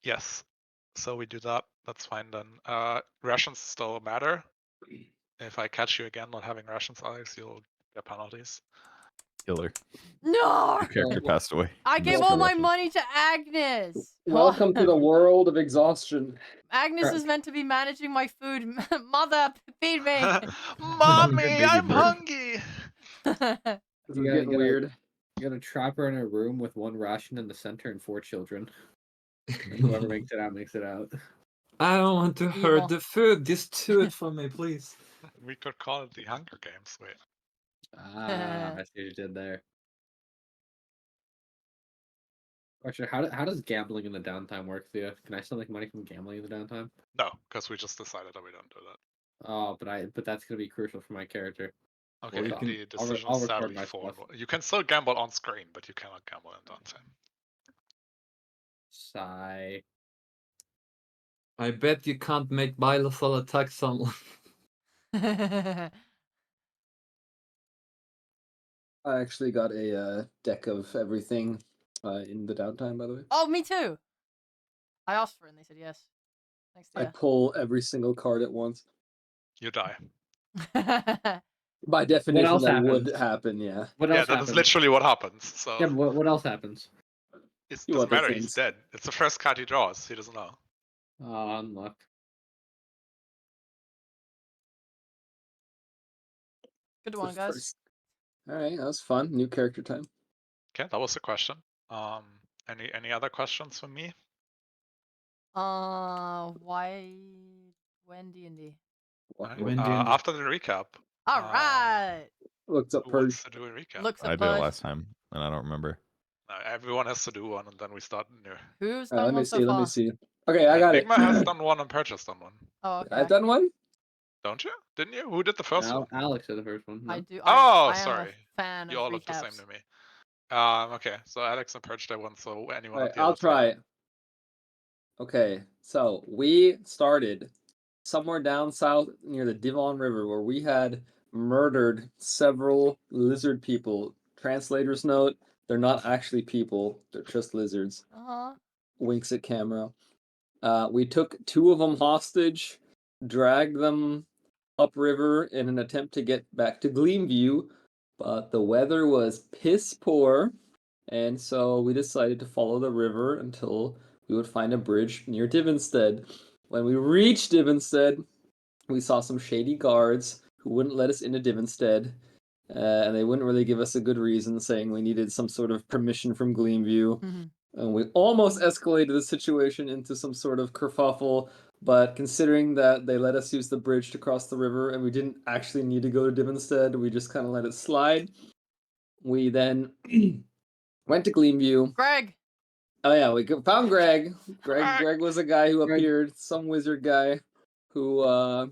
Yes. So we do that. That's fine then. Rations still matter. If I catch you again not having rations, Alex, you'll get penalties. Killer. No! Your character passed away. I You gave missed all your my Russian. money to Agnes. Welcome to the world of exhaustion. Agnes is meant to be managing my food. Mother, feed me. Mommy, I'm hungry. This is getting weird. You gotta trap her in a room with one ration in the center and 4 children. Whoever makes it out. I don't want to Evil. hurt the food. Just do it for me, please. We could call it the Hunger Games. Wait. Ah, I see what you did there. Question: How does gambling in the downtime work, Thea? Can I still make money from gambling in the downtime? No, because we just decided that we don't do that. Oh, but that's gonna be crucial for my character. Okay, Well, the decision I'll is record sadly my for. stuff. You can still gamble on screen, but you cannot gamble in downtime. Sigh. I bet you can't make bilateral attacks on. I actually got a deck of everything in the downtime, by the way. Oh, me too. I asked for it and they said yes. Thanks, I dear. pull every single card at once. You die. By definition, else that happens? would happen, yeah. What Yeah, else that happens? is literally what happens. So Yeah, but what else happens? it You doesn't other matter. He's things. dead. It's the first card he draws. He doesn't know. Oh, unluck. Good one, guys. All right, that was fun. New character time. Okay, that was the question. Any other questions from me? Why? When D&D? When D&D. After the recap. All right. Looks up Who Purge. wants to do a recap? Looks I up did it Purge. last time, and I don't remember. Everyone has to do one, and then we start new. Who's Let done me one see. so Let far? me see. Okay, I got it. Enigma has done one, and Purge has done one. Oh, okay. I've done one. Don't you? Didn't you? Who did the first one? Alex did the first one. I No? do. Oh, I am sorry. a fan You of all look the same recaps. to me. Okay, so Alex and Purge did one. So anyone All of right, the I'll other three? try it. Okay, so we started somewhere down south near the Devon River where we had murdered several lizard people. Translator's note, they're not actually people, they're just lizards. Winks at camera. We took 2 of them hostage, dragged them upriver in an attempt to get back to Gleamview, but the weather was piss poor, and so we decided to follow the river until we would find a bridge near Divenstead. When we reached Divenstead, we saw some shady guards who wouldn't let us into Divenstead, and they wouldn't really give us a good reason, saying we needed some sort of permission from Gleamview. And we almost escalated the situation into some sort of kerfuffle, but considering that they let us use the bridge to cross the river and we didn't actually need to go to Divenstead, we just kind of let it slide. We then went to Gleamview. Greg! Oh yeah, we found Greg. Greg was a guy who appeared, some wizard guy who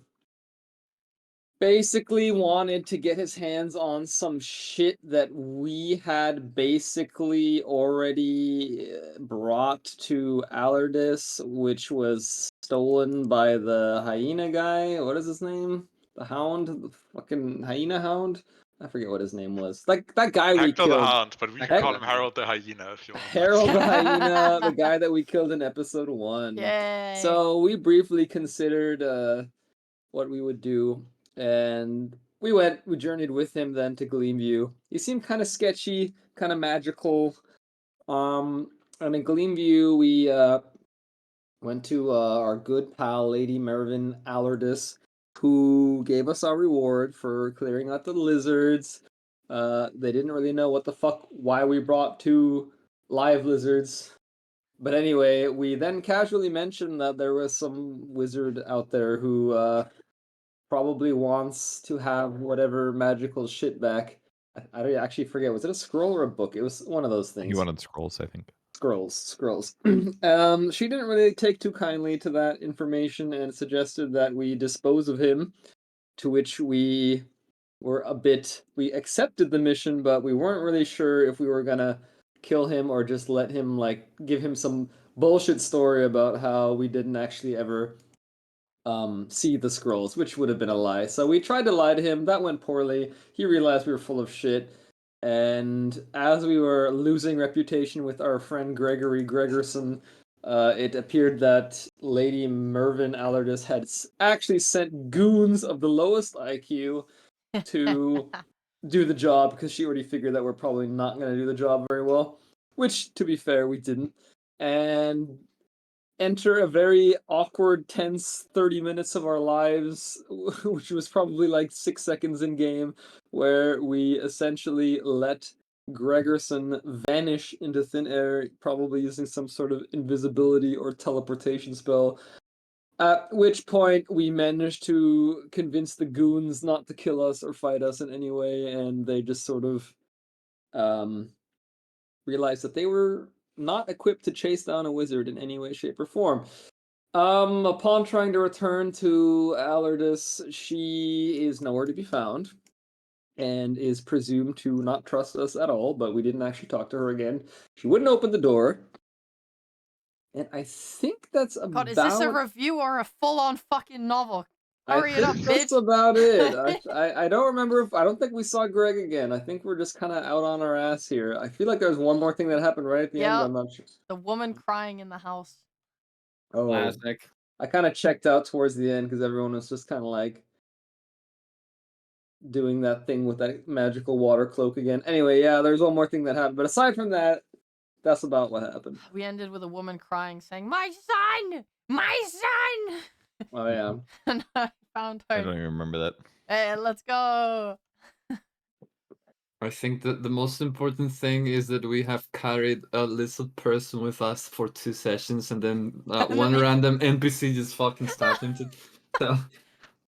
basically wanted to get his hands on some shit that we had basically already brought to Allardis, which was stolen by the hyena guy. What is his name? The hound? The fucking hyena hound? I forget what his name was. Like that guy we Hector killed. the Hound, but we can call him Harold the Hyena if you want. Harold the hyena, the guy that we killed in episode 1. Yay. So we briefly considered what we would do, and we journeyed with him then to Gleamview. He seemed kind of sketchy, kind of magical. And in Gleamview, we went to our good pal, Lady Mervyn Allardis, who gave us our reward for clearing out the lizards. They didn't really know why we brought 2 live lizards. But anyway, we then casually mentioned that there was some wizard out there who probably wants to have whatever magical shit back. I actually forget. Was it a scroll or a book? It was one of those things. You wanted scrolls, I think. Scrolls. She didn't really take too kindly to that information and suggested that we dispose of him, to which we we accepted the mission, but we weren't really sure if we were gonna kill him or just let him, give him some bullshit story about how we didn't actually ever see the scrolls, which would have been a lie. So we tried to lie to him. That went poorly. He realized we were full of shit. And as we were losing reputation with our friend Gregory Gregorson, it appeared that Lady Mervyn Allardyce had actually sent goons of the lowest IQ to do the job because she already figured that we're probably not going to do the job very well, which, to be fair, we didn't. And enter a very awkward, tense 30 minutes of our lives, which was probably like 6 seconds in game, where we essentially let Gregerson vanish into thin air, probably using some sort of invisibility or teleportation spell. At which point we managed to convince the goons not to kill us or fight us in any way, and they just sort of realized that they were not equipped to chase down a wizard in any way, shape, or form. Upon trying to return to Allardyce, she is nowhere to be found and is presumed to not trust us at all, but we didn't actually talk to her again. She wouldn't open the door. And I think that's about... God, is this a review or a full-on fucking novel? I Hurry it up, think that's bitch. about it. I don't remember if... I don't think we saw Greg again. I think we're just kind of out on our ass here. I feel like there's one more thing that happened right at the end, but Yeah. I'm not sure. The woman crying in the house. Oh, Classic. I kind of checked out towards the end because everyone was just kind of like doing that thing with that magical water cloak again. Anyway, yeah, there's one more thing that happened, but aside from that, that's about what happened. We ended with a woman crying, saying, "My son! My son!" Oh yeah. And I found I her. don't even remember that. Hey, let's go. I think that the most important thing is that we have carried a lizard person with us for 2 sessions, and then And one then they- random NPC just fucking stabbed him. So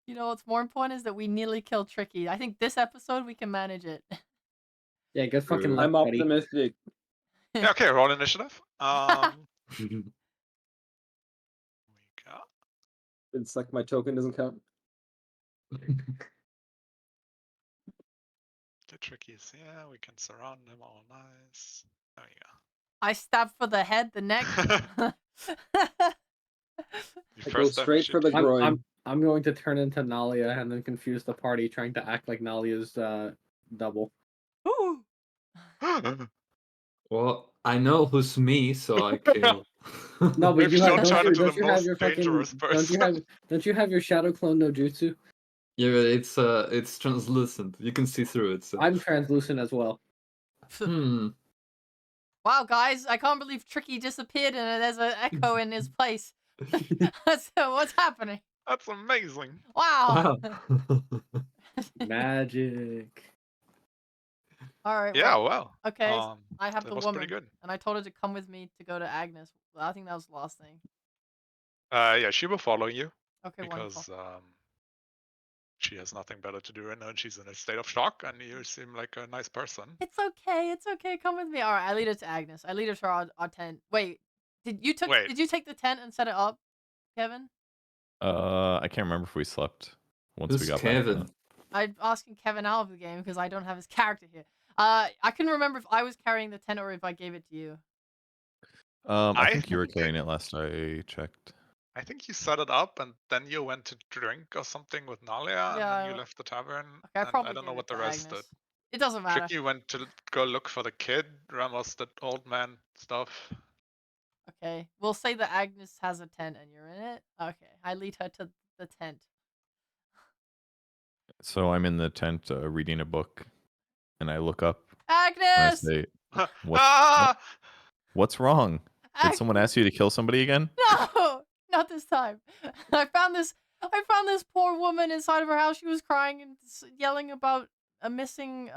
You know what's more important is that we nearly killed Tricky. I think this episode we can manage it. Yeah, good fucking True. luck, I'm buddy. optimistic. Yeah, okay, roll initiative. We got It's like my token doesn't count. the trickies. Yeah, we can surround them all nice. There you I stabbed for the head, the neck. go. You I go first straight for the FGT. groin. I'm going to turn into Nalia and then confuse the party, trying to act like Nalia's double. Ooh. well, I know who's me, so I kill. No, but Maybe you have don't turn into the don't you have most your fucking dangerous person. don't you have your shadow clone no jutsu? Yeah, but it's translucent. You can see through it. So. I'm translucent as well. Wow, guys, I can't believe Tricky disappeared and there's an echo in his place. So what's happening? That's amazing. Wow. Wow. Magic. All right. Yeah, Well, well. okay. I have that the was woman, pretty good. and I told her to come with me to go to Agnes. Well, I think that was the last thing. Yeah, she will follow you Okay, because wonderful. she has nothing better to do right now, and she's in a state of shock, and you seem like a nice person. It's okay. It's okay. Come with me. All right. I lead her to Agnes. I lead her to our tent. Wait. Did you take the tent and set it up, Kevin? I can't remember if we slept once we Who's got Kevin? back. I'm asking Kevin out of the game because I don't have his character here. I couldn't remember if I was carrying the tent or if I gave it to you. I think you were carrying it last I checked. I think you set it up, and then you went to drink or something with Nalia, and then you Yeah. left the tavern. Okay, I and probably I don't know gave what it the to rest Agnes. did. It doesn't matter. Tricky went to go look for the kid. Ram was the old man stuff. Okay, we'll say that Agnes has a tent and you're in it. Okay, I lead her to the tent. So I'm in the tent reading a book, and I look up and I Agnes! say, Ah! "What's wrong? Did someone ask you to kill somebody again?" No, not this time. I found this poor woman inside of her house. She was crying and yelling about her missing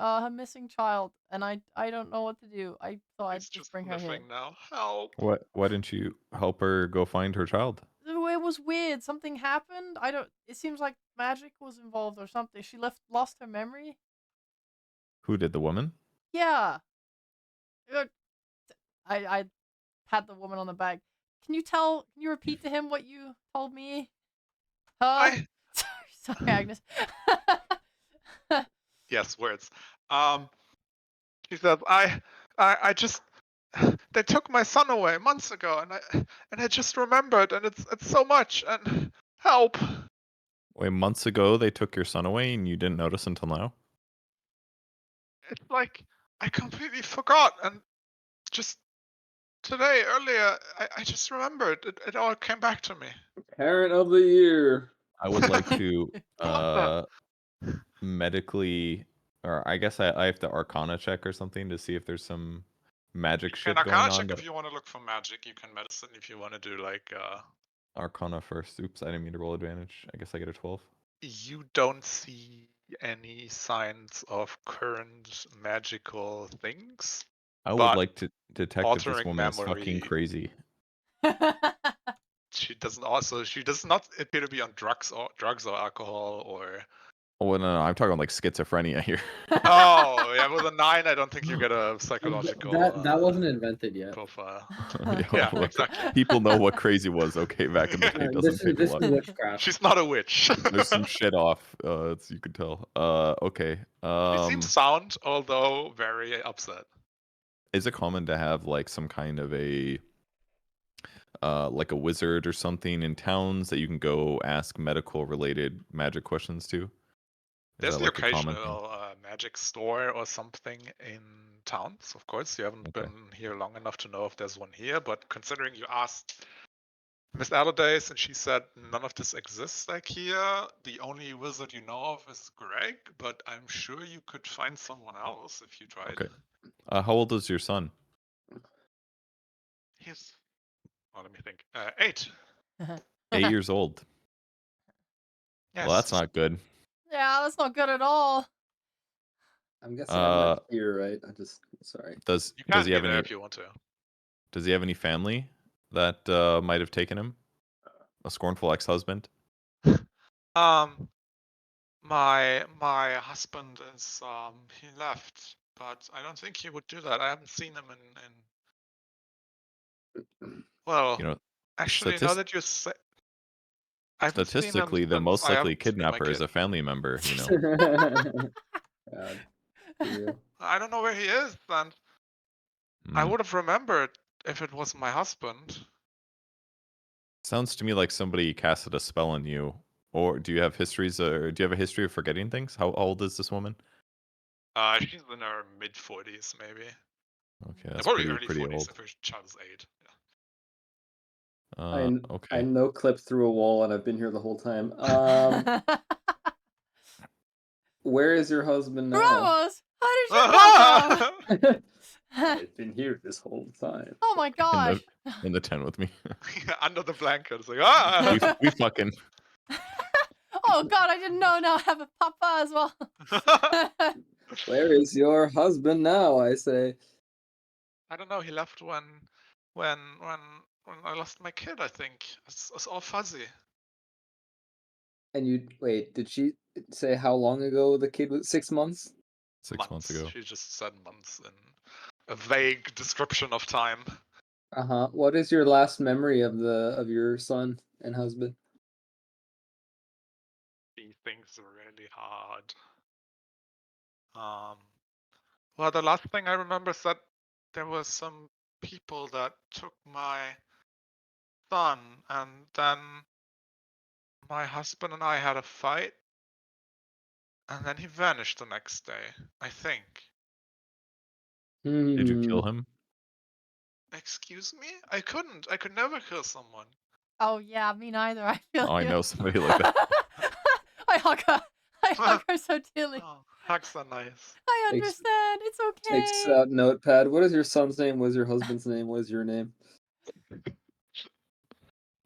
child, and I don't know what to do. I thought I'd He's just bring her here. sniffing now. Help! Why didn't you help her go find her child? It was weird. Something happened. It seems like magic was involved or something. She lost her memory. Who did, the woman? Yeah. I pat the woman on the back. Can you repeat to him what you told me? Huh? Sorry, Agnes. Yes, words. She said, I just, they took my son away months ago, and I just remembered, and it's so much, and help! Wait, months ago they took your son away and you didn't notice until now? It's like I completely forgot, and just today, earlier, I just remembered. It all came back to me. Parent of the year. I would like to What medically, or I guess I have to Arcana check or something to see if there's some magic You shit can going Arcana on. check That if you want to look for magic. You can medicine if you want to do like. Arcana first. Oops, I didn't mean to roll advantage. I guess I get a 12. You don't see any signs of current magical things, I would but like to detect if this altering woman is fucking memory. crazy. She does not appear to be on drugs or alcohol or. Oh no, I'm talking like schizophrenia here. Oh yeah, with a 9, I don't think you get a psychological That wasn't invented yet. profile. Yeah, Yeah, look, exactly. people know what crazy was. Okay, back in the day, doesn't take a This lot. is witchcraft. She's not a witch. There's some shit off. You could tell. Okay. She seems sound, although very upset. Is it common to have like some kind of a like a wizard or something in towns that you can go ask medical related magic questions to? Is There's that the like a common thing? occasional magic store or something in towns, of course. You haven't Okay. been here long enough to know if there's one here, but considering you asked Miss Allardyce and she said none of this exists like here, the only wizard you know of is Greg, but I'm sure you could find someone else if you tried. Okay. How old is your son? He's, well, let me think. 8. 8 years old. Yes. Well, that's not good. Yeah, that's not good at all. I'm guessing I'm not here, right? Sorry. Does You can he be have there any? if you want to. Does he have any family that might have taken him? A scornful ex-husband? My husband is he left, but I don't think he would do that. I haven't seen him in well, You know, actually, now that you say, I haven't seen him statistically, the since most I likely haven't seen my kidnapper is kid. a family member. You know. God, for real. I don't know where he is, and I would have remembered if it was my husband. Sounds to me like somebody casted a spell on you. Or do you have histories? Or do you have a history of forgetting things? How old is this woman? She's in her mid-40s, maybe. Okay, that's probably early pretty 40s old. if her child's 8. Yeah. Okay. I no clipped through a wall and I've been here the whole time. Where is your husband now? Ramos, how did you pop up? I've been here this whole time. Oh my gosh. In the tent with me. Under the blanket. It's like, we fucking. Oh god, I didn't know now I have a papa as well. Where is your husband now? I say. I don't know. He left when I lost my kid. I think it's all fuzzy. And you wait? Did she say how long ago the kid was? 6 months. 6 months ago. She just said months in a vague description of time. What is your last memory of your son and husband? These things are really hard. Well, the last thing I remember is that there was some people that took my son, and then my husband and I had a fight, and then he vanished the next day, I think. Did you kill him? Excuse me? I couldn't. I could never kill someone. Oh yeah, me neither. I feel Oh, I you. know somebody like that. I hug her so dearly. Oh, hugs are nice. I understand. It's okay. Takes out notepad. What is your son's name? What is your husband's name? What is your name?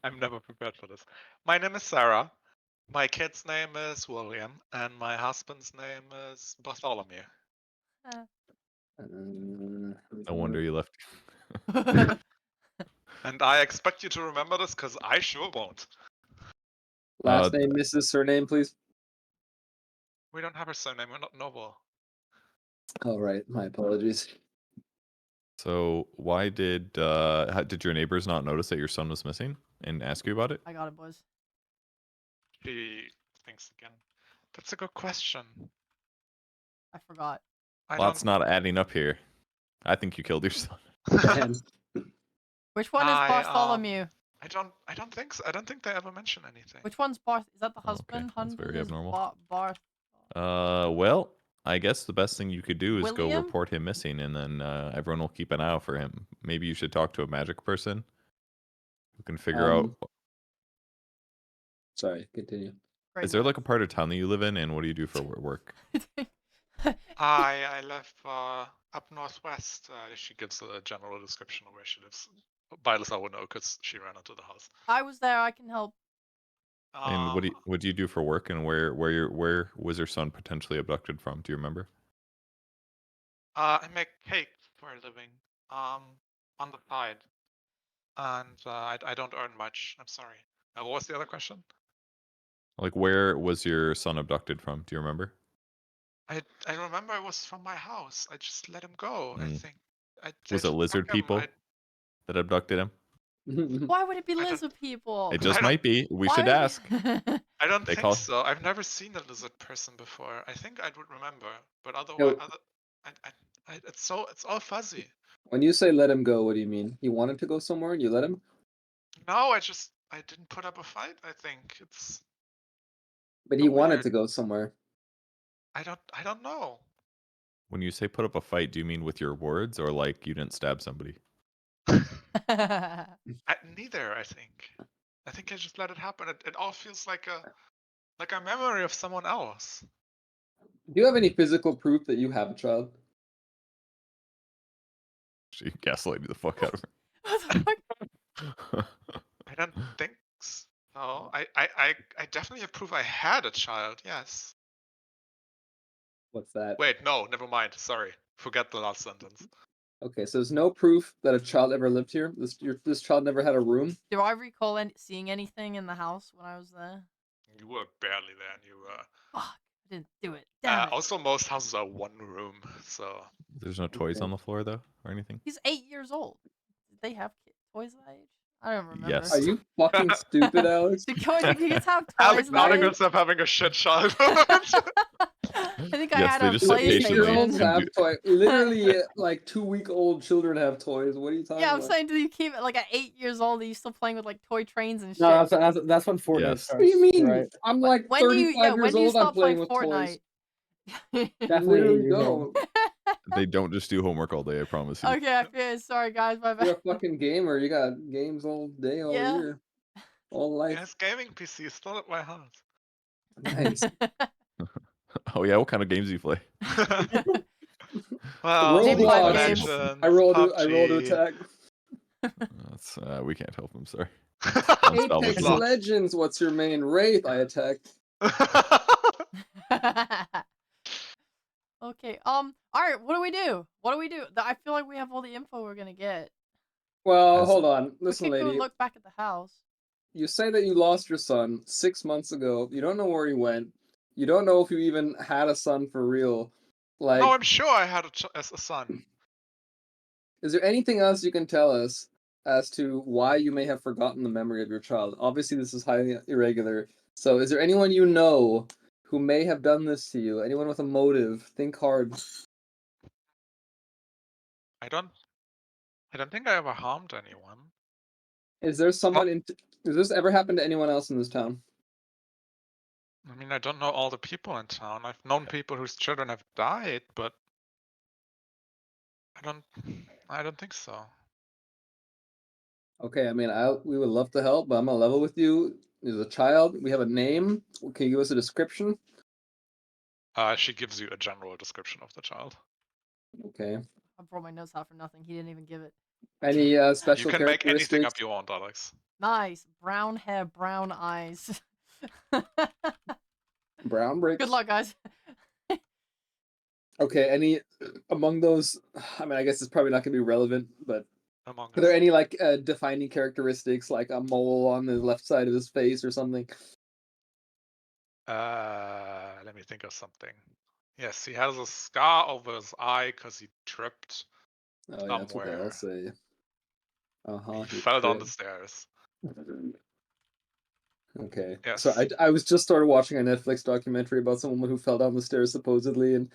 I'm never prepared for this. My name is Sarah. My kid's name is William, and my husband's name is Bartholomew. No wonder you left. And I expect you to remember this because I sure won't. Last name, Mrs. Surname, please. We don't have her surname. We're not noble. All right, my apologies. So why did your neighbors not notice that your son was missing and ask you about it? I got it, boys. She thinks again. That's a good question. I forgot. Lots not adding up here. I think you killed your son. Which one is Bartholomew? I don't think so. I don't think they ever mention anything. Which one's Barth? Is that the husband? That's very Husband is abnormal. Barth. Well, I guess the best thing you could do is go William? report him missing, and then everyone will keep an eye out for him. Maybe you should talk to a magic person who can figure out. Sorry, continue. Great Is there like minds. a part of town that you live in, and what do you do for work? I live up northwest. She gives a general description of where she lives. Violet would know because she ran into the house. I was there. I can help. And what do you do for work, and where was your son potentially abducted from? Do you remember? I make cakes for a living. On the side, and I don't earn much. I'm sorry. What was the other question? Like, where was your son abducted from? Do you remember? I remember it was from my house. I just let him go. I Mm. think. I Was it just lizard took him. people that abducted him? Why would it be I don't- lizard people? It just I don't- might be. We Why should would- ask. I don't They think call- so. I've never seen a lizard person before. I think I would remember, but Yo. otherwise, it's all fuzzy. When you say let him go, what do you mean? He wanted to go somewhere and you let him? No, I didn't put up a fight. I think it's. But So he wanted weird. to go somewhere. I don't know. When you say put up a fight, do you mean with your words, or like you didn't stab somebody? Neither. I think I just let it happen. It all feels like a memory of someone else. Do you have any physical proof that you have a child? She gaslighted the fuck out of What the fuck? her. I don't think so. I definitely have proof I had a child. Yes. What's that? Wait, no, never mind. Sorry. Forget the last sentence. Okay, so there's no proof that a child ever lived here. This child never had a room. Do I recall seeing anything in the house when I was there? You were barely there, and you were. Fuck, I didn't do it. Damn it. Also, most houses are one room, so. There's no toys Okay. on the floor though, or anything. He's 8 years old. Did they have toys that age? I don't remember. Yes. Are you fucking stupid, Alex? Do kids have toys Alex that nodding age? himself having a shit child. I think I Yes, had they a just sit patiently PlayStation. 8-year-olds and have toys. Literally, like 2-week-old children have toys. What are you talking Yeah, I'm about? saying, do you keep it like at 8 years old? Are you still playing with like toy trains and shit? No, that's when Fortnite Yes. starts. What do you mean? Right? I'm like When do you 35 when years do you old. I'm stop playing playing with toys. Fortnite? Definitely 8 Literally years old. don't. They don't just do homework all day, I promise you. Okay, I feel sorry guys, my You're bad. a fucking gamer. You got games all day, all Yeah. year, all life. His gaming PC is still at my house. Nice. Oh yeah, what kind of games do you play? Well, Name League 5 of games. Legends, I roll to PUBG. attack. That's we can't help him, sorry. Apex Love. Legends. What's your main wraith? I attack. Okay, alright, what do we do? What do we do? I feel like we have all the info we're gonna get. Well, As- hold on. We Listen, could go lady. look back at the house. You say that you lost your son 6 months ago. You don't know where he went. You don't know if you even had a son for real. Like, No, I'm sure I had a son. is there anything else you can tell us as to why you may have forgotten the memory of your child? Obviously, this is highly irregular. So, is there anyone you know who may have done this to you? Anyone with a motive? Think hard. I don't think I ever harmed anyone. Is there someone in? Has this ever happened to anyone else in this town? I mean, I don't know all the people in town. I've known people whose children have died, but I don't think so. Okay, I mean, we would love to help, but I'm gonna level with you. There's a child. We have a name. Can you give us a description? She gives you a general description of the child. Okay. I brought my notes out for nothing. He didn't even give it. Any You special can make anything characteristics? up you want, Alex. Nice. Brown hair, brown eyes. Brown bricks. Good luck, guys. Okay, any among those? I mean, I guess it's probably not gonna be relevant, but Among are there Us. any like defining characteristics, like a mole on the left side of his face or something? Let me think of something. Yes, he has a scar over his eye because he tripped. Oh yeah, that's what they all Somewhere. say. Uh-huh. He fell down the stairs. Okay. Yes. So I was just started watching a Netflix documentary about some woman who fell down the stairs supposedly, and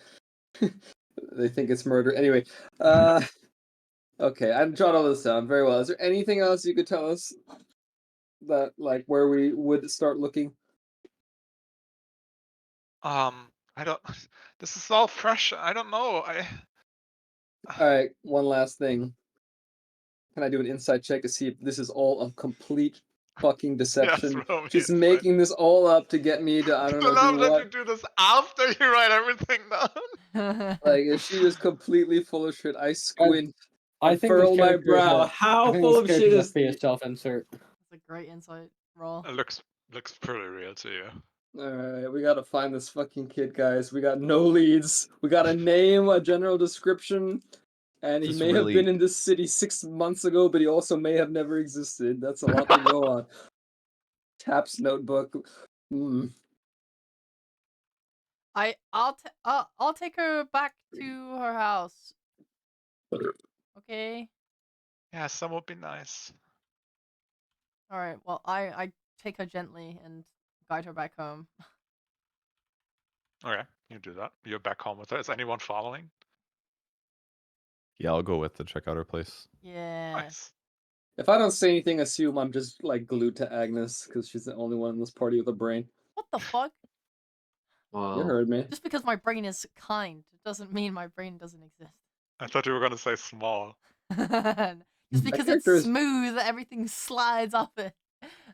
they think it's murder. Anyway, okay, I'm jotting all this down very well. Is there anything else you could tell us that like where we would start looking? I don't. This is all fresh. I don't know. Alright, one last thing. Can I do an insight check to see if this is all a complete fucking deception? throw me She's inside. making this all up to get me to, I don't I know, do love that you what. do this after you write everything down. Like, if she is completely full of shit, I squint. I think this Furrow my character is brow. a- How I think full this of character shit is is a face self-insert. That's a great insight roll. It looks pretty real to you. Alright, we gotta find this fucking kid, guys. We got no leads. We got a name, a general description, and he Just may have really- been in this city 6 months ago, but he also may have never existed. That's a lot to go on. Tap's notebook. I'll take her back to her house. Okay. Yeah, some would be nice. All right. Well, I take her gently and guide her back home. Okay, you do that. You're back home with her. Is anyone following? Yeah, I'll go with the check out her place. Yeah. Nice. If I don't say anything, assume I'm just like glued to Agnes because she's the only one in this party with a brain. What the fuck? You Wow. heard me. Just because my brain is kind doesn't mean my brain doesn't exist. I thought you were gonna say small. Just because it's character is- smooth, everything slides off it.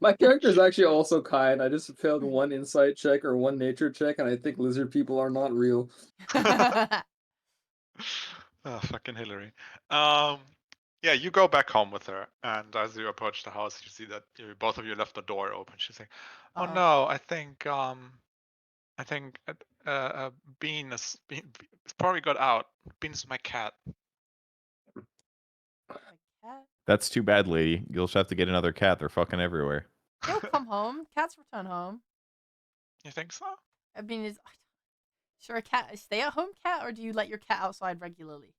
My character is actually also kind. I just failed one insight check or one nature check, and I think lizard people are not real. Oh, fucking Hillary. Yeah, you go back home with her, and as you approach the house, you see that both of you left the door open. She's like, "Oh Uh-oh. no, I think Bean is probably got out. Bean's my cat." My cat? That's too bad, lady. You'll just have to get another cat. They're fucking everywhere. He'll come home. Cats return home. You think so? I mean, is sure a cat a stay-at-home cat, or do you let your cat outside regularly?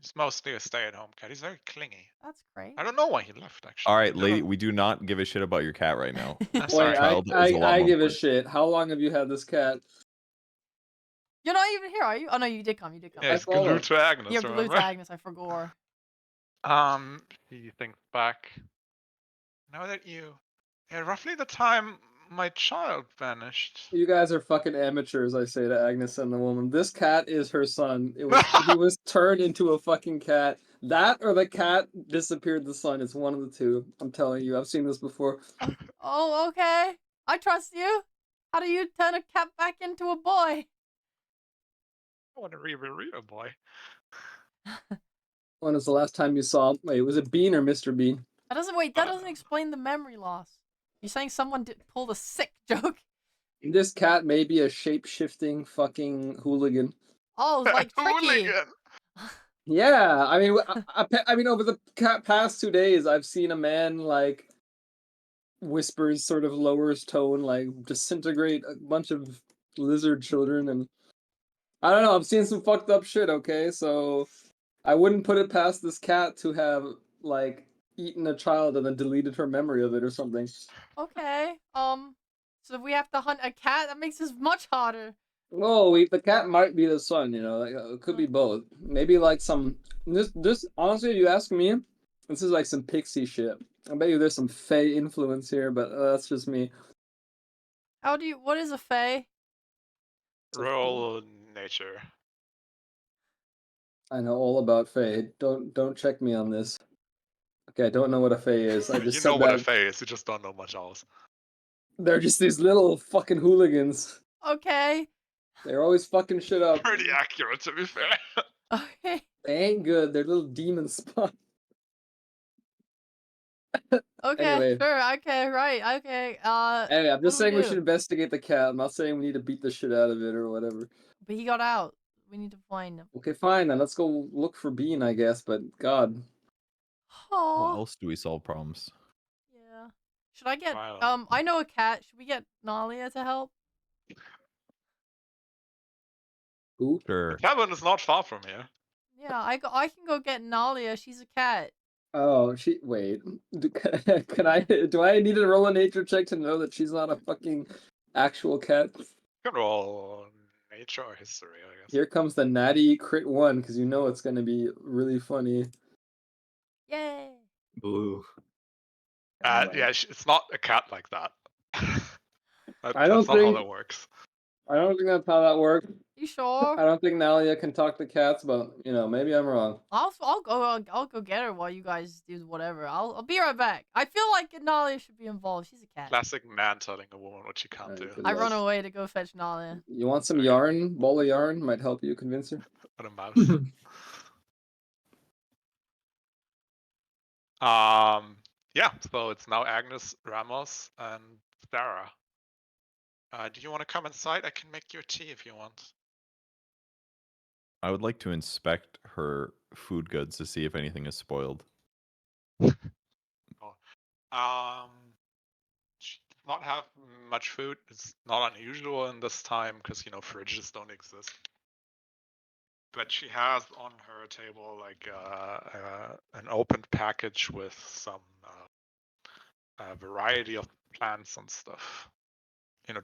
He's mostly a stay-at-home cat. He's very clingy. That's great. I don't know why he left, actually. All right, I lady, don't- we do not give a shit about your cat right now. I'm Wait, sorry. child is a lot I more give a important. shit. How long have you had this cat? You're not even here, are you? Oh no, you did come. You did come. Yeah, he's follow. glued to Agnes, You're glued remember? to Agnes. I forgot. He thinks back. Now that roughly the time my child vanished. You guys are fucking amateurs, I say to Agnes and the woman. This cat is her son. He was turned into a fucking cat. That or the cat disappeared the son. It's one of the two. I'm telling you, I've seen this before. Oh, okay. I trust you. How do you turn a cat back into a boy? I want to read a boy. When was the last time you saw? Wait, was it Bean or Mr. Bean? That doesn't explain the memory loss. You're saying someone pulled a sick joke? This cat may be a shape-shifting fucking hooligan. Oh, like tricky. Hooligan. Yeah, I mean, I mean, over the past 2 days, I've seen a man like whispers, sort of lowers tone, like disintegrate a bunch of lizard children, and I don't know. I've seen some fucked up shit. Okay, so I wouldn't put it past this cat to have like eaten a child and then deleted her memory of it or something. Okay. So if we have to hunt a cat, that makes this much harder. Oh, the cat might be the son. You know, like, it could be both. Maybe like some. This honestly, if you ask me, this is like some pixie shit. I bet you there's some Fae influence here, but that's just me. What is a fae? Roll nature. I know all about Fae. Don't check me on this. Okay, I don't know what a Fae is. I just You said know what a that. fae is, you just don't know much else. They're just these little fucking hooligans. Okay. They're always fucking shit up. Pretty accurate, to be fair. Okay. They ain't good. They're little demon spawn. Okay. Anyway. Sure. Okay. Right. Okay. Anyway, I'm just what do saying we do? should investigate the cat. I'm not saying we need to beat the shit out of it or whatever. But he got out. We need to find him. Okay, fine then. Let's go look for Bean, I guess. But God, How Oh. else do we solve problems? Yeah. Should I get Wow. I know a cat. Should we get Nalia to help? who? Sure. The cabin is not far from here. Yeah, I can go get Nalia. She's a cat. Oh, wait. Can I? Do I need to roll a nature check to know that she's not a fucking actual cat? You can roll nature or history, I guess. Here comes the natty crit 1 because you know it's gonna be really funny. Yay. Boo. Anyway. Yeah, it's not a cat like that. I don't That's not how think- that works. I don't think that's how that works. You sure? I don't think Nalia can talk to cats, but maybe I'm wrong. I'll go get her while you guys do whatever. I'll be right back. I feel like Nalia should be involved. She's a cat. Classic man telling a woman what she can't Alright, do. good I run luck. away to go fetch Nalia. You want some Okay. yarn? Bowl of yarn might help you convince her. What a mouse. Yeah, so it's now Agnes, Ramos, and Sarah. Do you want to come inside? I can make you a tea if you want. I would like to inspect her food goods to see if anything is spoiled. She does not have much food. It's not unusual in this time because fridges don't exist. But she has on her table like an opened package with some variety of plants and stuff.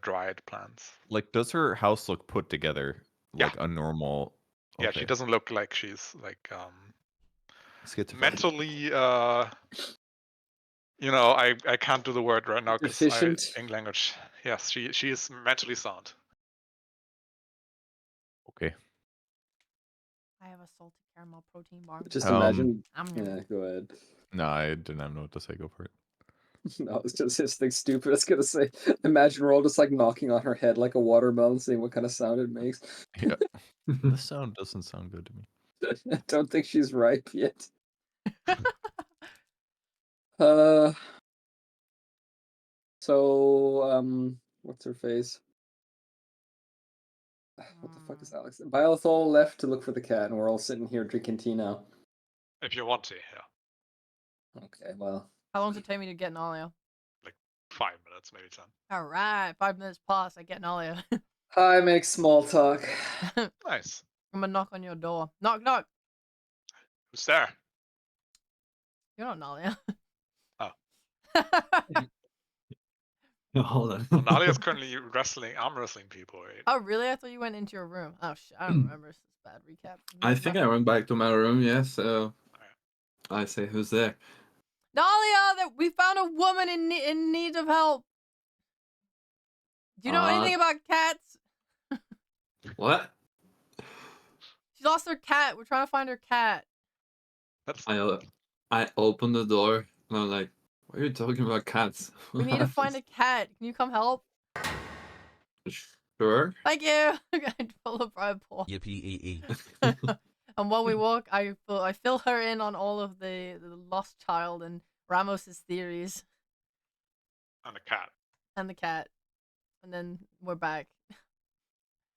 Dried plants. Like, does her house look put together Yeah. like a normal? Yeah, she doesn't look like she's like schizophrenic. mentally I can't do the word right now because Deficient? English language. Yes, she is mentally sound. Okay. I have a salted caramel protein bar. Just Um, imagine. I'm Yeah, go ahead. No, I didn't have know what to say. Go for it. No, it's just something stupid. I was gonna say, imagine we're all just like knocking on her head like a watermelon, seeing what kind of sound it makes. Yeah. This sound doesn't sound good to me. I don't think she's ripe yet. So, what's her face? What the fuck is Alex? Bylethol left to look for the cat, and we're all sitting here drinking tea now. If you want to, yeah. Okay, well. How long does it take me to get Nalia? Like 5 minutes, maybe 10. Alright, 5 minutes past, I get Nalia. Hi, make small talk. Nice. I'm gonna knock on your door. Knock, knock! Who's there? You're not Nalia. Oh. Hold on. Well, Nalia's currently arm wrestling people, right? Oh, really? I thought you went into your room. Oh, shit. I don't remember. This is a bad recap. I think I went back to my room, yes. So I say, who's there? Nalia, we found a woman in need of help. Do you know anything about cats? What? She lost her cat. We're trying to find her cat. I opened the door and I'm like, what are you talking about cats? We need to find a cat. Can you come help? Sure. Thank you. I pull a bribe paw. Yippee. And while we walk, I fill her in on all of the lost child and Ramos's theories. And the cat. And the cat. And then we're back.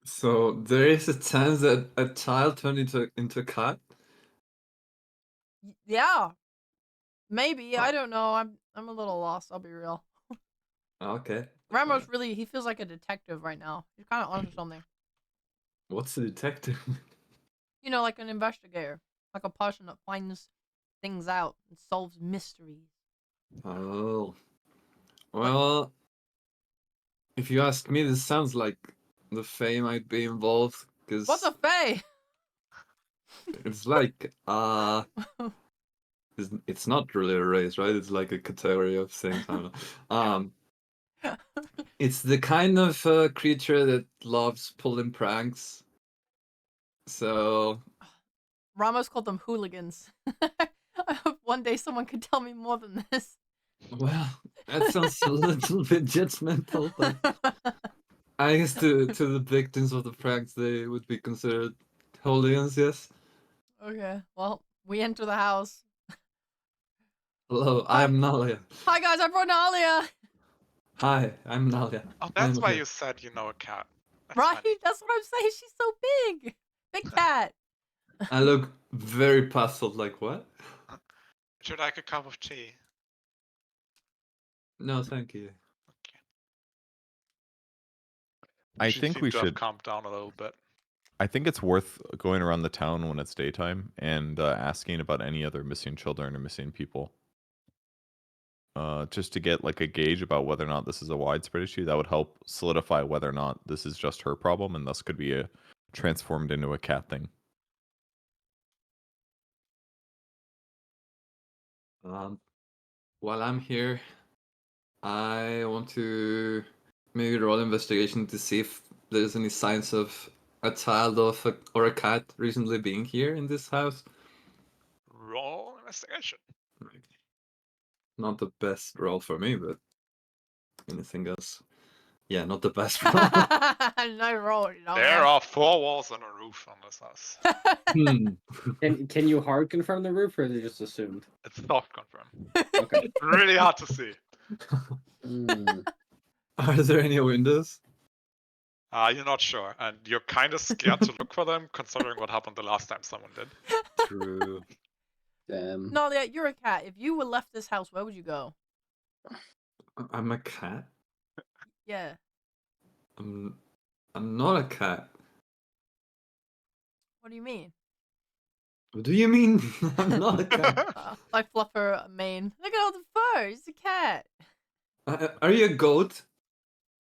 So there is a chance that a child turned into a cat? Yeah. Maybe. I don't know. I'm a little lost, I'll be real. Okay. Ramos really, he feels like a detective right now. He's kind of onto something. What's a detective? You know, like an investigator. Like a person that finds things out and solves mysteries. Oh. Well, if you ask me, this sounds like the Fae might be involved. Cause What's a Fae? it's like, it's not really a race, right? It's like a category of things. I don't know. It's the kind of creature that loves pulling pranks. So Ramos called them hooligans. I hope one day someone could tell me more than this. well, that sounds a little bit judgmental, but I guess to the victims of the pranks, they would be considered hooligans, yes? Okay, well, we enter the house. Hello, I'm Nalia. Hi guys, I brought Nalia! Hi, I'm Nalia. Oh, that's I'm why here. you said you know a cat. That's Right? funny. That's what I'm saying. She's so big. Big cat. I look very puzzled, like, what? Would you like a cup of tea? No, thank you. Okay. I She think seemed we to have should. calmed down a little bit. I think it's worth going around the town when it's daytime and asking about any other missing children or missing people. Just to get like a gauge about whether or not this is a widespread issue. That would help solidify whether or not this is just her problem and thus could be transformed into a cat thing. While I'm here, I want to maybe roll investigation to see if there's any signs of a child or a cat recently being here in this house. Roll investigation. Not the best roll for me, but anything else? Yeah, not the best roll. No roll. No. There are 4 walls and a roof on this house. Can you hard confirm the roof, or is it just assumed? It's soft confirm. Okay. Really hard to see. Are there any windows? You're not sure, and you're kind of scared to look for them, considering what happened the last time someone did. True. Damn. Nalia, you're a cat. If you were left this house, where would you go? I'm a cat. Yeah. I'm not a cat. What do you mean? What do you mean? I'm not a cat. I fluff her mane. Look at all the fur. It's a cat. Are you a goat?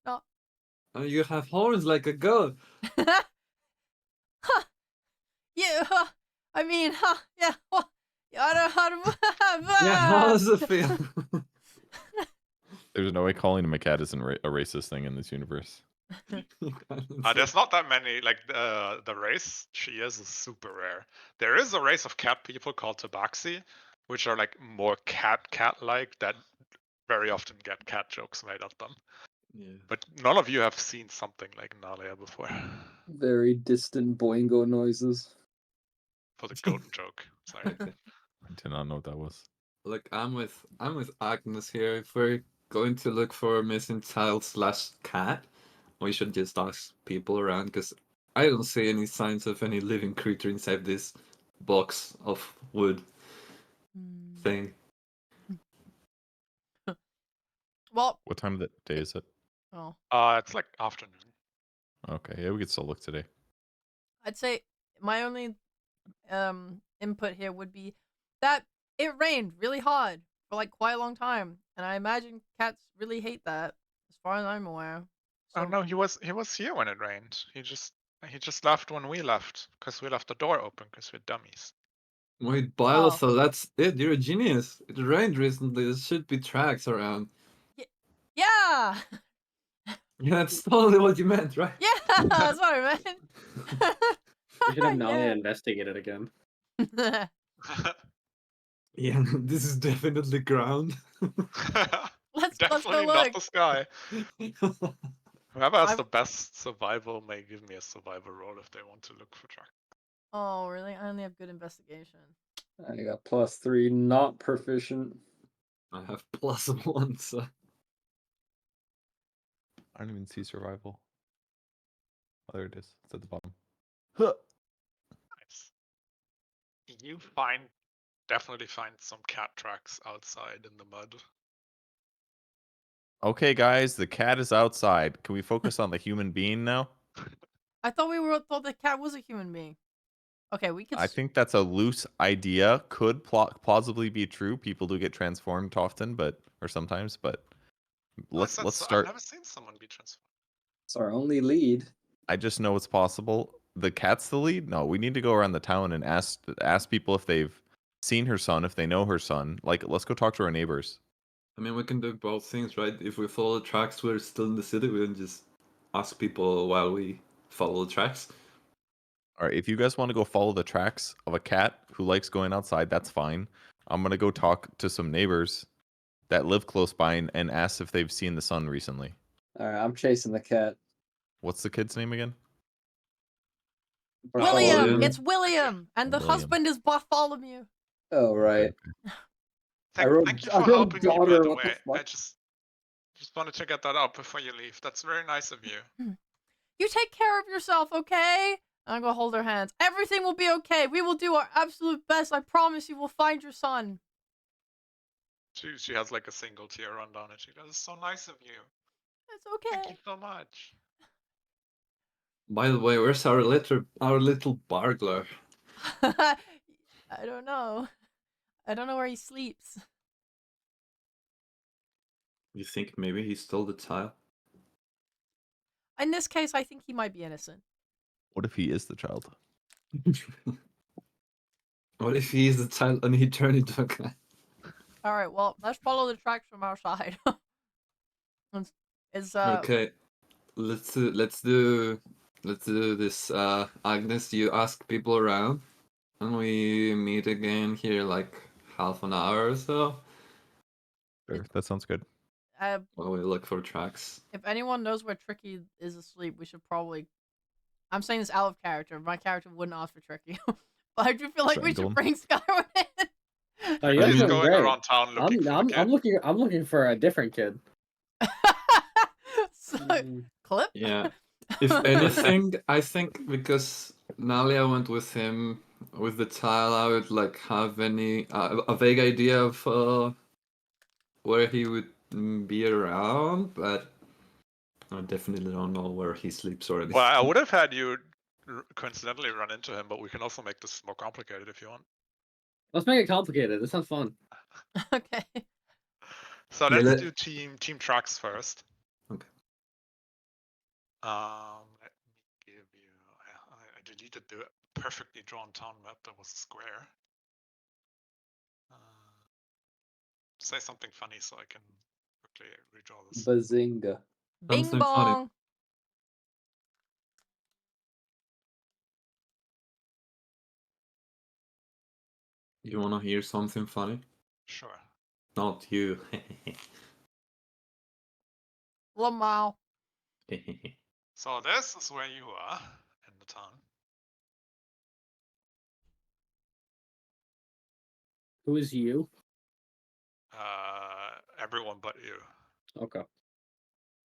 No. Oh, you have horns like a goat. Yeah. I mean, yeah. Well, I don't know how to. Yeah, how does it feel? There's no way calling him a cat isn't a racist thing in this universe. There's not that many. Like the race she is super rare. There is a race of cat people called Tabaxi, which are like more cat-like that very often get cat jokes made at them. Yeah. But none of you have seen something like Nalia before. Very distant boingo noises. For the golden joke. Sorry. Okay. I did not know what that was. Look, I'm with Agnes here. If we're going to look for a missing child / cat, we should just ask people around, because I don't see any signs of any living creature inside this box of wood thing. Well. What time of the day is it? Oh. It's like afternoon. Okay, yeah, we could still look today. I'd say my only input here would be that it rained really hard for like quite a long time, and I imagine cats really hate that, as far as I'm aware. Oh So, no, he was here when it rained. He just left when we left, because we left the door open because we're dummies. Wait, Bilo, Oh. so that's it. You're a genius. It rained recently. There should be tracks around. yeah, Yeah, that's totally what you meant, right? yeah, that's what I meant. We should have Nalia Yeah. investigate it again. Yeah, this is definitely ground. Let's Definitely go not look. the sky. Whoever has the best survival may give me a survival roll if they want to look for tracks. Oh, really? I only have good investigation. I got +3, not proficient. I have +1, so. I don't even see survival. Oh, there it is. It's at the bottom. Nice. You definitely find some cat tracks outside in the mud. Okay, guys, the cat is outside. Can we focus on the human being now? I thought thought the cat was a human being. Okay, we could. I think that's a loose idea. Could plausibly be true. People do get transformed often, or sometimes. But let's start. I've never seen someone be transformed. It's our only lead. I just know it's possible. The cat's the lead. No, we need to go around the town and ask people if they've seen her son, if they know her son. Like, let's go talk to our neighbors. I mean, we can do both things, right? If we follow the tracks, we're still in the city. We can just ask people while we follow the tracks. All right, if you guys want to go follow the tracks of a cat who likes going outside, that's fine. I'm gonna go talk to some neighbors that live close by and ask if they've seen the son recently. All right, I'm chasing the cat. What's the kid's name again? William. Bartholomew. It's William, and the William. husband is Bartholomew. Oh, right. Thank you for I wrote helping me, by daughter, the what the way. fuck? I just wanted to get that out before you leave. That's very nice of you. You take care of yourself, okay? I'm gonna hold her hands. Everything will be okay. We will do our absolute best. I promise you, we'll find your son. She has like a single tear run down and she goes, "It's so nice of you. It's okay. Thank you so much." By the way, where's our little burglar? I don't know. I don't know where he sleeps. You think maybe he stole the child? In this case, I think he might be innocent. What if he is the child? What if he is the child and he turned into a cat? All right, well, let's follow the tracks from our side. Okay. let's do this. Agnes, you ask people around, and we meet again here like half an hour or so. Sure, that sounds good. While we look for tracks. If anyone knows where Tricky is asleep, we should probably. I'm saying this out of character. My character wouldn't ask for Tricky, but I do feel like we Strangle should him. bring Skyward in. Oh, you guys He's are going great. around town looking for the kid. I'm looking for a different kid. So, Mm. clip. Yeah. If anything, I think because Nalia went with him with the child, I would like have a vague idea of where he would be around, but I definitely don't know where he sleeps or anything. Well, I would have had you coincidentally run into him, but we can also make this more complicated if you want. Let's make it complicated. This sounds fun. Okay. So Yeah, let's do team tracks first. Okay. Let me give you. I deleted the perfectly drawn town map that was a square. Say something funny so I can quickly redraw this. Bazinga. Bing Something funny. bong. You wanna hear something funny? Sure. Not you. Lamau. So this is where you are in the town. Who is you? Everyone but you. Okay.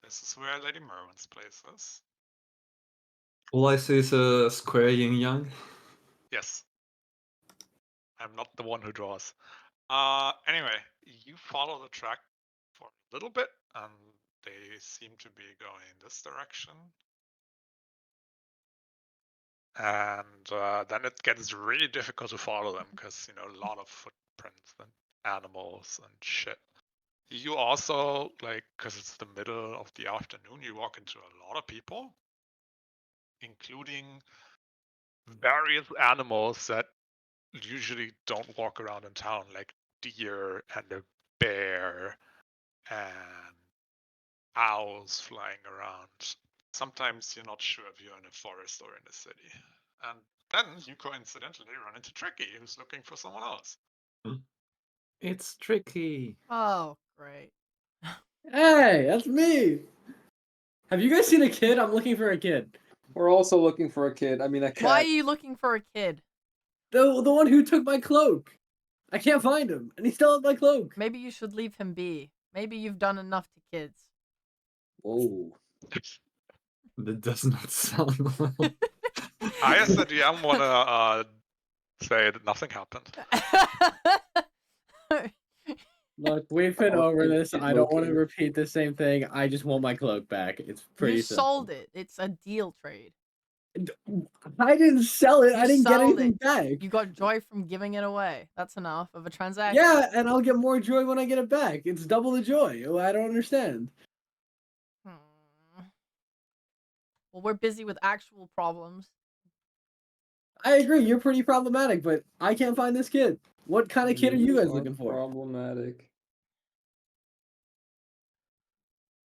This is where Lady Merwin's place is. All I see is a square yin yang. Yes. I'm not the one who draws. Anyway, you follow the track for a little bit, and they seem to be going in this direction. And then it gets really difficult to follow them because, you know, a lot of footprints and animals and shit. You also, like, because it's the middle of the afternoon, you walk into a lot of people, including various animals that usually don't walk around in town, like deer and a bear and owls flying around. Sometimes you're not sure if you're in a forest or in a city. And then you coincidentally run into Tricky, who's looking for someone else. It's tricky. Oh, great. Hey, that's me. Have you guys seen a kid? I'm looking for a kid. We're also looking for a kid. I mean, a cat. Why are you looking for a kid? The one who took my cloak. I can't find him, and he still has my cloak. Maybe you should leave him be. Maybe you've done enough to kids. Whoa. That does not sound well. I, as the DM, want to say that nothing happened. Look, we've been Oh, over kid- this. kid I don't want to locator. repeat the same thing. I just want my cloak back. It's pretty You simple. sold it. It's a deal trade. I didn't sell it. You I didn't get sold anything it. back. You got joy from giving it away. That's enough of a transaction. Yeah, and I'll get more joy when I get it back. It's double the joy. I don't understand. Well, we're busy with actual problems. I agree. You're pretty problematic, but I can't find this kid. What kind of kid are you guys looking for? Problematic.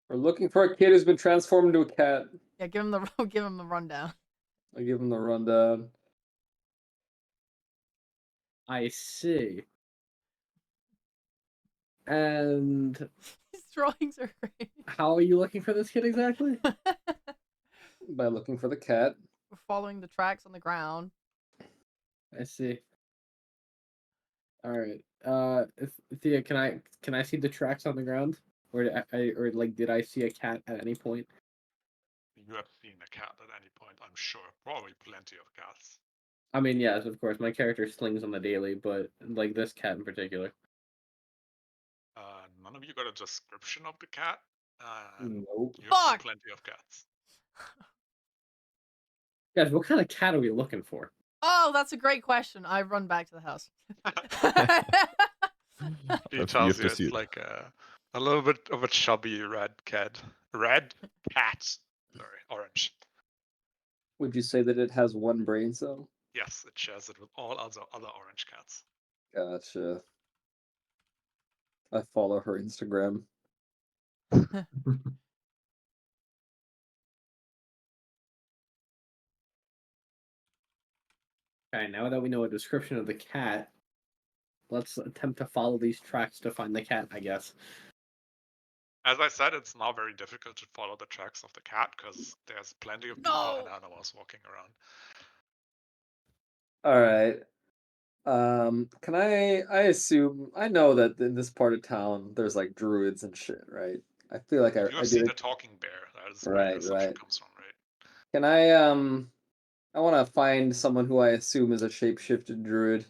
We're looking for a kid who's been transformed into a cat. Yeah, give him the give him the rundown. I give him the rundown. I see. And These drawings are great. how are you looking for this kid exactly? By looking for the cat. We're following the tracks on the ground. I see. All right. Thea, can I see the tracks on the ground, or did I see a cat at any point? You have seen a cat at any point, I'm sure. Probably plenty of cats. I mean, yes, of course. My character slings on the daily, but like this cat in particular. None of you got a description of the cat. Nope. You have seen Fuck! plenty of cats. Guys, what kind of cat are we looking for? Oh, that's a great question. I run back to the house. He You tells have you to it's see it. like a little bit of a chubby red cat. Red cat. Sorry, orange. Would you say that it has one brain cell? Yes, it shares it with all other orange cats. Gotcha. I follow her Instagram. Okay, now that we know a description of the cat, let's attempt to follow these tracks to find the cat, I guess. As I said, it's now very difficult to follow the tracks of the cat because there's plenty of people and No. animals walking around. All right. Can I assume I know that in this part of town there's like druids and shit, right? I feel like You I have seen did the it. talking bear. That is where Right, your assumption right. comes from, right? Can I want to find someone who I assume is a shapeshifted druid.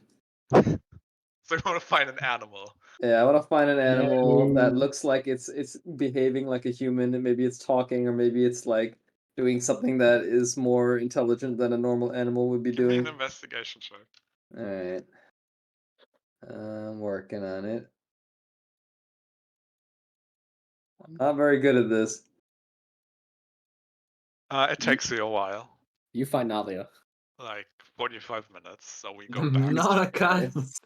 So you want to find an animal. Yeah, I want to find an animal that No. looks like it's behaving like a human, and maybe it's talking, or maybe it's like doing something that is more intelligent than a normal animal would be Give me an doing. investigation check. All right. I'm working on it. I'm not very good at this. It takes you a while, You find Nalia. like 45 minutes. So we go back. Not a cat. Nice.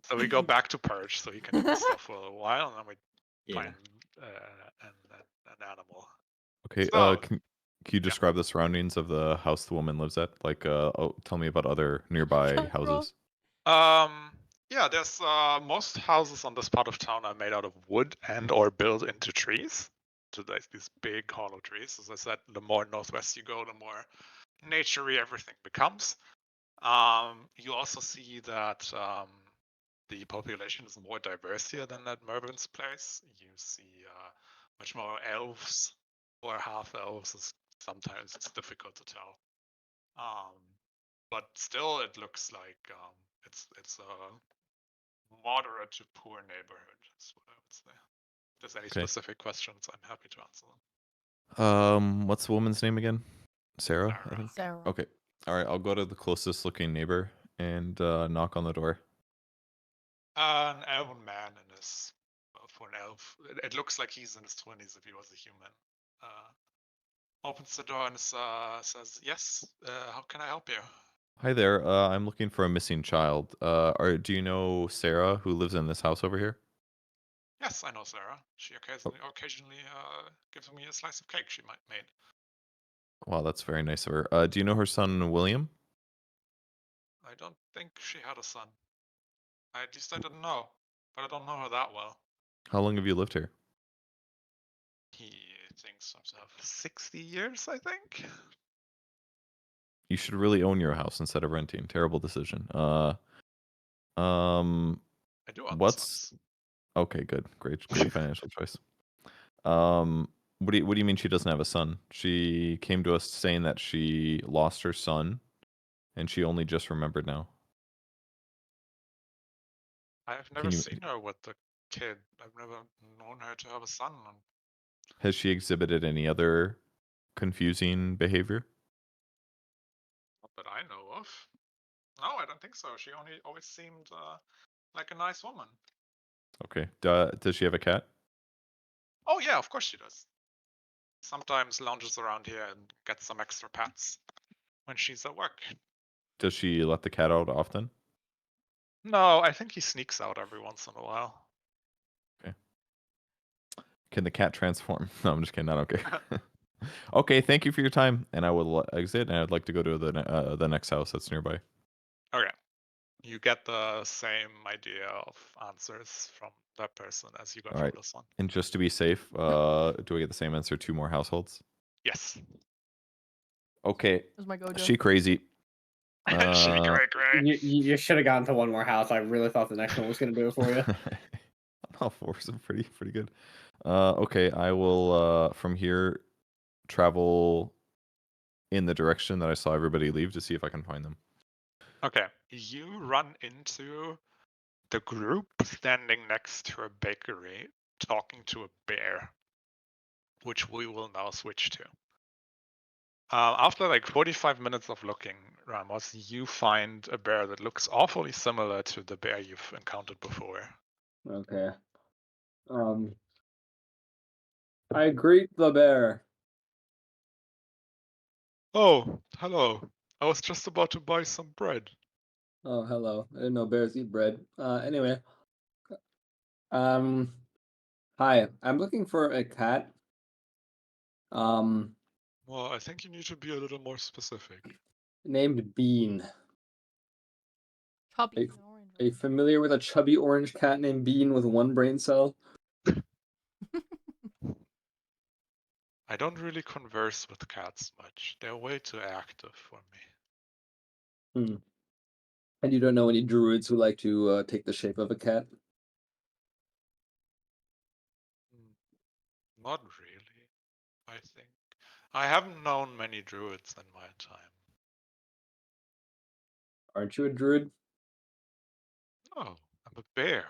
So we go back to Purge, so he can do his stuff for a while, and then we Yeah. find an animal. Okay. So, Can you describe the surroundings of the house the woman lives at? Like, tell me about other nearby Shut up. houses. Yeah, there's most houses on this part of town are made out of wood and or built into trees. So there's these big hollow trees. As I said, the more northwest you go, the more naturey everything becomes. You also see that the population is more diverse here than at Mervin's place. You see much more elves or half elves. Sometimes it's difficult to tell. But still, it looks like it's a moderate to poor neighborhood. Is what I would say. If there's any Okay. specific questions, I'm happy to answer them. What's the woman's name again? Sarah, I Sarah. think. Sarah. Okay. All right. I'll go to the closest looking neighbor and knock on the door. An elven man in his, well, for an elf, it looks like he's in his 20s if he was a human. Opens the door and says, "Yes, how can I help you?" Hi there. I'm looking for a missing child. Do you know Sarah who lives in this house over here? Yes, I know Sarah. She occasionally gives me a slice of cake she might made. Wow, that's very nice of her. Do you know her son William? I don't think she had a son. At least I didn't know, but I don't know her that well. How long have you lived here? He thinks himself 60 years, I think. You should really own your house instead of renting. Terrible decision. Um, I do own this what's house. okay? Good, great financial choice. What do you mean she doesn't have a son? She came to us saying that she lost her son, and she only just remembered now. I've Can never you? seen her with the kid. I've never known her to have a son. Has she exhibited any other confusing behavior? Not that I know of. No, I don't think so. She always seemed like a nice woman. Okay. Does she have a cat? Oh yeah, of course she does. Sometimes lounges around here and gets some extra pats when she's at work. Does she let the cat out often? No, I think he sneaks out every once in a while. Can the cat transform? No, I'm just kidding. I don't care. Okay, thank you for your time, and I will exit, and I'd like to go to the next house that's nearby. Okay. You get the same idea of answers from that person as you got All from right. this one. And just to be safe, do I get the same answer? 2 more households? Yes. Okay. There's my Gojo. She crazy. Great. You should have gotten to one more house. I really thought the next one was gonna do it for you. All 4 are pretty good. Okay, I will from here travel in the direction that I saw everybody leave to see if I can find them. Okay. You run into the group standing next to a bakery talking to a bear, which we will now switch to. After like 45 minutes of looking, Ramos, you find a bear that looks awfully similar to the bear you've encountered before. Okay. I greet the bear. Oh, hello. I was just about to buy some bread. Oh, hello. I didn't know bears eat bread. Anyway. Hi. I'm looking for a cat. Well, I think you need to be a little more specific. Named Bean. Chubby Are and you, orange. are you familiar with a chubby orange cat named Bean with one brain cell? I don't really converse with cats much. They're way too active for me. And you don't know any druids who like to take the shape of a cat? Not really, I think. I haven't known many druids in my time. Aren't you a druid? No, I'm a bear.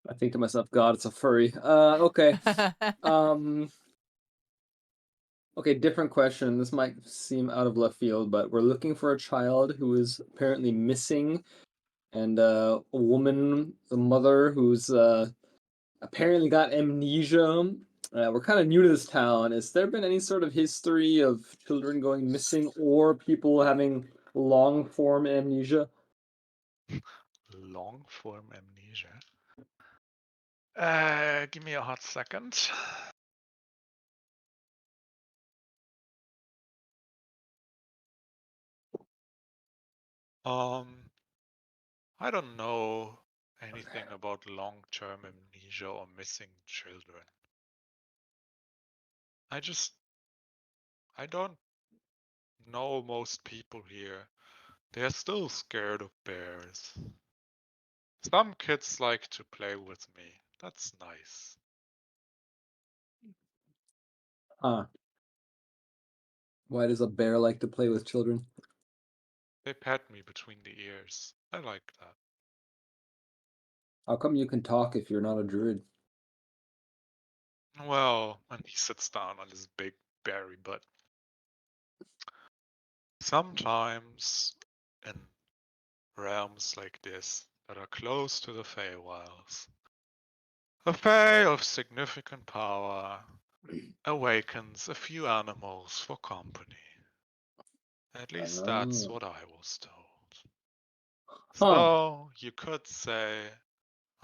I think to myself, God, it's a furry. Okay. Um, okay, different question. This might seem out of left field, but we're looking for a child who is apparently missing, and a woman, a mother who's apparently got amnesia. We're kind of new to this town. Has there been any sort of history of children going missing or people having long form amnesia? Long form amnesia. Give me a hot second. I don't know anything about long-term amnesia or missing children. I don't know most people here. They're still scared of bears. Some kids like to play with me. That's nice. Huh. Why does a bear like to play with children? They pat me between the ears. I like that. How come you can talk if you're not a druid? Well, and he sits down on his big berry butt. Sometimes in realms like this that are close to the Feywilds, a Fey of significant power awakens a few animals for company. At least that's Oh. what I was told. Huh. So you could say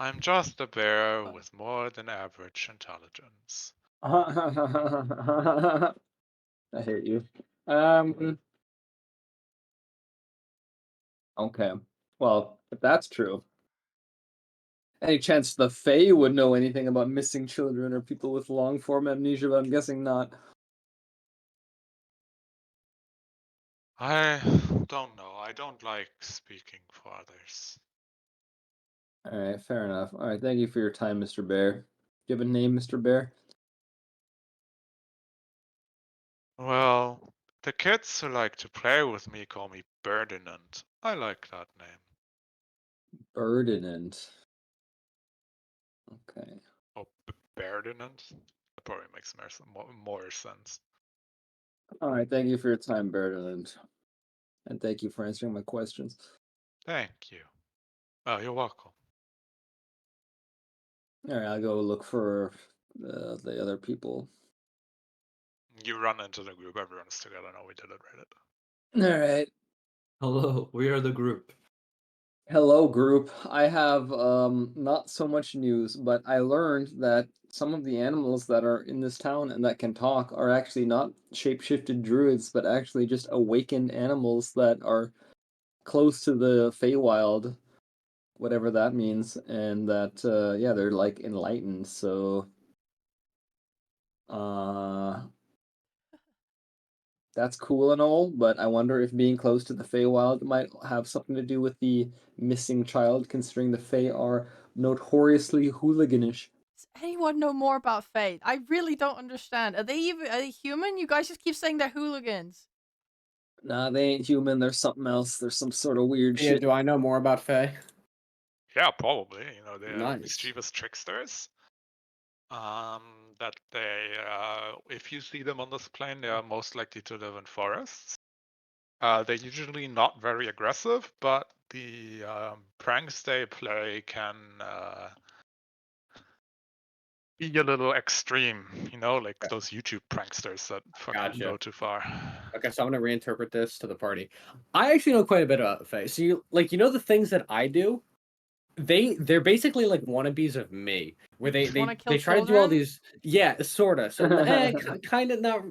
I'm just a bear with more than average intelligence. I hate you. Um, okay. Well, if that's true, any chance the Fae would know anything about missing children or people with long form amnesia, but I'm guessing not. I don't know. I don't like speaking for others. Alright, fair enough. Alright, thank you for your time, Mr. Bear. Do you have a name, Mr. Bear? Well, the kids who like to play with me call me Ferdinand. I like that name. Ferdinand. Okay. Oh, Ferdinand? That probably makes more sense. Alright, thank you for your time, Ferdinand. And thank you for answering my questions. Thank you. Oh, you're welcome. Alright, I'll go look for the other people. You run into the group, everyone's together now. We did it, right? Alright. Hello, we are the group. Hello, group. I have not so much news, but I learned that some of the animals that are in this town and that can talk are actually not shapeshifted druids, but actually just awakened animals that are close to the Feywild, whatever that means, and that yeah, they're like enlightened. So uh that's cool and all, but I wonder if being close to the Feywild might have something to do with the missing child, considering the Fey are notoriously hooliganish. Does anyone know more about Fate? I really don't understand. Are they human? You guys just keep saying they're hooligans. Nah, they ain't human. There's something else. There's some sort of weird Yeah, shit. do I know more about Fae? Yeah, probably. You know, they're Nice. mischievous tricksters. That if you see them on this plane, they are most likely to live in forests. They're usually not very aggressive, but the pranks they play can be a little extreme. You know, like Okay. those YouTube pranksters that fucking Gotcha. go too far. Okay, so I'm gonna reinterpret this to the party. I actually know quite a bit about Fae. So you know the things that I do? they're basically like wannabes of me, where They just wanna kill try to do all children? these, yeah, sorta. So kind of not,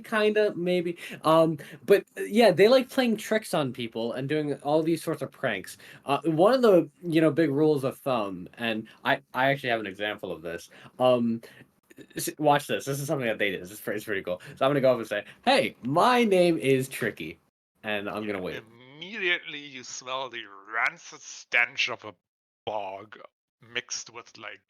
kind of maybe. But yeah, they like playing tricks on people and doing all these sorts of pranks. One of the big rules of thumb, and I actually have an example of this. Watch this. This is something that they did. It's pretty cool. So I'm gonna go up and say, "Hey, my name is Tricky," and I'm gonna wait. Immediately you smell the rancid stench of a bog mixed with like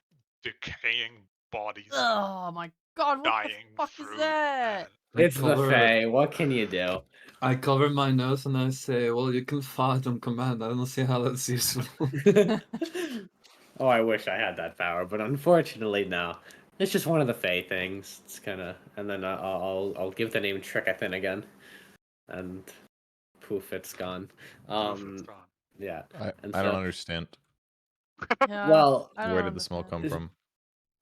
decaying bodies and Oh my god, what the dying fuck is fruit. that? I It's the cover, Fae. What can you do? I cover my nose and I say, well, you can fart on command. I don't see how that's useful. Oh, I wish I had that power, but unfortunately, no. It's just one of the Fae things. It's kind of, and then I'll give the name Trickathin again, and poof, it's gone. Poof, it's gone. Yeah, and I don't so understand. Yeah, well, I don't Where did the smell understand. come from?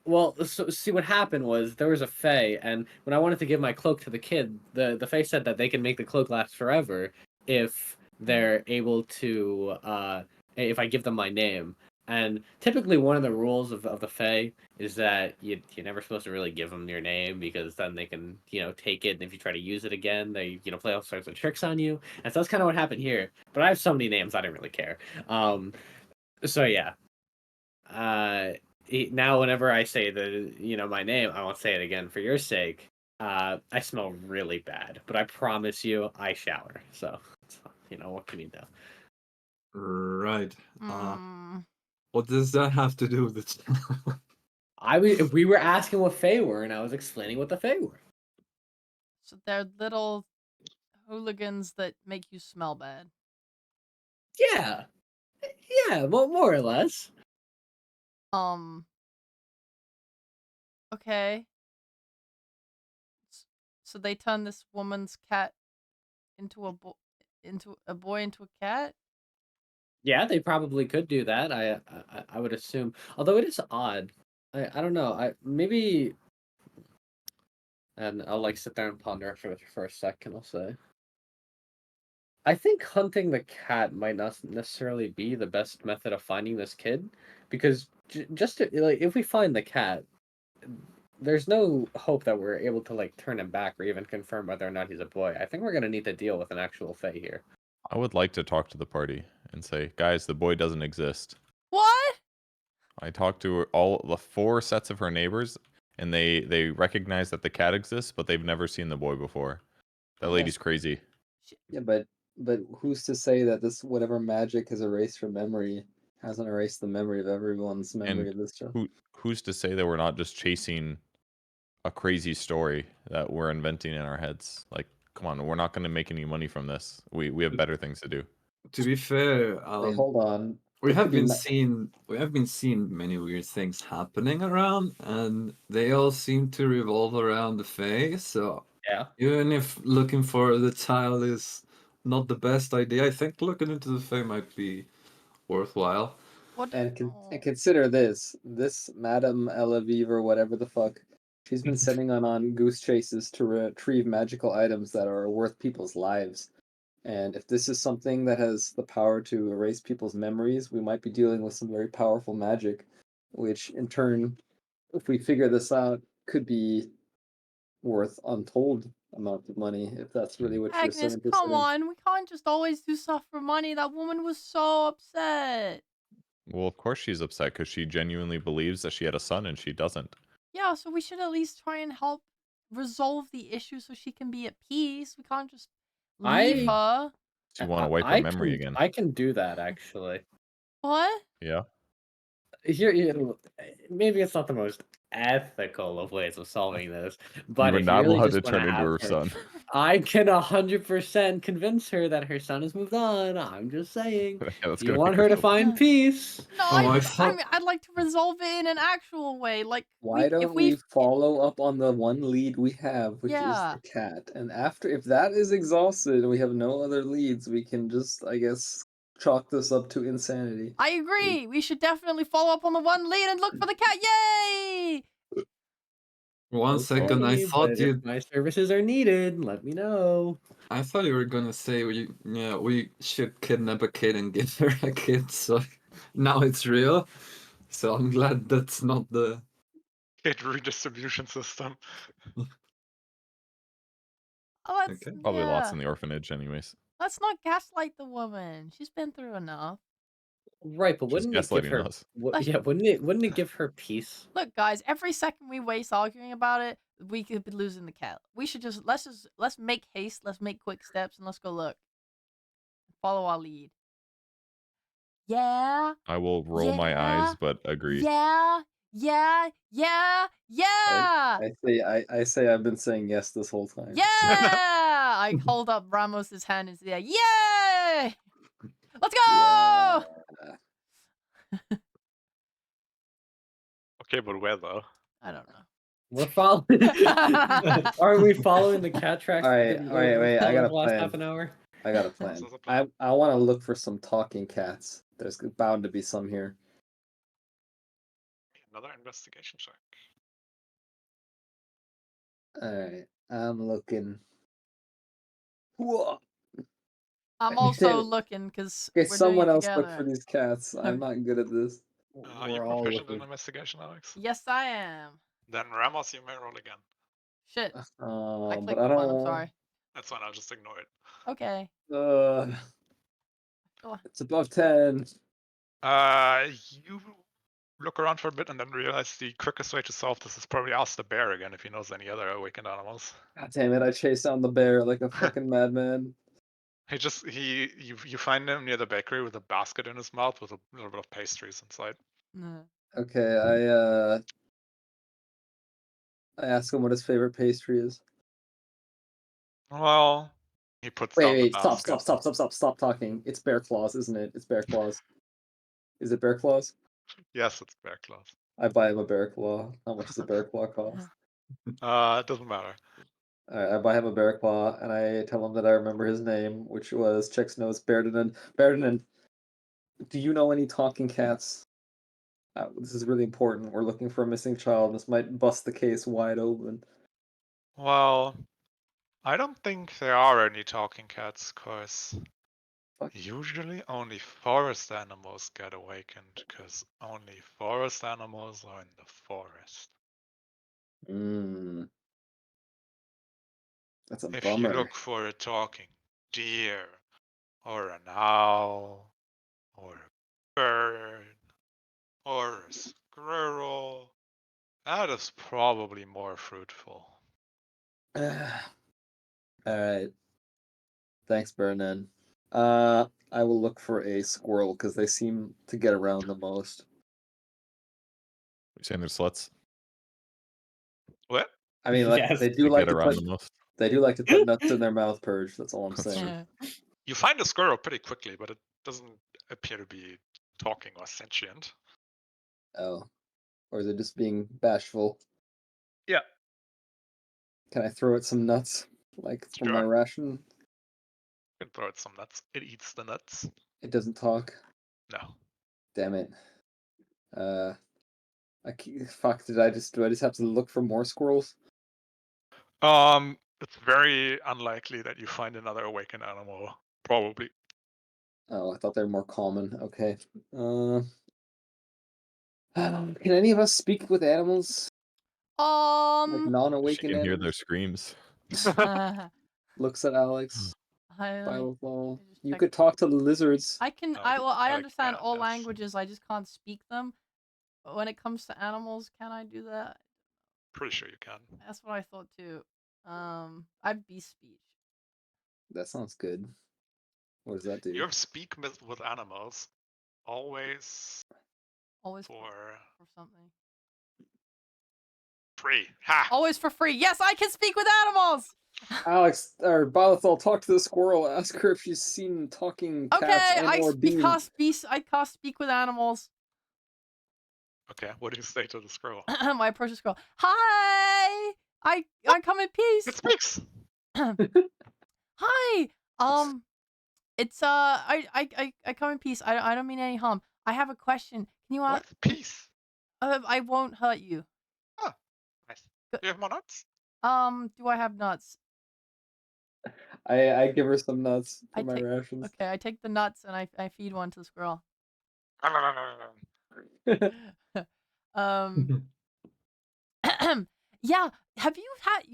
Well, so see what happened was there was a Fae, and when I wanted to give my cloak to the kid, the Fae said that they can make the cloak last forever if they're able to if I give them my name. And typically one of the rules of the Fae is that you're never supposed to really give them your name because then they can, take it, and if you try to use it again, they, play all sorts of tricks on you. And so that's kind of what happened here. But I have so many names, I didn't really care. So yeah. Now whenever I say my name, I won't say it again for your sake. I smell really bad, but I promise you, I shower. So, what can you do? Right. Mm. What does that have to do with it? We were asking what Fae were, and I was explaining what the Fae were. So they're little hooligans that make you smell bad. Yeah, well, more or less. Okay. So they turn this woman's cat into a boy into a cat? Yeah, they probably could do that. I would assume. Although it is odd. I don't know. Maybe. And I'll sit there and ponder for a second. I'll say. I think hunting the cat might not necessarily be the best method of finding this kid, because if we find the cat, there's no hope that we're able to turn him back or even confirm whether or not he's a boy. I think we're gonna need to deal with an actual Fae here. I would like to talk to the party and say, guys, the boy doesn't exist. What? I talked to all the 4 sets of her neighbors, and they recognize that the cat exists, but they've never seen the boy before. That lady's crazy. Yeah, but who's to say that this whatever magic has erased her memory hasn't erased the memory of everyone's memory And of this show? who's to say that we're not just chasing a crazy story that we're inventing in our heads? Like, come on, we're not going to make any money from this. We have better things to do. To be fair, Wait, hold on. we It have could be been seeing many weird things happening around, and they all seem to revolve around the Fae. So Yeah. even if looking for the child is not the best idea, I think looking into the Fae might be worthwhile. What? And Oh. consider this Madame Elavive or whatever the fuck. She's been sending on goose chases to retrieve magical items that are worth people's lives. And if this is something that has the power to erase people's memories, we might be dealing with some very powerful magic, which in turn, if we figure this out, could be worth untold amounts of money if that's really what you're so Agnes, interested come in. on. We can't just always do stuff for money. That woman was so upset. Well, of course she's upset because she genuinely believes that she had a son and she doesn't. Yeah, so we should at least try and help resolve the issue so she can be at peace. We can't just leave her. She want to wipe her memory again. I can do that actually. What? Yeah. Here, maybe it's not the most ethical of ways of solving this, but You are if you not really allowed just to want to turn into have her her, son. I can 100% convince her that her son has moved on. I'm just saying. Yeah, that's You gonna want make her her to feel find peace? No, Oh, I I thought mean, I'd like to resolve it in an actual way. Like, Why if don't we we follow up on the one lead we have, which is Yeah. the cat? And after, if that is exhausted and we have no other leads, we can just, I guess, chalk this up to insanity. I agree. We should definitely follow up on the one lead and look for the cat. Yay! one second, I Okay, thought but if my services are needed, let me know. you were gonna say we should kidnap a kid and give her a kid. So now it's real. So I'm glad that's not the. Kid redistribution system. Oh, let's Okay. Probably lots yeah. in the orphanage, anyways. Let's not gaslight the woman. She's been through enough. Right, but She's wouldn't it give gaslighting her? us. Yeah, wouldn't it give her peace? Look, guys, every second we waste arguing about it, we could be losing the cat. We should let's make haste, let's make quick steps, and let's go look. Follow our lead. Yeah. I will roll my Yeah. eyes, but agree. Yeah. Yeah. Yeah. Yeah. I say I've been saying yes this whole time. Yeah. I hold up Ramos's hand and say, "Yay! Let's go!" Yeah. Okay, but where though? I don't know. We're following. Are we following the cat tracks? All right, that wait. we're I got a following the last plan. half an hour. I got a plan. This is a plan. I want to look for some talking cats. There's bound to be some here. Another investigation check. All right, I'm looking. Whoa. I'm Damn also it. looking because Okay, we're someone doing it else together. look for these cats. I'm not good at this. Are you We're all proficient in looking. investigation, Alex? Yes, I am. Then Ramos, you may roll again. Shit. I But clicked I one. I'm don't. sorry. That's fine, I'll just ignore it. Okay. It's above 10. You look around for a bit and then realize the quickest way to solve this is probably ask the bear again if he knows any other awakened animals. God damn it! I chased down the bear like a fucking madman. You find him near the bakery with a basket in his mouth with a little bit of pastries inside. Nah. Okay, I ask him what his favorite pastry is. Well, he puts down the Wait, basket. stop talking. It's bear claws, isn't it? It's bear claws. Is it bear claws? Yes, it's bear claws. I buy him a bear claw. How much does a bear claw cost? It doesn't matter. Alright, I buy him a bear claw, and I tell him that I remember his name, which was Check's Nose Berdinan. Berdinan, do you know any talking cats? This is really important. We're looking for a missing child. This might bust the case wide open. Well, I don't think there are any talking cats, cause Fuck. usually only forest animals get awakened, cause only forest animals are in the forest. That's a If you bummer. look for a talking deer, or an owl, or a bird, or a squirrel, that is probably more fruitful. Alright. Thanks, Bernan. I will look for a squirrel because they seem to get around the most. You saying they're sluts? What? I mean, like Yes. they They do like get to around put the most. they do like to put nuts in their mouth, Purge. That's all I'm That's saying. true. You find a squirrel pretty quickly, but it doesn't appear to be talking or sentient. Oh, or is it just being bashful? Yeah. Can I throw it some nuts, like from my Sure. ration? You can throw it some nuts. It eats the nuts. It doesn't talk. No. Damn it. Fuck. Do I just have to look for more squirrels? It's very unlikely that you find another awakened animal. Probably. Oh, I thought they were more common. Okay. Can any of us speak with animals? Like She non-awakened can hear their animals? screams. Looks at Alex. I Ball. just You checked. could talk to the lizards. I can. No, I Alex understand can, all yes. languages. I just can't speak them. But when it comes to animals, can I do that? Pretty sure you can. That's what I thought too. I'd be speech. That sounds good. What does that do? You speak with animals always Always for for something. free. Ha! Always for free. Yes, I can speak with animals. Alex or Balathol, talk to the squirrel. Ask her if she's seen talking cats Okay, and I or beans. cast speak with animals. Okay, what do you say to the squirrel? My approach the squirrel. Hi, I come in peace. It speaks! Hi. It's I come in peace. I don't mean any harm. I have a question. Can you What? Peace! I won't hurt you. Oh, nice. Do you have more nuts? Do I have nuts? I give her some nuts I for my take- rations. Okay, I take the nuts and I feed one to the squirrel. um, yeah.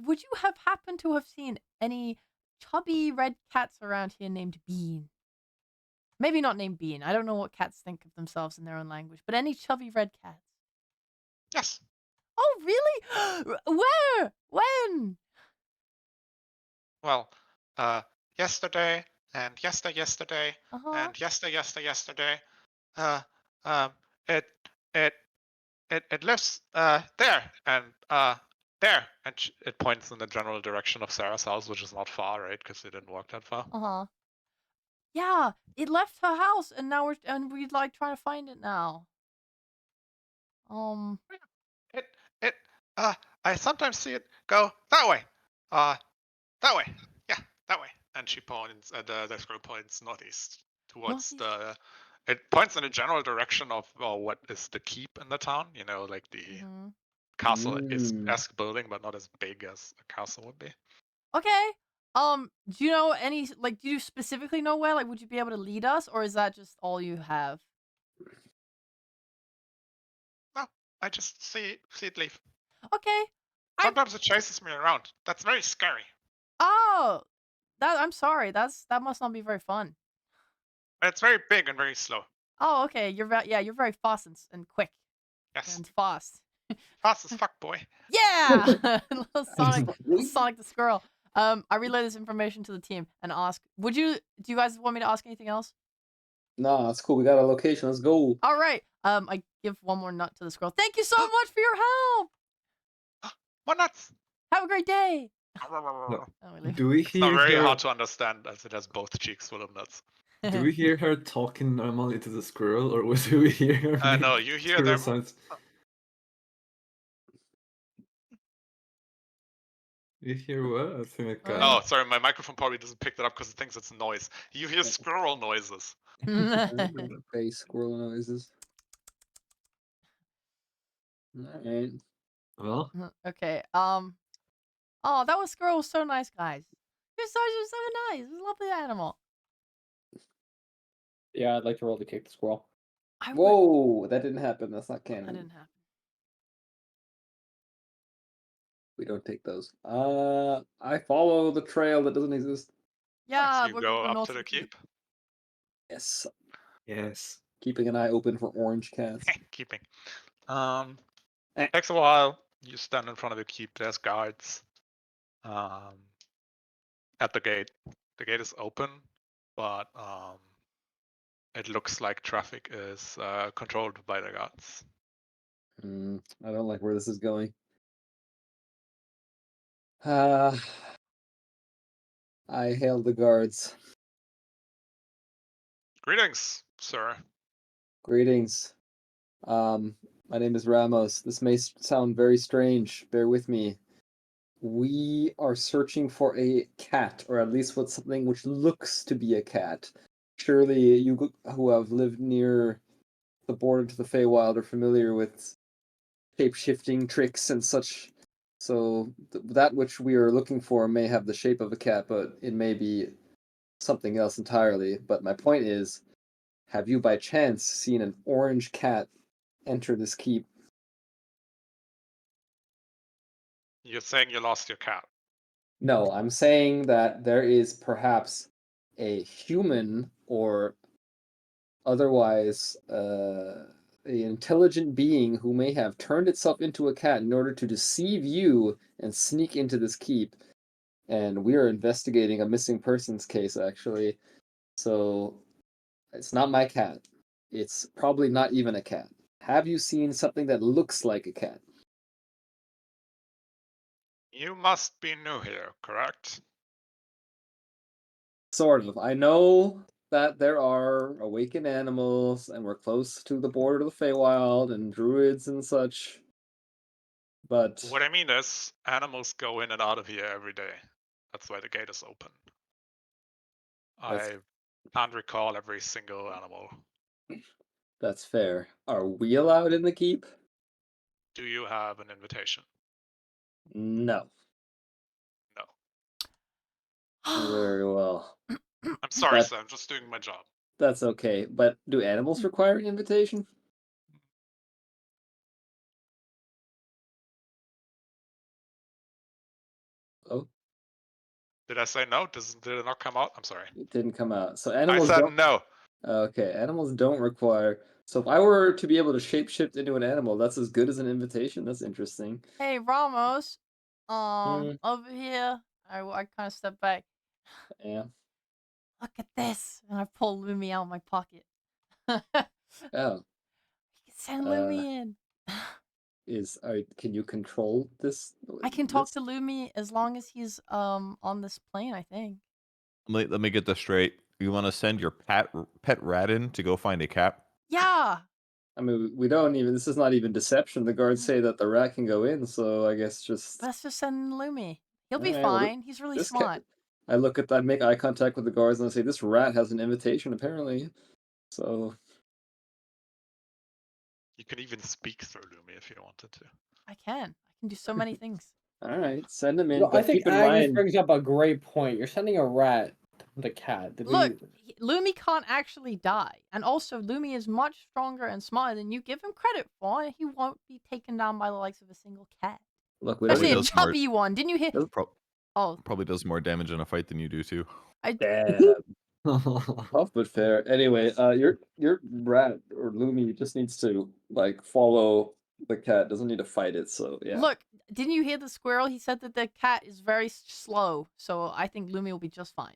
Would you have happened to have seen any chubby red cats around here named Bean? Maybe not named Bean. I don't know what cats think of themselves in their own language, but any chubby red cats? Yes. Oh, really? Where? When? Well, yesterday and yesterday Uh-huh. and yesterday. Uh, um, it it it lives there and there, and it points in the general direction of Sarah's house, which is not far, right? Because they didn't walk that far. Uh-huh. Yeah, it left her house and now we'd like trying to find it now. It it I sometimes see it go that way. Uh, that way. Yeah, that way. And she points. The scroll points northeast towards Northeast. the. It points in the general direction of what is the keep in the town. You know, like the Mm-hmm. castle is esque building, but not as big as a castle would be. Okay. Do you know any do you specifically know where? Like, would you be able to lead us, or is that just all you have? No, I just see it leave. Okay. Sometimes it chases me around. That's very scary. Oh, I'm sorry. That must not be very fun. It's very big and very slow. Oh, okay. You're very fast and quick Yes, and fast. fast as fuck, boy. Yeah, little Sonic the squirrel. I relay this information to the team and ask, do you guys want me to ask anything else? Nah, that's cool. We got a location. Let's go. All right. I give one more nut to the squirrel. Thank you so much for your help. What nuts? Have a great day. No. Oh, we leave. Do we It's not hear very her? hard to understand as it has both cheeks full of nuts. Do we hear her talking normally to the squirrel, or do we hear her? No, make you hear squirrel them. sounds? You hear what? I think Oh, sorry, my microphone probably doesn't pick that up because it thinks it's noise. You hear squirrel noises. Okay, squirrel noises. Alright. well, Okay. Oh, that squirrel was so nice, guys. You're so nice. It's a lovely animal. Yeah, I'd like to roll to kick the squirrel. I would. Whoa, that didn't happen. That's not That canon. didn't happen. We don't take those. I follow the trail that doesn't exist. Yeah, You we're gonna go go up north to the of keep. keep. Yes. yes. Keeping an eye open for orange cats. Keeping. Eh. Takes a while. You stand in front of the keep. There's guards. At the gate. The gate is open, but it looks like traffic is controlled by the guards. I don't like where this is going. I hail the guards. Greetings, sir. Greetings. My name is Ramos. This may sound very strange. Bear with me. We are searching for a cat, or at least what something which looks to be a cat. Surely you who have lived near the border to the Feywild are familiar with shape-shifting tricks and such. So that which we are looking for may have the shape of a cat, but it may be something else entirely. But my point is, have you by chance seen an orange cat enter this keep? You're saying you lost your cat. No, I'm saying that there is perhaps a human or otherwise an intelligent being who may have turned itself into a cat in order to deceive you and sneak into this keep. And we are investigating a missing persons case, actually. So it's not my cat. It's probably not even a cat. Have you seen something that looks like a cat? You must be new here, correct? Sort of. I know that there are awakened animals, and we're close to the border of the Feywild and druids and such. But What I mean is, animals go in and out of here every day. That's why the gate is open. That's- I can't recall every single animal. that's fair. Are we allowed in the keep? Do you have an invitation? No. No. Very well. I'm sorry, That- sir. I'm just doing my job. That's okay. But do animals require an invitation? Oh, Did I say no? Did it not come out? I'm sorry. it didn't come out. So I animals said don't. no. Okay, animals don't require. So if I were to be able to shapeshift into an animal, that's as good as an invitation. That's interesting. Hey, Ramos. Hmm. Over here. I kind of step back. Yeah. Look at this, and I pull Lumi out of my pocket. You Oh. can send Uh, Lumi in. Can you control this? I can talk to Lumi as long as he's on this plane, I think. Let me get this straight. You want to send your pet rat in to go find a cat? Yeah. I mean, we don't even. This is not even deception. The guards say that the rat can go in, so I guess just. Let's just send Lumi. He'll All be right, well, fine. He's really this smart. I make eye contact with the guards and I say, "This rat has an invitation, apparently." So You can even speak through Lumi if you wanted to. I can do so many things. all right, send him in, No, I but think keep in Agnes mind. brings up a great point. You're sending a rat to cat. Did Look, we? Lumi can't actually die. And also, Lumi is much stronger and smarter than you give him credit for. And he won't be taken down by the likes of a single cat. Look, we don't Especially a even. does more- chubby one. Didn't you hear? Oh, Probably does more damage in a fight than you do too. Damn. Tough but fair. Anyway, your rat or Lumi just needs to like follow the cat. Doesn't need to fight it. So yeah. look, didn't you hear the squirrel? He said that the cat is very slow. So I think Lumi will be just fine.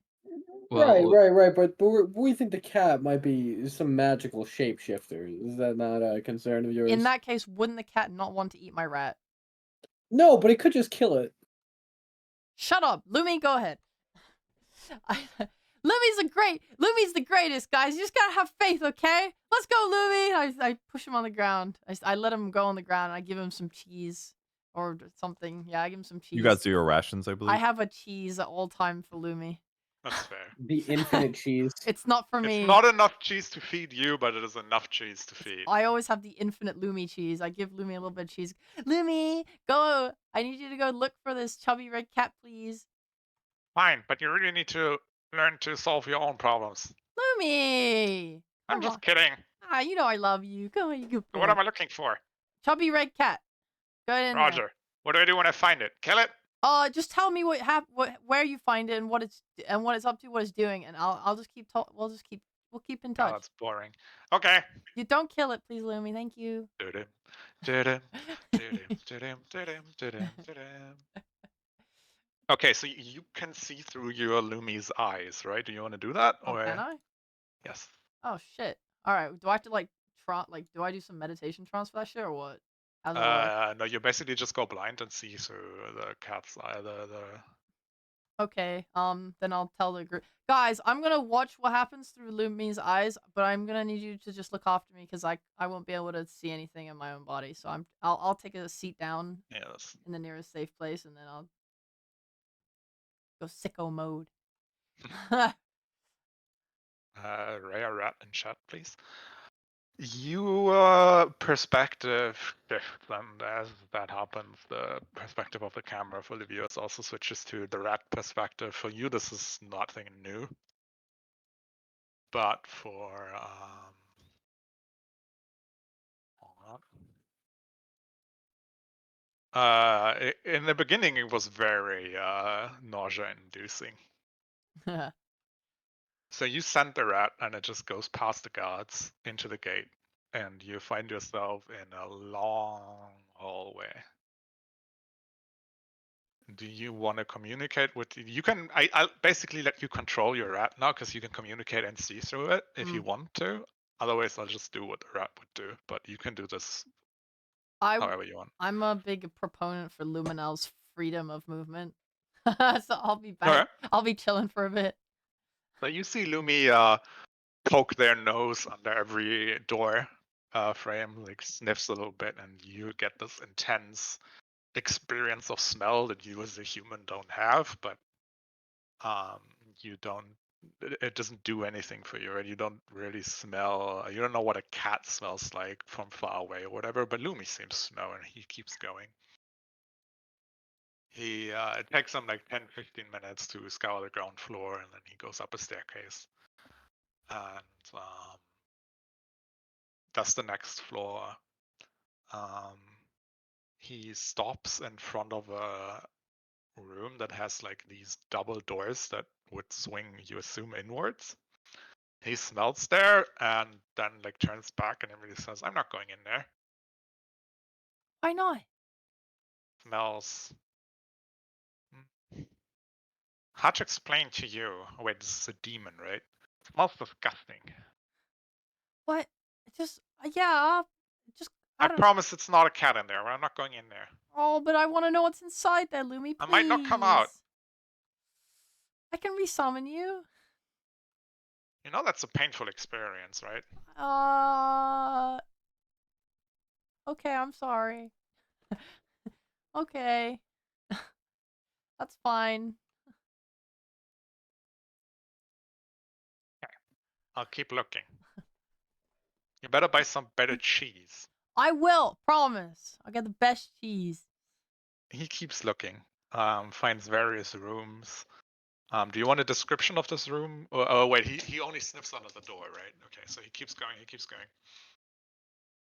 Right. But we think the cat might be some magical shapeshifter. Is that not a concern of yours? In that case, wouldn't the cat not want to eat my rat? No, but it could just kill it. Shut up. Lumi, go ahead. Lumi's the greatest, guys. You just gotta have faith, okay? Let's go, Lumi. I push him on the ground. I let him go on the ground. And I give him some cheese or something. Yeah, I give him some cheese. You got 0 rations, I believe. I have a cheese at all time for Lumi. That's fair. The infinite cheese. It's not for me. It's not enough cheese to feed you, but it is enough cheese to feed. I always have the infinite Lumi cheese. I give Lumi a little bit of cheese. Lumi, go. I need you to go look for this chubby red cat, please. Fine, but you really need to learn to solve your own problems. Lumi. I'm just kidding. Ah, you know I love you. Come on, you good boy. What am I looking for? Chubby red cat. Go in there. Roger. What do I do when I find it? Kill it? Just tell me where you find it and what it's up to, what it's doing, and I'll just keep we'll keep in Oh, touch. that's boring. Okay. You don't kill it, please, Lumi. Thank you. Do-dim, do-dim, do-dim, do-dim, do-dim, do-dim, do-dim. Okay, so you can see through your Lumi's eyes, right? Do you want to do that? Oh, can I? Yes. Oh shit. All right. Do I have to do I do some meditation trance for that shit or what? How's it work? No, you basically just go blind and see through the cat's eye. Okay. Then I'll tell the group guys. I'm gonna watch what happens through Lumi's eyes, but I'm gonna need you to just look after me because I won't be able to see anything in my own body. So I'll take a seat down in the nearest safe place, and then I'll go sicko mode. Rare rat in chat, please. You perspective shift, and as that happens, the perspective of the camera for the viewers also switches to the rat perspective. For you, this is nothing new, but for hold on. In the beginning, it was very nausea-inducing. So you send the rat, and it just goes past the guards into the gate, and you find yourself in a long hallway. Do you want to communicate with you can I'll basically let you control your rat now because you can communicate and see through it if you want to. Otherwise, I'll just do what the rat would do, but you can do this however you want. I'm a big proponent for Luminel's freedom of movement. So I'll be back. Okay. I'll be chilling for a bit. So you see Lumi poke their nose under every door frame, like sniffs a little bit, and you get this intense experience of smell that you as a human don't have, but you don't it doesn't do anything for you, and you don't really smell you don't know what a cat smells like from far away or whatever, but Lumi seems to know, and he keeps going. It takes him like 10-15 minutes to scour the ground floor, and then he goes up a staircase. and that's the next floor. He stops in front of a room that has like these double doors that would swing, you assume, inwards. He smells there and then like turns back and immediately says, "I'm not going in there." Why not? Smells. Hard to explain to you. Oh, wait, this is a demon, right? Smells disgusting. What? Just yeah. Just I I don't. promise it's not a cat in there. I'm not going in there. Oh, but I want to know what's inside there, Lumi. I Please. might not come out. I can resummon you. You know that's a painful experience, right? Okay, I'm sorry. Okay. That's fine. I'll keep looking. You better buy some better cheese. I will, promise. I'll get the best cheese. He keeps looking, finds various rooms. Do you want a description of this room? Oh, wait, he only sniffs under the door, right? Okay, so he keeps going.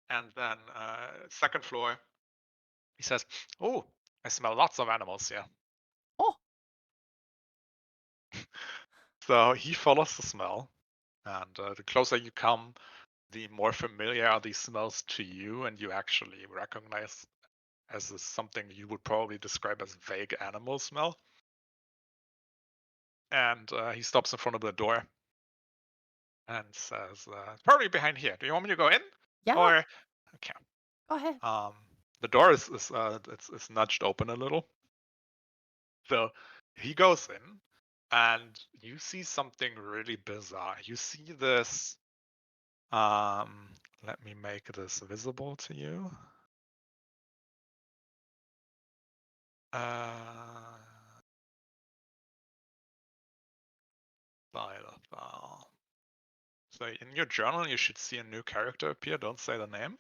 And then, second floor, he says, "Oh, I smell lots of animals here." Oh. So he follows the smell, and the closer you come, the more familiar are these smells to you, and you actually recognize as something you would probably describe as vague animal smell. And he stops in front of the door and says, "Probably behind here. Do you want me to go in?" Yeah. Or okay. Go ahead. The door is it's nudged open a little. So he goes in, and you see something really bizarre. You see this. Let me make this visible to you. Xylophone. So in your journal, you should see a new character appear. Don't say the name.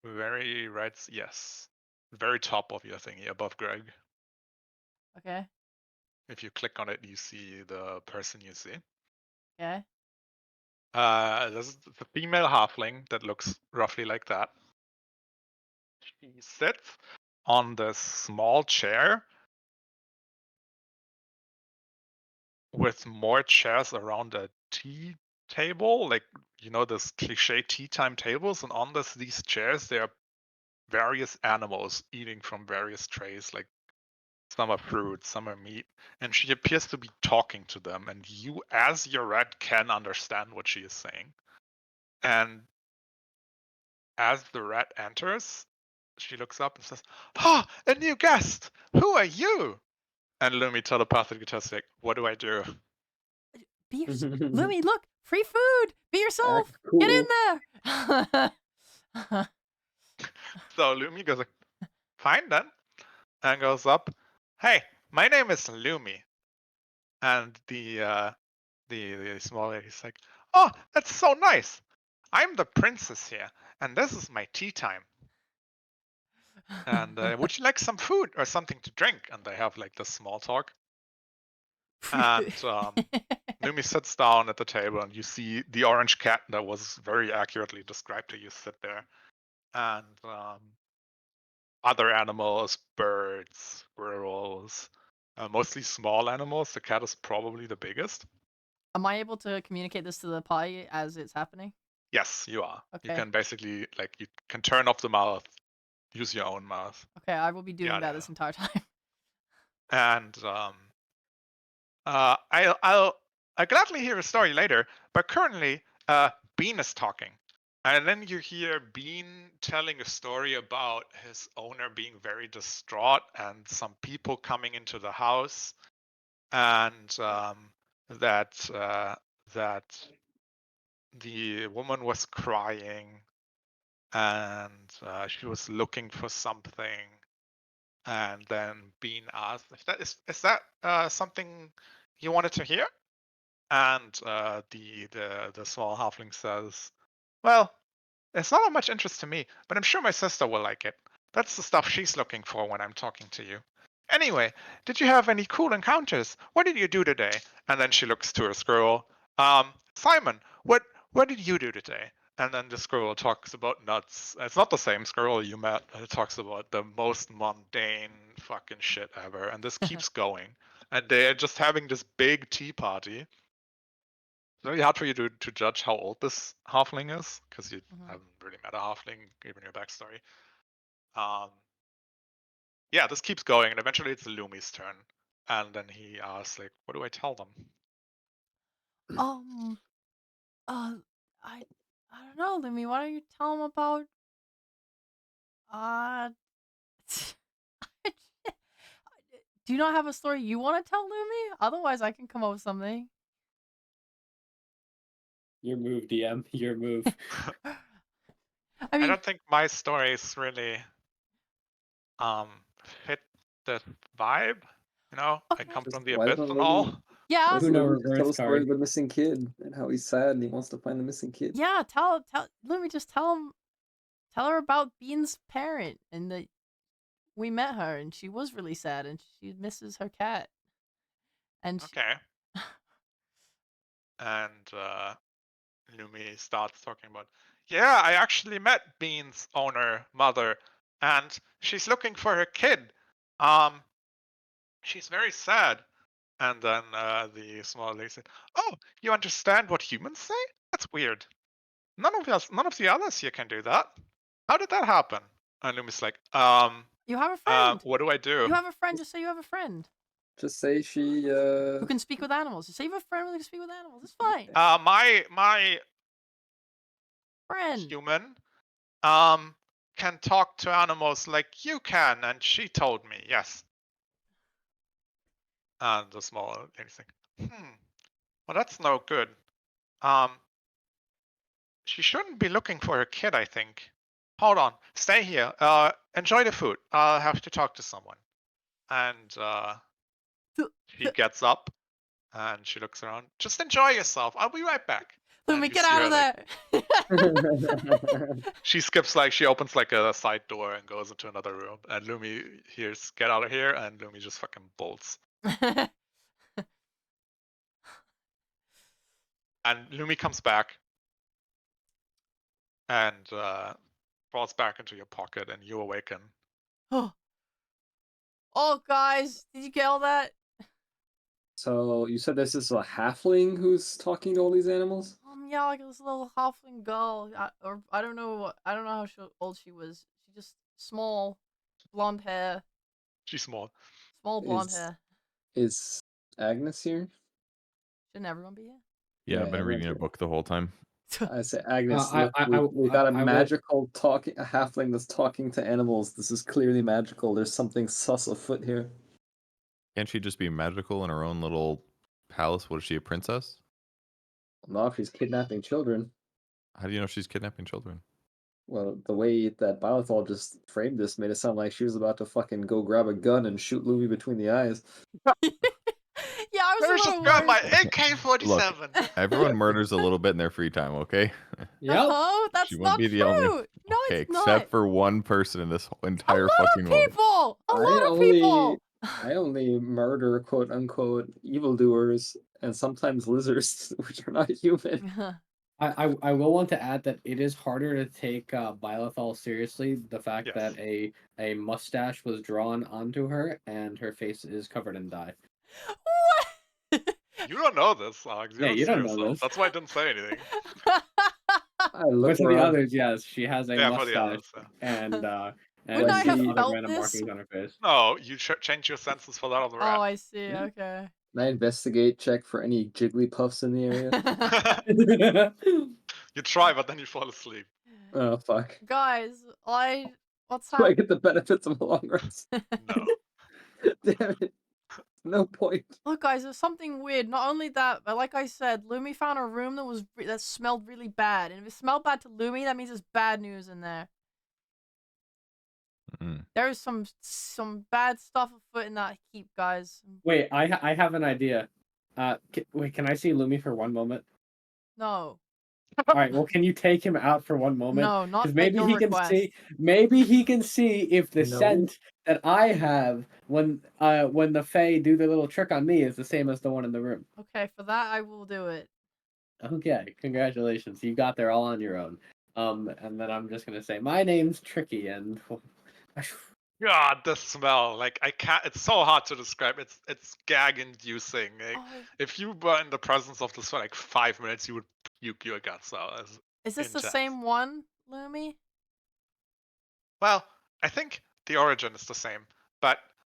Very right. Yes. Very top of your thingy, above Greg. Okay. If you click on it, you see the person you see. Okay. This is the female halfling that looks roughly like that. She sits on this small chair with more chairs around a tea table, like this cliche tea time tables, and on these chairs there are various animals eating from various trays, like some are fruit, some are meat, and she appears to be talking to them, and you, as your rat, can understand what she is saying. And as the rat enters, she looks up and says, "Ah, a new guest! Who are you?" And Lumi telepathically tells like, "What do I do?" Be yourself. Lumi, look! Free food! Be yourself! Act cool. Get in there! So Lumi goes like, "Fine then," and goes up. "Hey, my name is Lumi." And the small lady's like, "Oh, that's so nice. I'm the princess here, and this is my tea time. And would you like some food or something to drink?" And they have like the small talk. And Lumi sits down at the table, and you see the orange cat that was very accurately described to you sit there, and other animals, birds, squirrels, mostly small animals. The cat is probably the biggest. Am I able to communicate this to the party as it's happening? Yes, you are. You Okay. can basically you can turn off the mouth, use your own mouth, Okay, I will be doing that yada, this entire time. and I'll gladly hear a story later. But currently, Bean is talking, and then you hear Bean telling a story about his owner being very distraught and some people coming into the house, and that the woman was crying and she was looking for something, and then Bean asked if that is that something you wanted to hear, and the small halfling says, "Well, it's not of much interest to me, but I'm sure my sister will like it. That's the stuff she's looking for when I'm talking to you." Anyway, did you have any cool encounters? What did you do today? And then she looks to her squirrel. Simon, what did you do today? And then the squirrel talks about nuts. It's not the same squirrel you met. It talks about the most mundane fucking shit ever. And this keeps going. And they're just having this big tea party. It's really hard for you to judge how old this halfling is, because you haven't really met a halfling, given your backstory. Yeah, this keeps going, and eventually it's Lumi's turn. And then he asks, like, what do I tell them? I don't know, Lumi. Why don't you tell him about do you not have a story you want to tell, Lumi? Otherwise, I can come up with something. Your move, DM. Your move. I mean, don't think my stories really fit the vibe. You know, I come from the Why abyss don't and Lumi- all. yeah, why doesn't Uno Lumi just tell reverse a story card. of the missing kid and how he's sad and he wants to find the missing kid? yeah. Tell Lumi. Just tell her about Bean's parent and that we met her and she was really sad and she misses her cat. And Okay. And Lumi starts talking about, yeah, I actually met Bean's owner, mother, and she's looking for her kid. She's very sad. And then the small lady said, oh, you understand what humans say? That's weird. None of the others here can do that. How did that happen? And Lumi's like, you have a friend. what do I do? You have a friend. Just say you have a friend Just say she who can speak with animals. Just say you have a friend who can speak with animals. It's fine. My Friend. human can talk to animals like you can, and she told me, yes. And the small lady's like, well, that's no good. She shouldn't be looking for her kid, I think. Hold on, stay here. Enjoy the food. I'll have to talk to someone. And she gets up and she looks around. Just enjoy yourself. I'll be right back. Lumi, you get see out her, of there. She skips, she opens a side door and goes into another room. And Lumi hears, get out of here, and Lumi just fucking bolts. And Lumi comes back and falls back into your pocket, and you awaken. Oh, guys, did you get all that? So you said this is a halfling who's talking to all these animals? Yeah, like this little halfling girl, or I don't know how old she was. She just small, blonde hair. She's small. Small blonde hair. Is Agnes here? Shouldn't everyone be here? Yeah, I've been everyone's reading a here. book the whole time. I say, Agnes, I- look, I- we got a I will- magical talking a halfling that's talking to animals. This is clearly magical. There's something sus afoot here. Can't she just be magical in her own little palace? What is she, a princess? No, if she's kidnapping children. How do you know she's kidnapping children? Well, the way that Biothol just framed this made it sound like she was about to fucking go grab a gun and shoot Lumi between the eyes. Yeah, I was Let me a just little grab worried. my AK-47. Everyone murders a little bit in their free time, okay? Yep. No, that's She not wouldn't be true. the only. No, Okay, it's except not. for one person in this A entire lot fucking of world. people. A lot of people. I only murder quote unquote evildoers and sometimes lizards, which are not human. I will want to add that it is harder to take Bylethol seriously. The fact Yes. that a mustache was drawn onto her and her face is covered in dye. What? You don't know this, Alex. Yeah, you see don't know yourself. this. That's why I didn't say anything. I look But to the around. others, yes, she has a Yeah, for the mustache others. and Wouldn't I have other felt random this? markings on her face. No, you change your senses for that of the Oh, rat. I see. Yeah. Okay. Can I investigate check for any Jigglypuffs in the area? You try, but then you fall asleep. Oh fuck. Guys, what's Do I happening? get the benefits of a long rest? No. Damn it. No point. Look, guys, there's something weird. Not only that, but like I said, Lumi found a room that smelled really bad, and if it smelled bad to Lumi, that means there's bad news in there. Mm. There's some bad stuff afoot in that keep, guys. Wait, I have an idea. Wait, can I see Lumi for one moment? No. All right. Well, can you take him out for one moment? No, not Because at maybe your he can request. see. Maybe he can see if the No. scent that I have when the Fae do their little trick on me is the same as the one in the room. Okay, for that I will do it. Okay, congratulations. You got there all on your own. And then I'm just gonna say my name's Tricky, and God, the smell. Like I can't. It's so hard to describe. It's gag inducing. Like, Oh, if you were in the presence of this for like 5 minutes, you would puke your guts out. It's is this the intense. same one, Lumi? Well, I think the origin is the same, but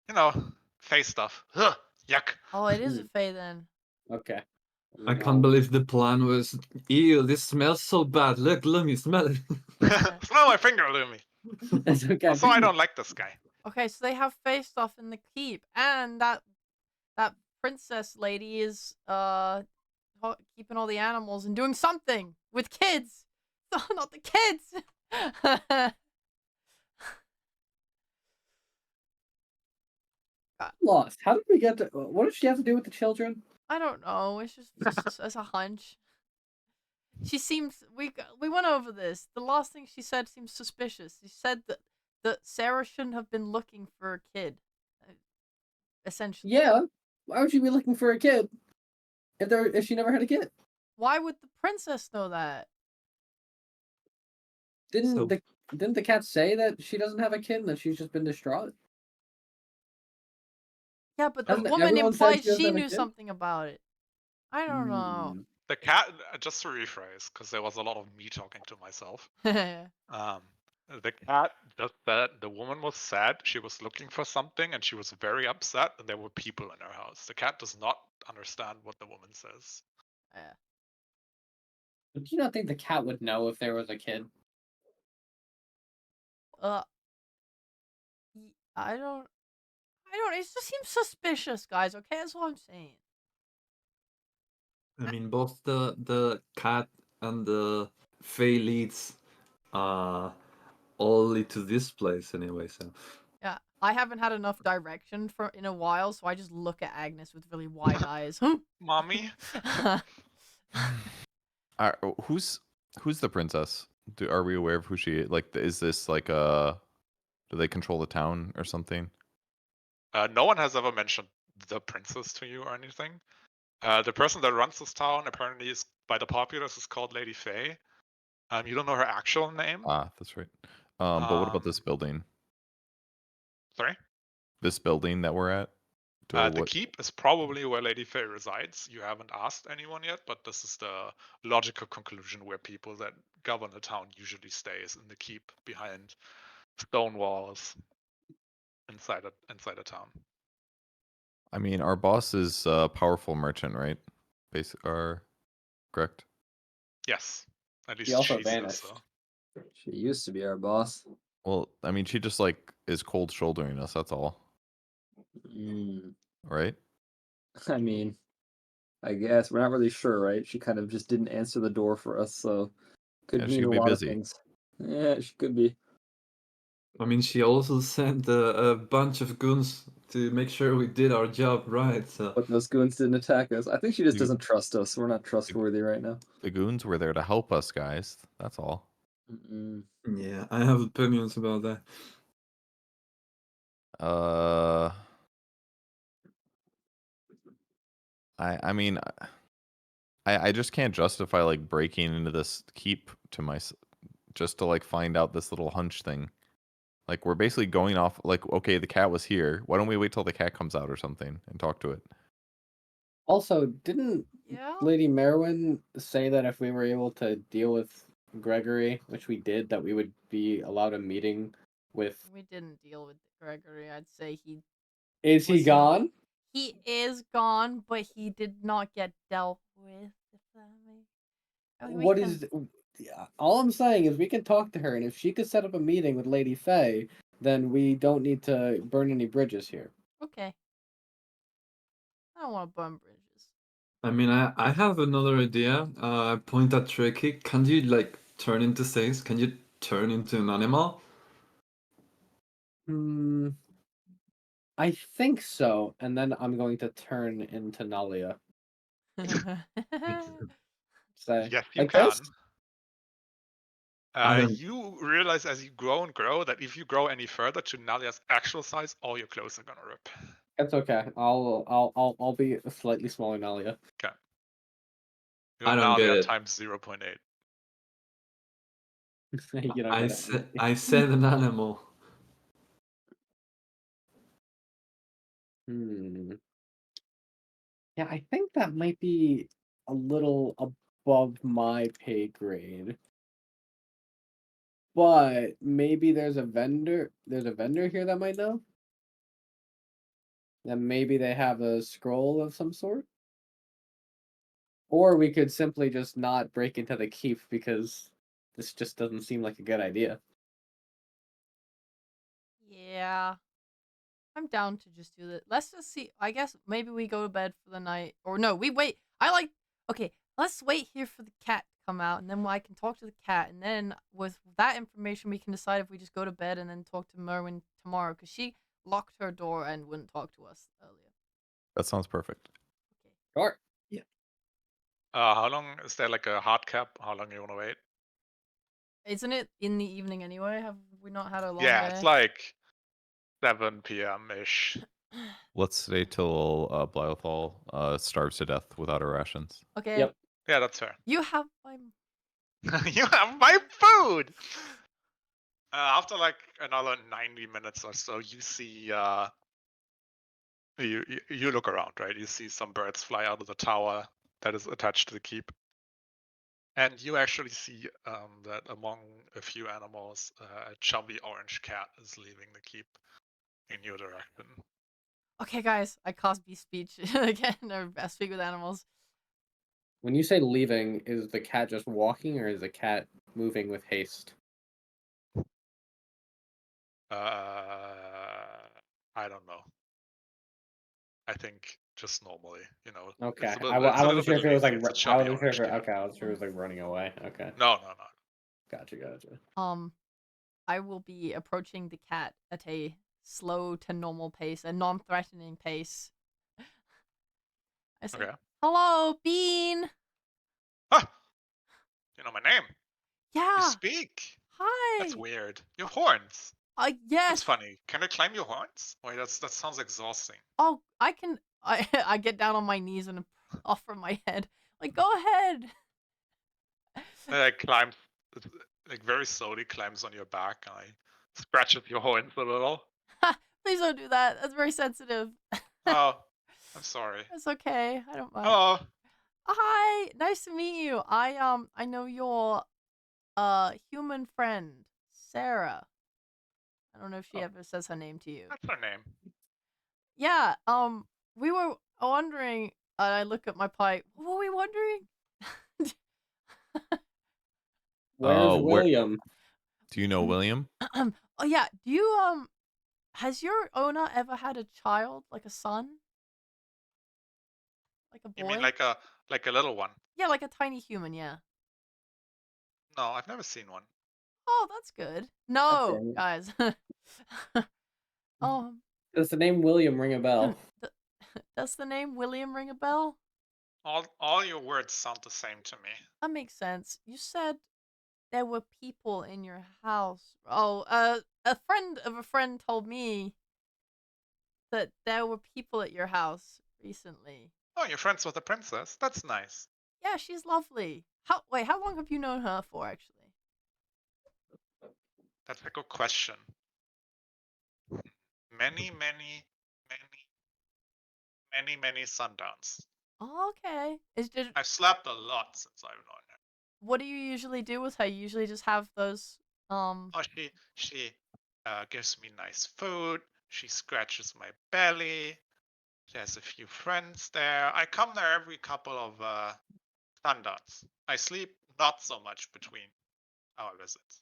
you know, face stuff. Ugh, yuck. Oh, it is a Fae then. okay. I can't believe the plan was, ew, this smells so bad. Look, Lummy, smell it. Smell my finger, Lumi. It's okay. Also, I don't like this guy. Okay, so they have Fae stuff in the keep, and that princess lady is keeping all the animals and doing something with kids. Not the kids. Lost. How did we get to? What does she have to do with the children? I don't know. It's just as a hunch. She seems we went over this. The last thing she said seems suspicious. She said that Sarah shouldn't have been looking for a kid. Essentially. Yeah. Why would she be looking for a kid if she never had a kid? Why would the princess know that? Didn't So- the cat say that she doesn't have a kid and that she's just been distraught? Yeah, but the Hasn't woman everyone said implied she doesn't she have a knew kid? something about it. I don't know. The cat, just to rephrase, because there was a lot of me talking to myself. The cat just said the woman was sad. She was looking for something, and she was very upset. And there were people in her house. The cat does not understand what the woman says. Yeah. But do you not think the cat would know if there was a kid? I don't. It just seems suspicious, guys. Okay, that's all I'm saying. I mean, both the cat and the Fey leads all lead to this place anyway, so. Yeah, I haven't had enough direction in a while, so I just look at Agnes with really wide eyes. Mommy? Who's the princess? Are we aware of who she is? Like, is this like do they control the town or something? No one has ever mentioned the princess to you or anything. The person that runs this town apparently is, by the populace, is called Lady Faye. You don't know her actual name. Ah, that's right. But what about this building? Sorry? This building that we're at? The keep is probably where Lady Faye resides. You haven't asked anyone yet, but this is the logical conclusion where people that govern the town usually stays in the keep behind stone walls inside a town. I mean, our boss is a powerful merchant, right? Correct? Yes. At least She also she says vanished. so. She used to be our boss. Well, I mean, she just like is cold shouldering us. That's all, Mm, right? I mean, I guess we're not really sure, right? She kind of just didn't answer the door for us, so could Yeah, mean she a could be lot busy. of things. Yeah, she could be. I mean, she also sent a bunch of goons to make sure we did our job right, so. But those goons didn't attack us. I think she just You- doesn't trust us. We're not trustworthy right now. The goons were there to help us, guys. That's all. Mm-mm. Yeah, I have opinions about that. I mean, I just can't justify like breaking into this keep just to like find out this little hunch thing. Like, we're basically going off like, okay, the cat was here. Why don't we wait till the cat comes out or something and talk to it? Also, didn't Yeah. Lady Merwin say that if we were able to deal with Gregory, which we did, that we would be allowed a meeting with? We didn't deal with Gregory. I'd say Is he Was he- gone? he is gone, but he did not get dealt with. If that makes. I mean, we What can- is? Yeah, all I'm saying is we can talk to her, and if she could set up a meeting with Lady Faye, then we don't need to burn any bridges here. Okay. I don't want to burn bridges. I mean, I have another idea. Point at Tricky. Can you like turn into things? Can you turn into an animal? I think so, and then I'm going to turn into Nalia. Say, Yes, you like can. this? I don't. You realize as you grow and grow that if you grow any further to Nalia's actual size, all your clothes are gonna rip. That's okay. I'll be a slightly smaller Nalia. Okay. I You're don't get Nalia it. times 0.8. You don't I get said it. I said an animal. Hmm. Yeah, I think that might be a little above my pay grade. But maybe there's a vendor here that might know. And maybe they have a scroll of some sort. Or we could simply just not break into the keep because this just doesn't seem like a good idea. Yeah. I'm down to just do that. Let's just see. I guess maybe we go to bed for the night. Or no, we wait. Okay, let's wait here for the cat to come out, and then I can talk to the cat. And then with that information, we can decide if we just go to bed and then talk to Merwin tomorrow. Because she locked her door and wouldn't talk to us earlier. That sounds perfect. Okay. Sure. How long is there like a hard cap? How long you wanna wait? Isn't it in the evening anyway? Have we not had a long Yeah, day? it's like 7 p.m. ish. Let's stay till Blythal starves to death without her rations. Okay. Yep. Yeah, that's fair. You have my. You have my food. After like another 90 minutes or so, you see you look around, right? You see some birds fly out of the tower that is attached to the keep, and you actually see that among a few animals, a chubby orange cat is leaving the keep in your direction. Okay, guys, I Cosby speech again, or speak with animals. When you say leaving, is the cat just walking or is the cat moving with haste? I don't know. I think just normally, Okay. it's a I little wasn't sure bit if it was lazy. like It's a I chubby wasn't sure if orange cat. okay, I was sure it was like running away. Okay. No. Gotcha. I will be approaching the cat at a slow to normal pace, a non-threatening pace. I say, Okay. "Hello, Bean." Ah, you know my name. You Yeah. speak. Hi. That's weird. Your horns. Yes. That's funny. Can I climb your horns? Wait, that sounds exhausting. Oh, I can. I get down on my knees and offer my head. Like, go ahead. Like climbs, like very slowly climbs on your back. And I scratch at your horns a little. Please don't do that. That's very sensitive. Oh, I'm sorry. It's okay. I don't mind. Hello. Hi, nice to meet you. I know your human friend, Sarah. I don't know if she Oh. ever says her name to you. That's her name. Yeah, we were wondering, I look at my pipe. What were we wondering? Where's Where William? do you know William? Oh yeah, do you has your owner ever had a child, like a son? Like a You mean boy? like a little one? Yeah, like a tiny human, yeah. No, I've never seen one. Oh, that's good. No, dang it. guys. um Does the name William ring a bell? does the name William ring a bell? All your words sound the same to me. That makes sense. You said there were people in your house. Oh, a friend of a friend told me that there were people at your house recently. Oh, you're friends with the princess. That's nice. Yeah, she's lovely. How long have you known her for actually? That's a good question. Many sundowns. Oh, okay. I've slept a lot since I've known her. What do you usually do with her? You usually just have those Oh, she gives me nice food. She scratches my belly. There's a few friends there. I come there every couple of sundowns. I sleep not so much between our visits.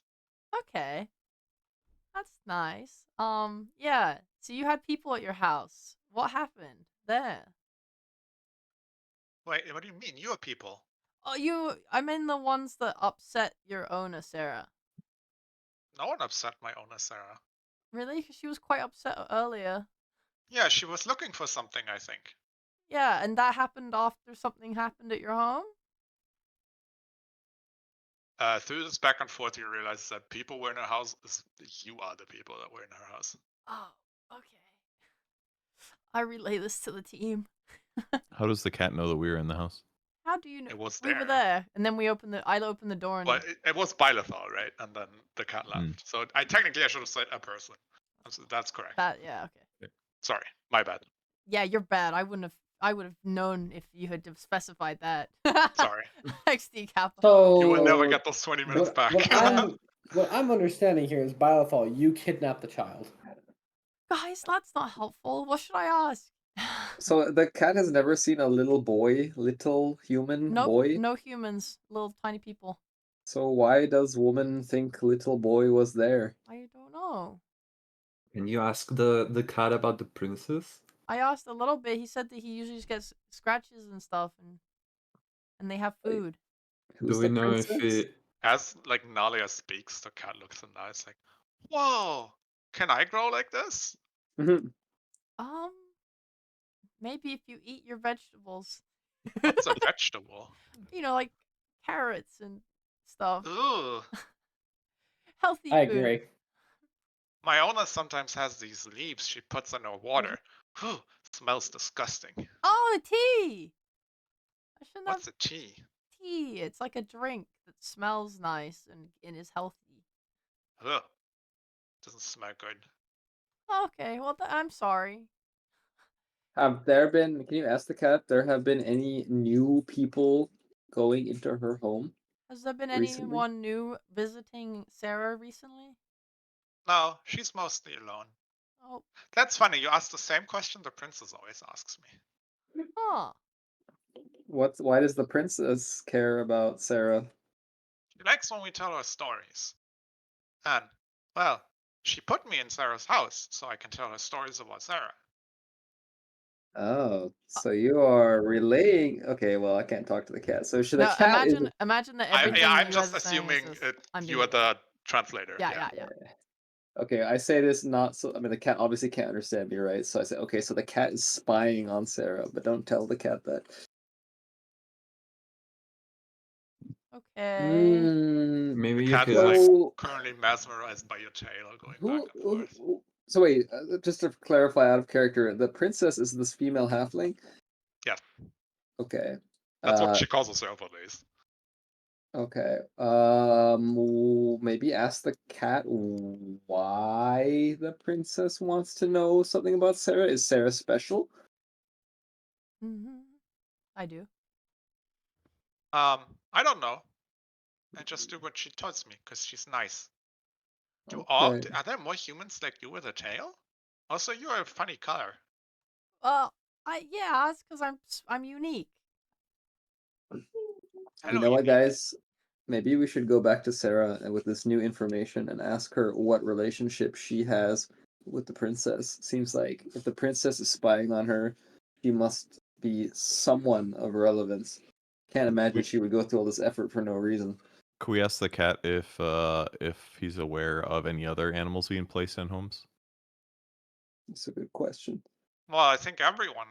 Okay. That's nice. Yeah. So you had people at your house. What happened there? Wait, what do you mean? You are people. Oh, I mean the ones that upset your owner, Sarah. No one upset my owner, Sarah. Really? 'Cause she was quite upset earlier. Yeah, she was looking for something, I think. Yeah, and that happened after something happened at your home? through this back and forth, you realize that people were in her house. You are the people that were in her house. Oh, okay. I relay this to the team. How does the cat know that we were in the house? How do you know? It was We were there. there, and then I opened the door, and But it was Bylethal, right? And then the cat left. Mm. So I technically should have said a person. That's correct. yeah, okay. Sorry, my bad. Yeah, you're bad. I would have known if you had specified that. Sorry. XD Kappa. So You will never get those 20 minutes back. what I'm understanding here is Bylethal, you kidnapped the child. Guys, that's not helpful. What should I ask? So the cat has never seen a little human Nope, boy. no humans, little tiny people. So why does woman think little boy was there? I don't know. Can you ask the cat about the princess? I asked a little bit. He said that he usually just gets scratches and stuff, and they have food. Who's Do we the know if princess? he? As like Nalia speaks, the cat looks at Nalia. It's like, whoa, can I grow like this? Maybe if you eat your vegetables. What's a vegetable? You know, like carrots and stuff. Ooh. Healthy I food. agree. My owner sometimes has these leaves she puts in her water. Whew, smells disgusting. Oh, the tea! I shouldn't What's have a tea? tea. It's like a drink that smells nice and is healthy. Ugh. Doesn't smell good. Okay, well, I'm sorry. Have there been, can you ask the cat, there have been any new people going into her home? Has there been Recently? anyone new visiting Sarah recently? No, she's mostly alone. Oh, That's funny. You ask the same question the princess always asks me. huh. Why does the princess care about Sarah? She likes when we tell her stories. And, well, she put me in Sarah's house so I can tell her stories about Sarah. Oh, so you are relaying. Okay, well, I can't talk to the cat. So should the No, cat is imagine that everything I'm you just guys are saying is assuming just, I'm you being are the translator. yeah. okay. I say this not so. I mean, the cat obviously can't understand me, right? So I say, okay, so the cat is spying on Sarah, but don't tell the cat that. Okay. Maybe The you cat could is like ask. currently mesmerized by your tail going back and forth. So wait, just to clarify, out of character, the princess is this female halfling. Yes. Okay. That's what she calls herself at least. Okay. Maybe ask the cat why the princess wants to know something about Sarah. Is Sarah special? I do. I don't know. I just do what she tells me because she's nice. Are there more humans like you with a tail? Also, you're a funny color. Well, yeah, it's because I'm unique. Hello, You know what, unique. guys? Maybe we should go back to Sarah with this new information and ask her what relationship she has with the princess. Seems like if the princess is spying on her, she must be someone of relevance. Can't imagine she would go through all this effort for no reason. Could we ask the cat if he's aware of any other animals being placed in homes? That's a good question. Well, I think everyone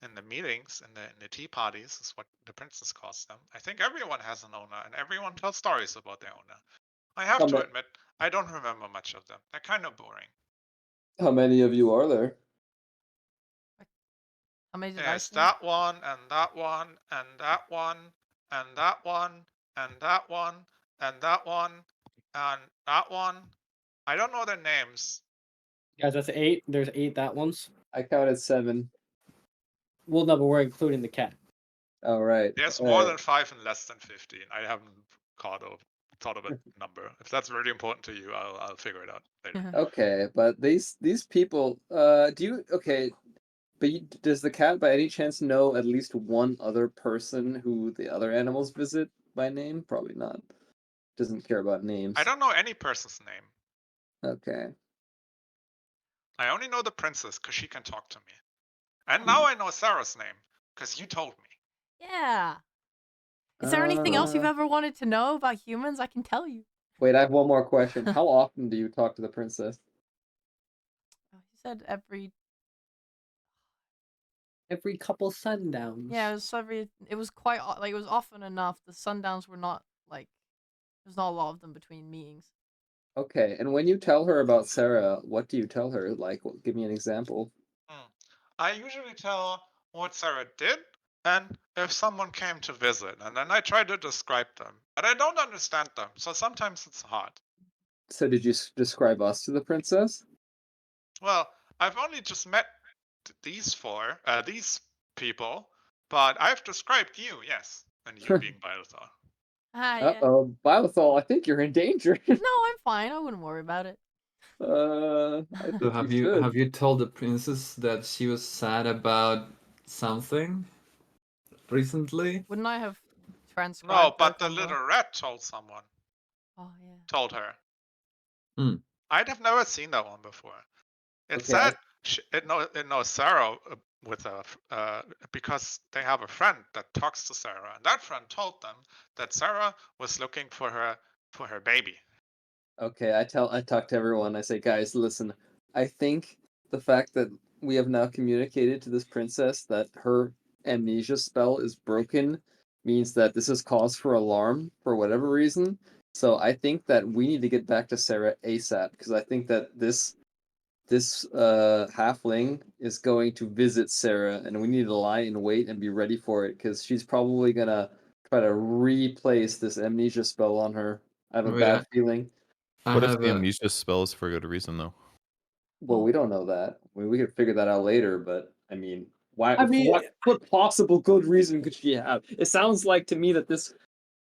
in the meetings, in the tea parties, is what the princess calls them. I think everyone has an owner, and everyone tells stories about their owner. I have to admit, I don't remember much of them. They're kind of boring. How many of you are there? How many did I There's say? that one, and that one, and that one, and that one, and that one, and that one, and that one. I don't know their names. Guys, that's 8. There's 8 that ones. I counted 7. Well, no, but we're including the cat. All right. There's more than 5 and less than 15. I haven't thought of a number. If that's really important to you, I'll figure it out later. Okay, but these people. Does the cat by any chance know at least one other person who the other animals visit by name? Probably not. Doesn't care about names. I don't know any person's name. Okay. I only know the princess because she can talk to me. And now I know Sarah's name because you told me. Yeah. Is there anything else you've ever wanted to know about humans? I can tell you. Wait, I have one more question. How often do you talk to the princess? He said every couple sundowns. Yeah, it was quite like it was often enough. The sundowns were not like There's not a lot of them between meetings. Okay, and when you tell her about Sarah, what do you tell her? Like, give me an example. I usually tell what Sarah did and if someone came to visit, and then I try to describe them. But I don't understand them, so sometimes it's hard. So did you describe us to the princess? Well, I've only just met these people, but I've described you, yes, and you being Bylethor. Yeah. Uh-oh, Bylethol, I think you're in danger. No, I'm fine. I wouldn't worry about it. I So think have you should. you told the princess that she was sad about something recently? Wouldn't I have No, transcribed her but the convo? little rat told someone. Oh yeah. Told her. Hmm. I'd have never seen that one before. It Okay, said it knows Sarah with because they have a friend that talks to Sarah, and that friend told them that Sarah was looking for her baby. Okay, I talk to everyone. I say, guys, listen. I think the fact that we have now communicated to this princess that her amnesia spell is broken means that this is cause for alarm for whatever reason. So I think that we need to get back to Sarah ASAP because I think that this halfling is going to visit Sarah and we need to lie in wait and be ready for it because she's probably gonna try to replace this amnesia spell on her. I have a Wait, bad feeling. I What if have the a amnesia spell is for a good reason, though? Well, we don't know that. I mean, we could figure that out later, but I mean, why? I mean, What possible good reason could she have? It sounds like to me that this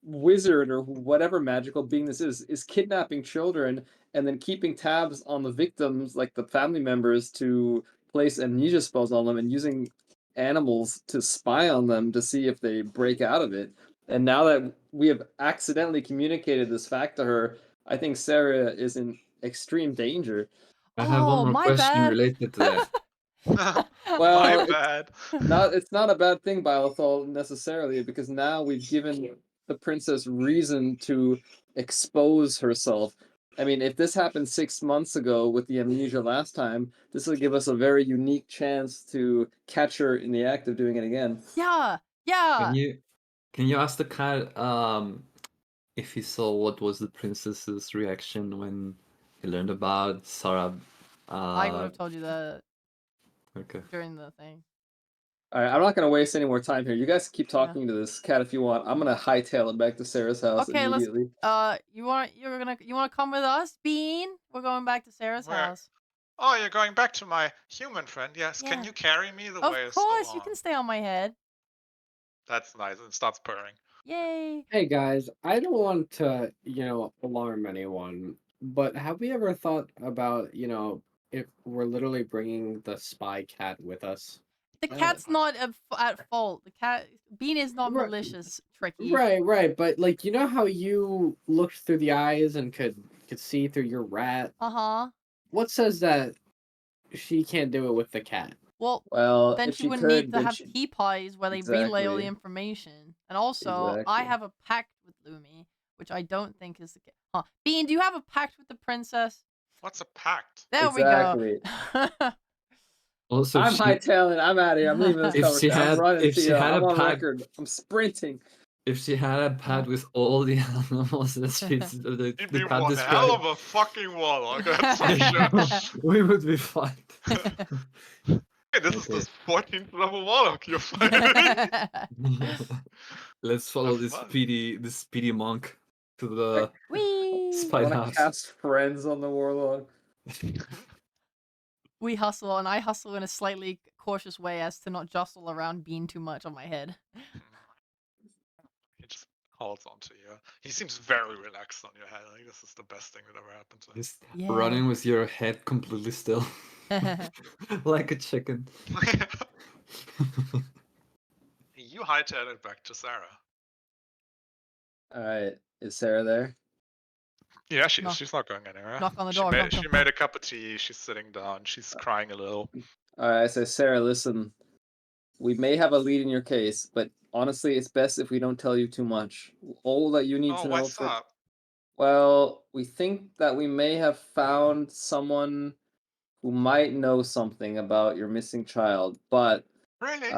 wizard or whatever magical being this is kidnapping children and then keeping tabs on the victims, like the family members, to place amnesia spells on them and using animals to spy on them to see if they break out of it. And now that we have accidentally communicated this fact to her, I think Sarah is in extreme danger. I have one Oh, more my question bad. related to that. Well, My bad. it's not a bad thing, Bylethol, necessarily, because now we've given the princess reason to expose herself. I mean, if this happened 6 months ago with the amnesia last time, this will give us a very unique chance to catch her in the act of doing it again. Yeah. Can Yeah. you ask the cat if he saw what was the princess's reaction when he learned about Sarah? I would have told you that Okay. during the thing. All right, I'm not going to waste any more time here. You guys keep Yeah. talking to this cat if you want. I'm going to hightail it back to Sarah's house Okay, let's. immediately. You wanna come with us, Bean? We're going back to Sarah's Where? house. Oh, you're going back to my human friend. Yes. Yeah. Can you carry me? The Of way is so course, you long. can stay on my head. That's nice. It starts purring. Yay! hey guys, I don't want to, alarm anyone, but have we ever thought about, if we're literally bringing the spy cat with us? The cat's not at fault. Bean is not Right. malicious, Tricky. Right, but like how you looked through the eyes and could see through your rat. Uh-huh. What says that she can't do it with the cat? Well, Then if she she wouldn't need could, to then have key pies where they relay all the information. And also, I Exactly. have a pact with Lumi, which I don't think is the case. Huh. Bean, do you have a pact with the princess? What's a pact? There Exactly. we go. Also, I'm hightailing. I'm out of here. I'm leaving this if she conversation. I'm had running. if See she ya. had I'm a on pact record. I'm sprinting. if she had a pad with all the animals that she's the You'd be pad one hell described, of a fucking warlock, that's for sure. we would be fine. Hey, this is Okay. the 14th level warlock you're fighting. Let's follow Have this fun. speedy monk to the Whee! I spy want to house. cast friends on the warlock. We hustle, and I hustle in a slightly cautious way as to not jostle around Bean too much on my head. He just holds onto you. He seems very relaxed on your head. Like this is the best thing that ever happened to him. Just Yeah. running with your head completely still, like a chicken. You hightailed it back to Sarah. All right. Is Sarah there? Yeah, she is. Knock- She's not going anywhere. knock on the She door, made, knock, she knock, made knock. a cup of tea. She's sitting down. She's crying a little. All right. I say, Sarah, listen. We may have a lead in your case, but honestly, it's best if we don't tell you too much. All that you need Oh, to know what's up? Well, we think that we may have found someone who might know something about your missing child, but Really?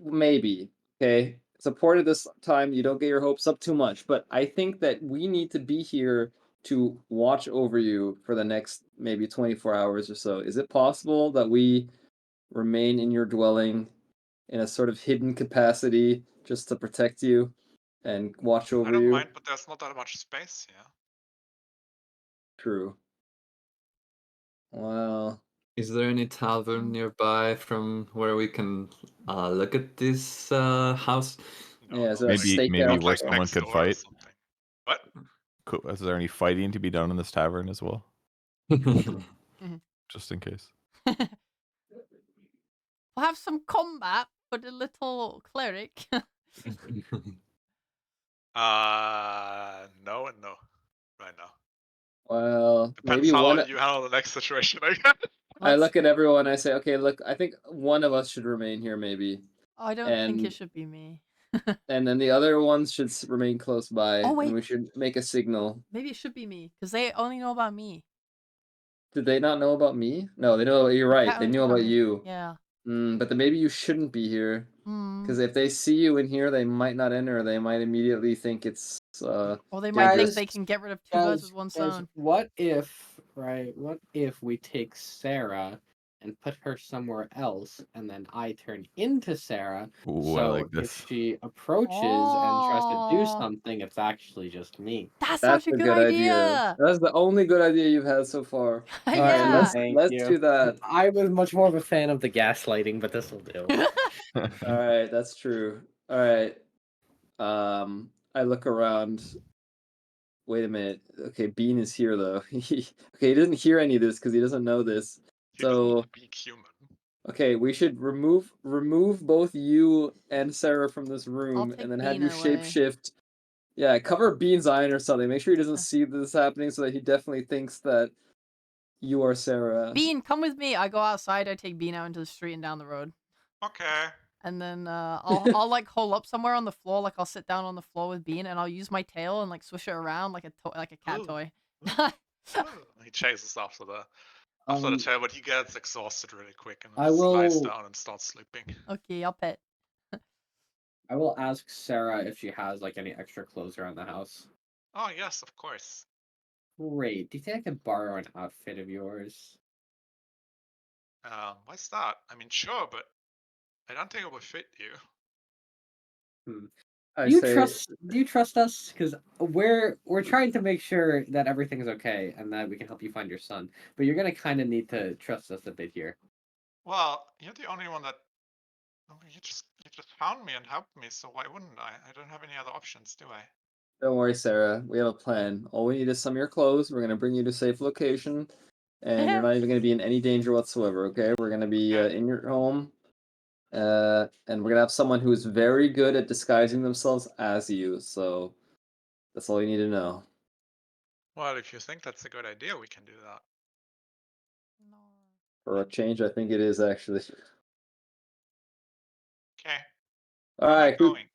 maybe. Okay. supported this time. You don't get your hopes up too much, but I think that we need to be here to watch over you for the next maybe 24 hours or so. Is it possible that we remain in your dwelling in a sort of hidden capacity just to protect you and watch I over don't you? mind, but there's not that much space here. True. Well, Is there any tavern Mm. nearby from where we can look at this house? No, yeah, no, is there a like, Maybe stakeout? not where like someone next could door or fight. something. What? Is there any fighting to be done in this tavern as well, Mhm. just in case? We'll have some combat for the little cleric. No and no, right now. Well, Depends maybe how one. you handle the next situation, I guess. I Let's- look at everyone. I say, okay, look. I think one of us should remain here, maybe, I don't think and it should be me. and then the other ones should remain close by, Oh, and wait. we should make a signal. Maybe it should be me because they only know about me. Did they not know about me? No, they know. You're The right. cat They only knew know about me. you. Yeah. But then maybe you shouldn't be here, Mm. because if they see you in here, they might not enter. They might immediately think it's Or they might think dangerous. they can get rid of two birds with one Guys, stone. what if we take Sarah and put her somewhere else, and then I turn into Sarah? Ooh, So I like if this. she approaches and tries to do Oh. something, it's actually just me. That's That's such a a good good idea. idea. That's the only good idea you've had so far. All right, Yeah. let's do that. I was much more of a fan of the gaslighting, but this will do. All right, that's true. All right. I look around. Wait a minute. Okay, Bean is here though. Okay, he doesn't hear any of this because he doesn't know this. He doesn't So speak human. okay, we should remove both you and Sarah from this room, take and then have Bean you away. shapeshift. Yeah, cover Bean's eye or something. Make sure he doesn't see this happening, so that he definitely thinks that you are Sarah. Bean, come with me. I go outside. I take Bean out into the street and down the road. Okay. And then I'll like hole up somewhere on the floor. Like I'll sit down on the floor with Bean, and I'll use my tail and like swish it around like a cat Ooh. toy. He chases after the Um, tail, but he gets exhausted really quick and I just lies will- down and starts sleeping. Okay, I'll pet. I will ask Sarah if she has like any extra clothes around the house. Oh yes, of course. Great. Do you think I could borrow an outfit of yours? Why's that? I mean, sure, but I don't think it would fit you. I Do you say, trust us? Because we're trying to make sure that everything is okay and that we can help you find your son. But you're gonna kind of need to trust us a bit here. Well, you're the only one that. I mean, you just found me and helped me, so why wouldn't I? I don't have any other options, do I? don't worry, Sarah. We have a plan. All we need is some of your clothes. We're gonna bring you to a safe location, and you're not even gonna be in any danger whatsoever. Okay? We're gonna be Okay. in your home, and we're gonna have someone who's very good at disguising themselves as you. So that's all you need to know. Well, if you think that's a good idea, we can do that. For a change, I think it is actually. Okay. All Where am I right, going?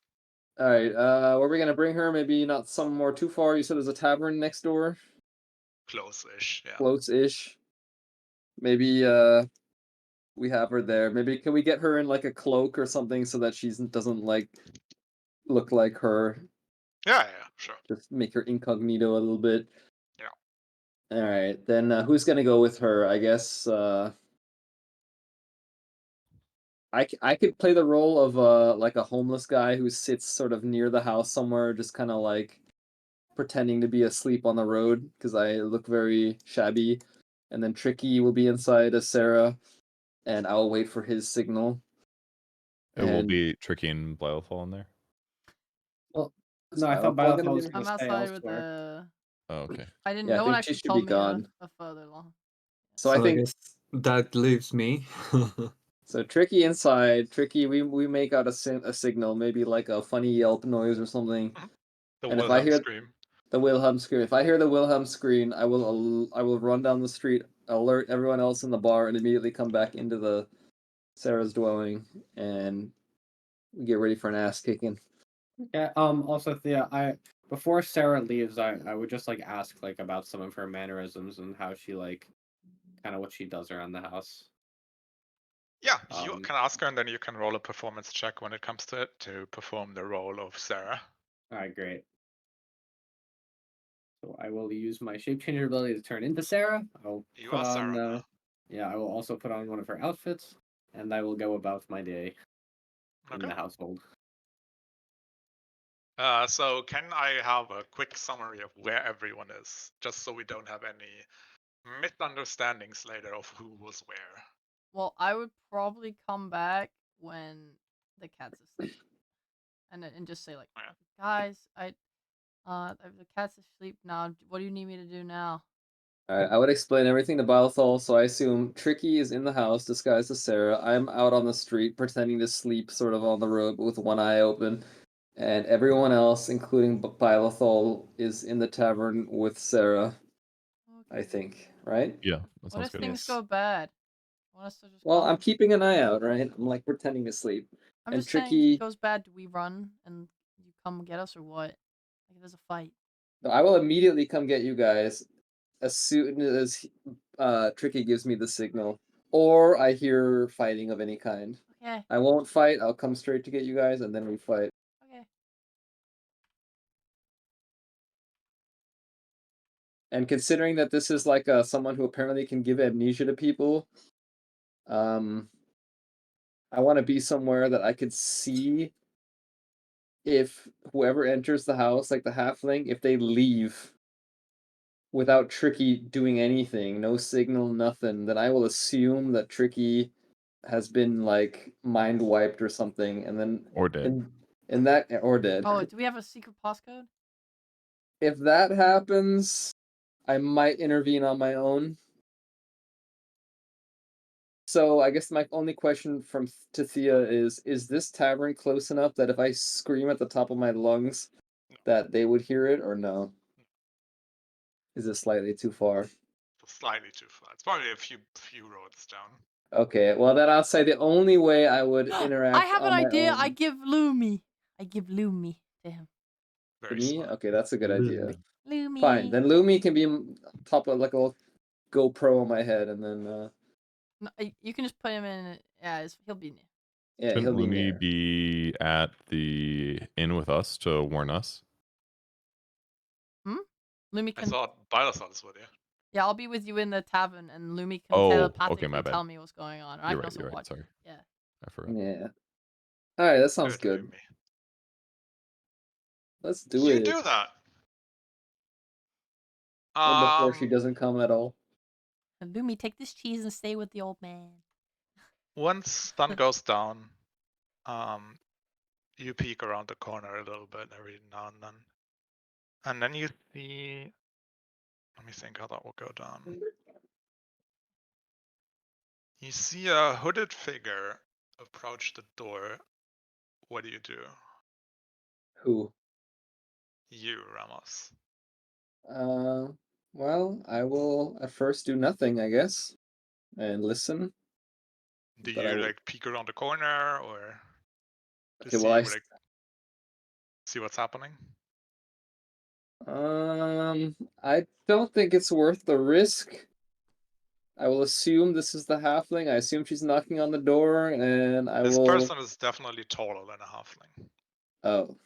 all right. Where are we gonna bring her? Maybe not somewhere too far. You said there's a tavern next door, Close-ish. Yeah. close-ish. Maybe we have her there. Maybe can we get her in like a cloak or something so that she doesn't like look like her? Yeah. Sure. Just make her incognito a little bit. Yeah. All right, then who's gonna go with her? I guess I could play the role of like a homeless guy who sits sort of near the house somewhere, just kind of like pretending to be asleep on the road because I look very shabby. And then Tricky will be inside as Sarah, and I'll wait for his signal. It will And be Tricky and Blylefall in there. Well, is no, I thought Bylethal gonna Bylethal be was there? gonna I'm stay outside with elsewhere. the. Oh, okay. I didn't. Yeah, I No one think she actually should told be me gone. a further long. So I think guess that leaves me. so. Tricky inside. Tricky, we make out a signal, maybe like a funny yelp noise or something. The And if I Wilhelm hear scream. the Wilhelm scream, if I hear the Wilhelm scream, I will run down the street, alert everyone else in the bar, and immediately come back into the Sarah's dwelling, and we get ready for an ass kicking. Yeah. Also, Thea, before Sarah leaves, I would just like ask like about some of her mannerisms and how she like, kind of what she does around the house. Yeah, you Um, can ask her, and then you can roll a performance check when it comes to it to perform the role of Sarah. All right, great. So I will use my shape changer ability to turn into Sarah. I'll You put are on. Sarah now. Yeah, I will also put on one of her outfits, and I will go about my day in Okay. the household. So can I have a quick summary of where everyone is, just so we don't have any misunderstandings later of who was where? Well, I would probably come back when the cat's asleep, and just say like, Yeah. guys, the cat's asleep now. What do you need me to do now? Alright, I would explain everything to Balthol, so I assume Tricky is in the house disguised as Sarah. I'm out on the street pretending to sleep sort of on the road with one eye open. And everyone else, including Balthol, is in the tavern with Sarah, I Okay. think, right? Yeah, that What sounds if good. things Yes. go bad? Want us to just Well, I'm come? keeping an eye out, right? I'm like pretending to sleep. I'm And just saying, if Tricky, it goes bad, do we run and you come get us or what? Like, if there's a fight. I will immediately come get you guys as soon as Tricky gives me the signal, or I hear fighting of any kind. Okay. I won't fight. I'll come straight to get you guys, and then we fight. Okay. And considering that this is like someone who apparently can give amnesia to people, I want to be somewhere that I could see if whoever enters the house, like the halfling, if they leave without Tricky doing anything, no signal, nothing, then I will assume that Tricky has been like mind wiped or something, and then Or dead. in that or dead. Oh, do we have a secret passcode? If that happens, I might intervene on my own. So I guess my only question to Thea is this tavern close enough that if I scream at the top of my lungs that they would hear it, or no? Is it slightly too far? Slightly too far. It's probably a few roads down. Okay, well then I'll say the only way I would I interact have an on my idea. own I give Lumi to him. to Very me. smart. Okay, that's a good idea. Lumi. Fine, then Lumi can be top of like a GoPro on my head, and then No, you can just put him in. Yeah, he'll be near. yeah, Shouldn't he'll be Lumi near. be at the inn with us to warn us? Lumi I can. thought Balthazar was with you. Yeah, I'll be with you in the tavern, and Lumi can Oh, telepathically okay, my bad. tell me what's going on. I You're can right. also You're right. watch. Sorry, Yeah. I forgot. Yeah. All right, that sounds good. Lumi. Let's do You it. do that. And before she Um, doesn't come at all. And Lumi, take this cheese and stay with the old man. once sun goes down, you peek around the corner a little bit every now and then you see. Let me think how that will go down. You see a hooded figure approach the door. What do you do? Who? You, Ramos. Well, I will at first do nothing, I guess, and listen. Do But I you will. like peek around the corner or to Okay, well, I. see what's happening? I don't think it's worth the risk. I will assume this is the halfling. I assume she's knocking on the door, and I This will. person is definitely taller than a halfling. Oh.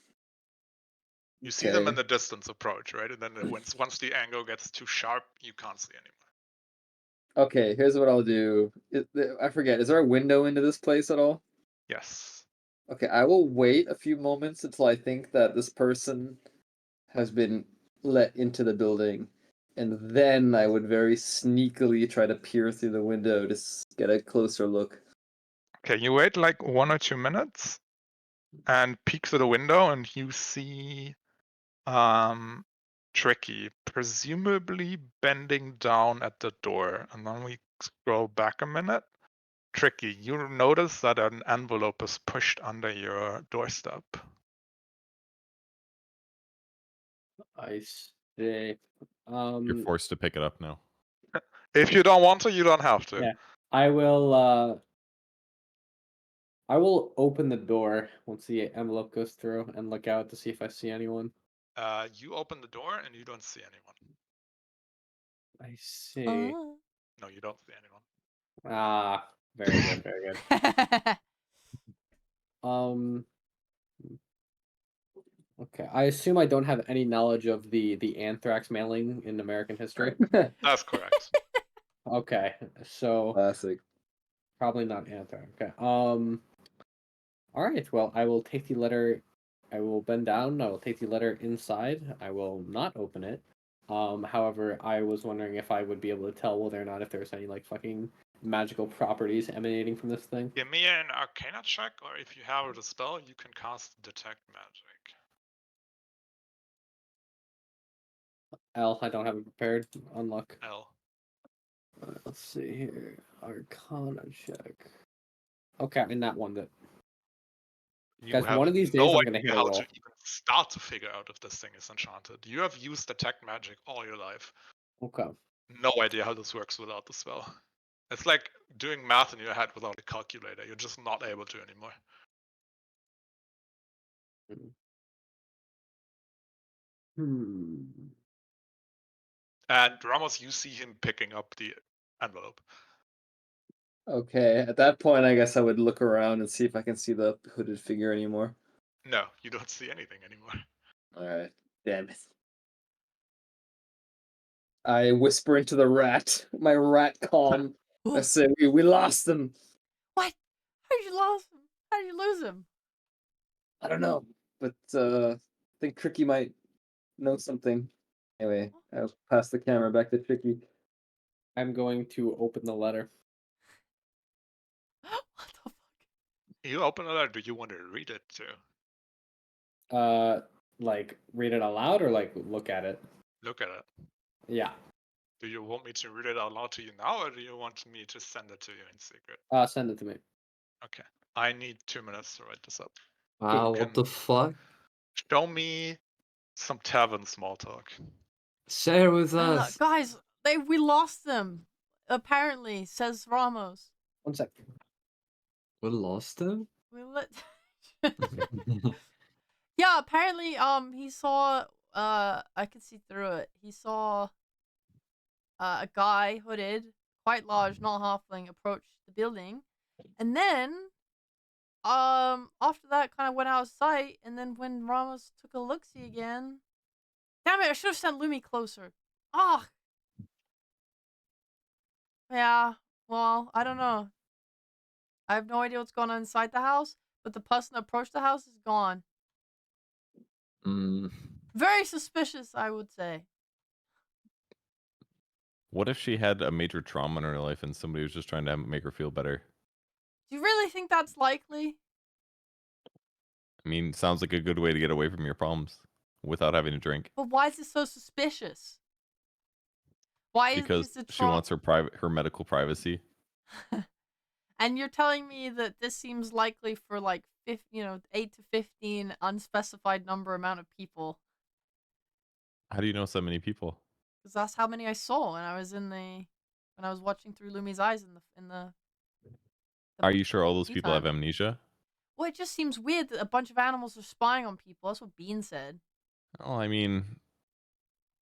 You see them in Okay. the distance approach, right? And then once the angle gets too sharp, you can't see anymore. Okay, here's what I'll do. I forget. Is there a window into this place at all? Yes. Okay, I will wait a few moments until I think that this person has been let into the building, and then I would very sneakily try to peer through the window to get a closer look. Okay, you wait like 1 or 2 minutes and peek through the window and you see Tricky presumably bending down at the door. And then we scroll back a minute. Tricky, you notice that an envelope is pushed under your doorstep. I see. You're forced to pick it up now. If you don't want to, you don't have to. Yeah. I will open the door once the envelope goes through and look out to see if I see anyone. You open the door and you don't see anyone. I see. No, you don't see anyone. Ah, Very good, very good. Okay. I assume I don't have any knowledge of the anthrax mailing in American history. That's correct. Okay, so Classic. probably not anthrax. Okay. All right. Well, I will take the letter. I will bend down. I will take the letter inside. I will not open it. However, I was wondering if I would be able to tell whether or not if there's any like fucking magical properties emanating from this thing. Give me an Arcana check, or if you have the spell, you can cast Detect Magic. L, I don't have it prepared. Unluck. L. Let's see here. Arcana check. Okay, in that one that. You Guys, have one of these no days I'm gonna idea hit a how roll. to even start to figure out if this thing is enchanted. You have used Detect Magic all your life. Okay. No idea how this works without the spell. It's like doing math in your head without a calculator. You're just not able to anymore. Hmm. And Ramos, you see him picking up the envelope. Okay, at that point, I guess I would look around and see if I can see the hooded figure anymore. No, you don't see anything anymore. All right, damn it. I whisper into the rat, my rat calm. I say, we lost them. What? How did you lose him? How did you lose him? I don't know, but I think Tricky might know something. Anyway, I'll pass the camera back to Tricky. I'm going to open the letter. What the fuck? You open it, or do you want to read it too? Like read it aloud or like look at it? Look at it. Yeah. Do you want me to read it out loud to you now, or do you want me to send it to you in secret? Send it to me. Okay. I need 2 minutes to write this up. Wow, You what can the fuck? show me some tavern small talk. Share with us. Guys, we lost them. Apparently, says Ramos. 1 sec. We lost him? We let. Yeah, apparently, he saw. I could see through it. He saw. A guy hooded, quite large, not halfling, approach the building, and then, after that, kind of went out of sight. And then when Ramos took a look see again, damn it! I should have sent Lumi closer. Ah. Yeah. Well, I don't know. I have no idea what's going on inside the house, but the person that approached the house is gone. Mm. Very suspicious, I would say. What if she had a major trauma in her life and somebody was just trying to make her feel better? Do you really think that's likely? I mean, sounds like a good way to get away from your problems without having to drink. But why is it so suspicious? Why Because is it she wants her medical privacy. And you're telling me that this seems likely for like 8 to 15 unspecified number amount of people. How do you know so many people? Because that's how many I saw when I was watching through Lumi's eyes in the Are you sure all those people have daytime. amnesia? Well, it just seems weird that a bunch of animals are spying on people. That's what Bean said. Oh, I mean,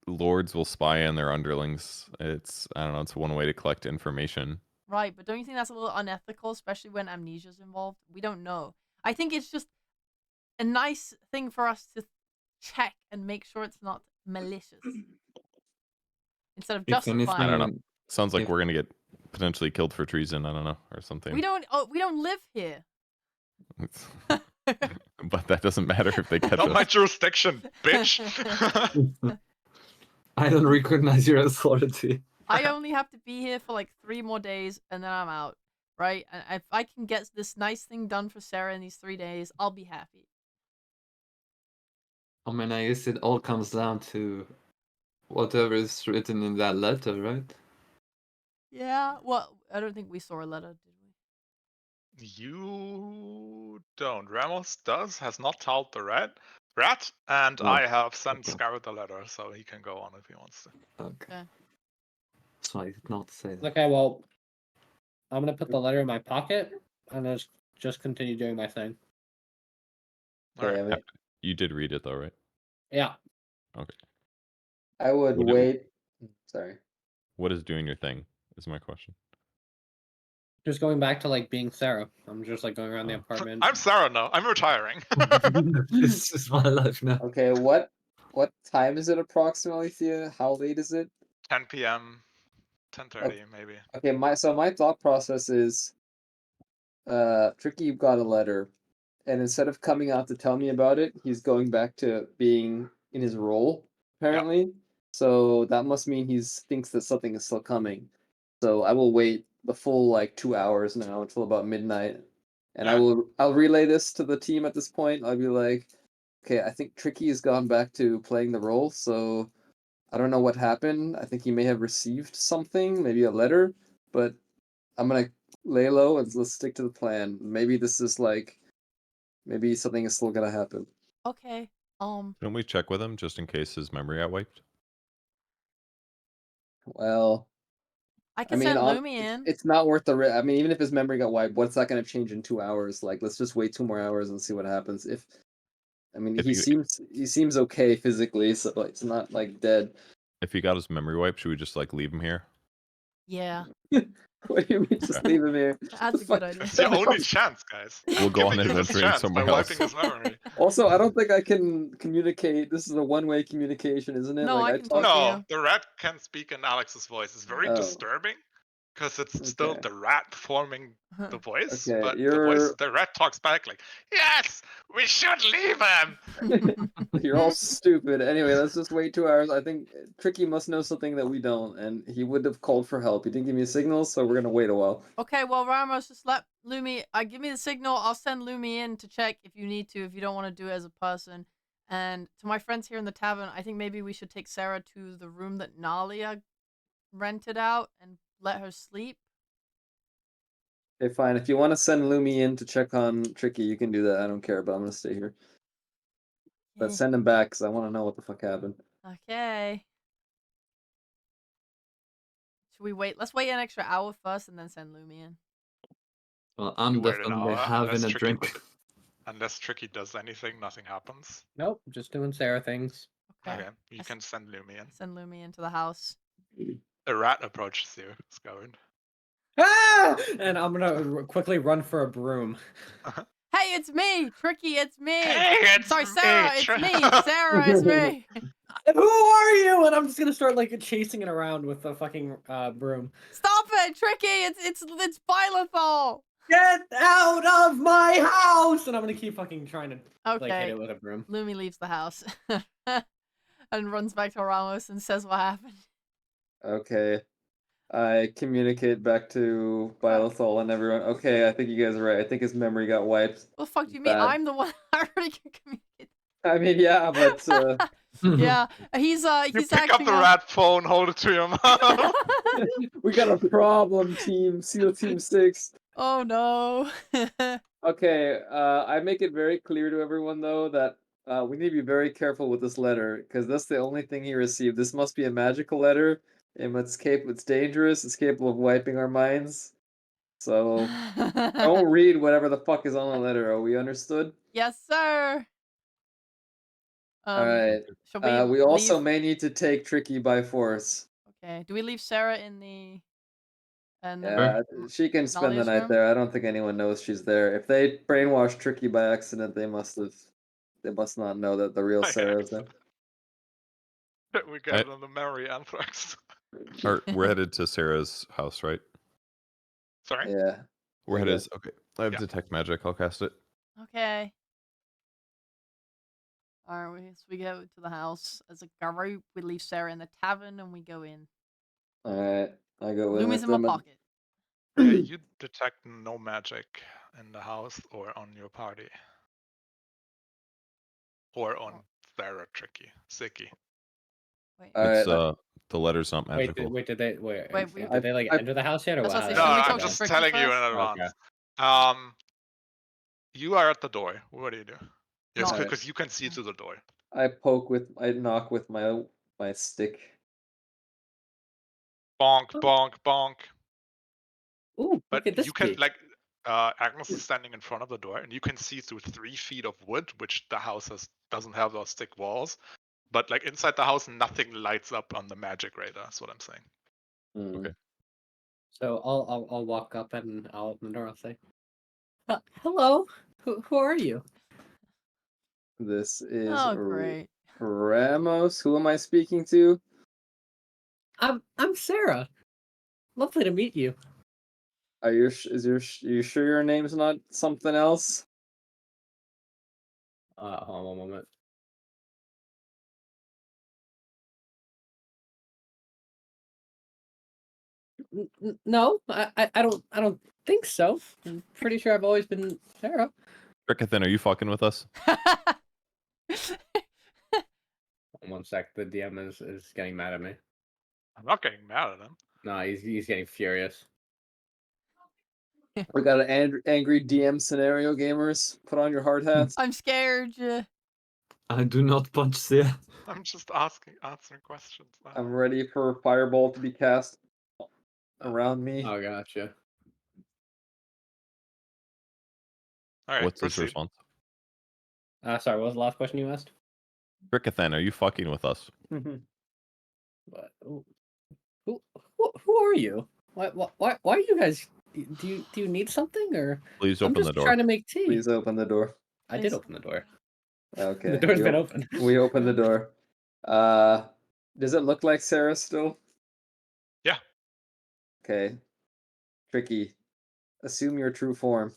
lords will spy on their underlings. It's, I don't know, it's one way to collect information. Right, but don't you think that's a little unethical, especially when amnesia's involved? We don't know. I think it's just a nice thing for us to check and make sure it's not malicious. Instead of If justifying. I don't know. anything, Sounds like if- we're gonna get potentially killed for treason. I don't know, or something. We don't live here. But that doesn't matter if they catch Not my us. jurisdiction, bitch. I don't recognize your authority. I only have to be here for like 3 more days and then I'm out, right? And if I can get this nice thing done for Sarah in these 3 days, I'll be happy. I mean, I guess it all comes down to whatever is written in that letter, right? Yeah. Well, I don't think we saw a letter, did we? You don't. Ramos has not told the rat, and Oh, I have sent okay. Scarlet the letter, so he can go on if he wants to. Okay. Okay. So I did not say that. Okay, well, I'm gonna put the letter in my pocket and just continue doing my thing. Alright. Damn it. You did read it though, right? Yeah. Okay. I would Would it- wait. Sorry. What is doing your thing? Is my question. Just going back to like being Sarah. I'm just like going around the apartment. I'm Sarah now. I'm retiring. This is my life now. Okay, what time is it approximately, Thea? How late is it? 10 p.m. 10:30 maybe. Okay, my thought process is Tricky got a letter, and instead of coming out to tell me about it, he's going back to being in his role, apparently. So that must mean he thinks that something is still coming. So I will wait the full like 2 hours now until about midnight. And Yeah. I'll relay this to the team at this point. I'll be like, okay, I think Tricky has gone back to playing the role, so I don't know what happened. I think he may have received something, maybe a letter, but I'm gonna lay low and let's stick to the plan. Maybe this is like, maybe something is still gonna happen. Okay. Shouldn't we check with him just in case his memory got wiped? Well, I I can mean, send Lumi in. it's not worth the risk. I mean, even if his memory got wiped, what's that gonna change in 2 hours? Like, let's just wait 2 more hours and see what happens. I mean, If he you seems okay physically, so like, it's not like dead. if he got his memory wiped, should we just like leave him here? Yeah, What do you mean? Just leave him here. that's The a good fuck? idea. It's your only chance, guys. We'll go on Giving him his adventuring chance by somewhere wiping else. his memory. Also, I don't think I can communicate. This is a one-way communication, isn't it? No, Like I can talk to No, you. the rat can speak in Alex's voice. It's very Oh. disturbing because it's still Okay. the rat forming the voice, Okay, but you're the rat talks back like, "Yes, we should leave him." you're all stupid. Anyway, let's just wait 2 hours. I think Tricky must know something that we don't, and he would have called for help. He didn't give me a signal, so we're gonna wait a while. Okay, well, Ramos, just let Lumi. Give me the signal. I'll send Lumi in to check if you need to. If you don't want to do it as a person. And to my friends here in the tavern, I think maybe we should take Sarah to the room that Nalia rented out and let her sleep. Okay, fine. If you want to send Lumi in to check on Tricky, you can do that. I don't care, but I'm gonna stay here. But Okay. send him back because I want to know what the fuck happened. Okay. Should we wait? Let's wait an extra hour first and then send Lumi in. Well, I'm You wait an definitely hour, having unless a Tricky drink. Unless Tricky does anything, nothing happens. Nope, just doing Sarah things. Okay. Okay, you can send Lumi in. Send Lumi into the house. A rat approaches you, Scout. Ah! And I'm gonna quickly run for a broom. Hey, it's me, Tricky. It's me. Hey, it's Sorry, me, Sarah. It's me, Sarah. It's me. Who are you? And I'm just gonna start like chasing it around with the fucking broom. Stop it, Tricky. It's Bylethol. Get out of my house! And I'm gonna keep fucking trying to like hit Okay. it with a broom. Lumi leaves the house and runs back to Ramos and says what happened. Okay. I communicate back to Bylethol and everyone. Okay, I think you guys are right. I think his memory got wiped. What the fuck do you mean? Bad. I'm the one I already can communicate. I mean, yeah, but Yeah, he's You he's pick up acting the rat phone, hold it to your mouth. we got a problem, Team SEAL Team 6. Oh no. Okay, I make it very clear to everyone though that we need to be very careful with this letter because that's the only thing he received. This must be a magical letter, and it's dangerous. It's capable of wiping our minds. So don't read whatever the fuck is on the letter. Are we understood? Yes, sir. All right. Shall we We also leave? may need to take Tricky by force. Okay. Do we leave Sarah in the Yeah, she can spend the Nalia's night room? there. I don't think anyone knows she's there. If they brainwashed Tricky by accident, they must not know that the real By Sarah is there. We got it on the memory anthrax. We're headed to Sarah's house, right? Sorry? Yeah. We're I headed. guess. Okay. I have Yeah. detect magic. I'll cast it. Okay. Alright, so we go to the house as a group. We leave Sarah in the tavern and we go in. Alright. I go with Lumi's in my them. pocket. Yeah, you detect no magic in the house or on your party. Or on Sarah Tricky. Sicky. Wait. It's Alright. the letter's not magical. Did they Wait, did they like I- enter the house yet or That's what? what I No, say, should we I'm talk to just Tricky telling you in first? advance. Okay. You are at the door. What do you do? Yes, Knock. because you can see through the door. I knock with my stick. Bonk, Oh. bonk, bonk. Ooh, But look at this you can peak. Agnes is standing in front of the door, and you can see through 3 feet of wood, which the house doesn't have those thick walls. But like inside the house, nothing lights up on the magic radar. That's what I'm saying. Hmm. Okay. So I'll walk up and I'll open the door. I'll say, "Hello, who are you?" This is Oh, great. Ramos. Who am I speaking to? I'm Sarah. Lovely to meet you. Are you you sure your name's not something else? Hold on one moment. No, I don't think so. I'm pretty sure I've always been Sarah. Rickethan, are you fucking with us? 1 sec, the DM is getting mad at me. I'm not getting mad at him. No, he's getting furious. We got an angry DM scenario, gamers. Put on your hard hats. I'm scared. I do not punch Sia. I'm just answering questions. I'm ready for fireball to be cast around me. Oh, gotcha. All right, What's his proceed. response? Sorry, what was the last question you asked? Rickethan, are you fucking with us? What? Who are you? Why are you guys? Do you need something or? Please I'm open just the door. trying to make tea. Please open the door. I did open the door. Okay. The door's been open. We open the door. Does it look like Sarah still? Yeah. Okay. Tricky. Assume your true form.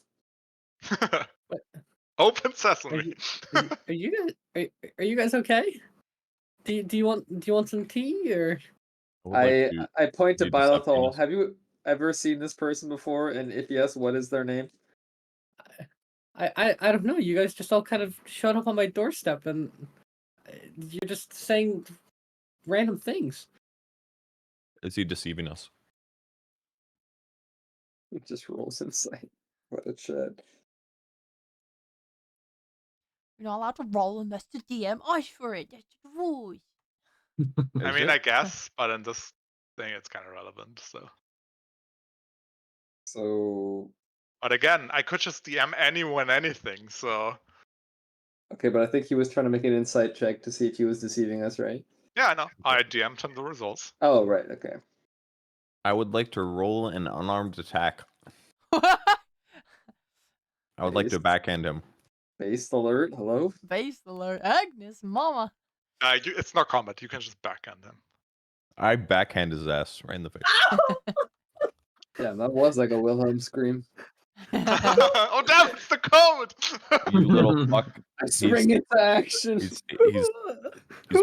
Open sesame. Are you guys okay? Do you want some tea or? I point to be deceptive. Bilathol. Have you ever seen this person before? And if yes, what is their name? I don't know. You guys just all kind of showed up on my doorstep and you're just saying random things. Is he deceiving us? It just rolls insight. What a chat. You're not allowed to roll unless the DM asks for it. That's the rules. I Is mean, it? I guess, but in this thing, it's kind of relevant. So But again, I could just DM anyone anything. So okay, but I think he was trying to make an insight check to see if he was deceiving us, right? yeah, I know. I DM'd him the results. Oh, right. Okay. I would like to roll an unarmed attack. I would like to Based. backhand him. Based alert. Hello. Base alert. Agnes, mama. It's not combat. You can just backhand him. I backhand his ass right in the face. Yeah, that was like a Wilhelm scream. Oh damn! It's the code. You little fuck. I spring into action. He's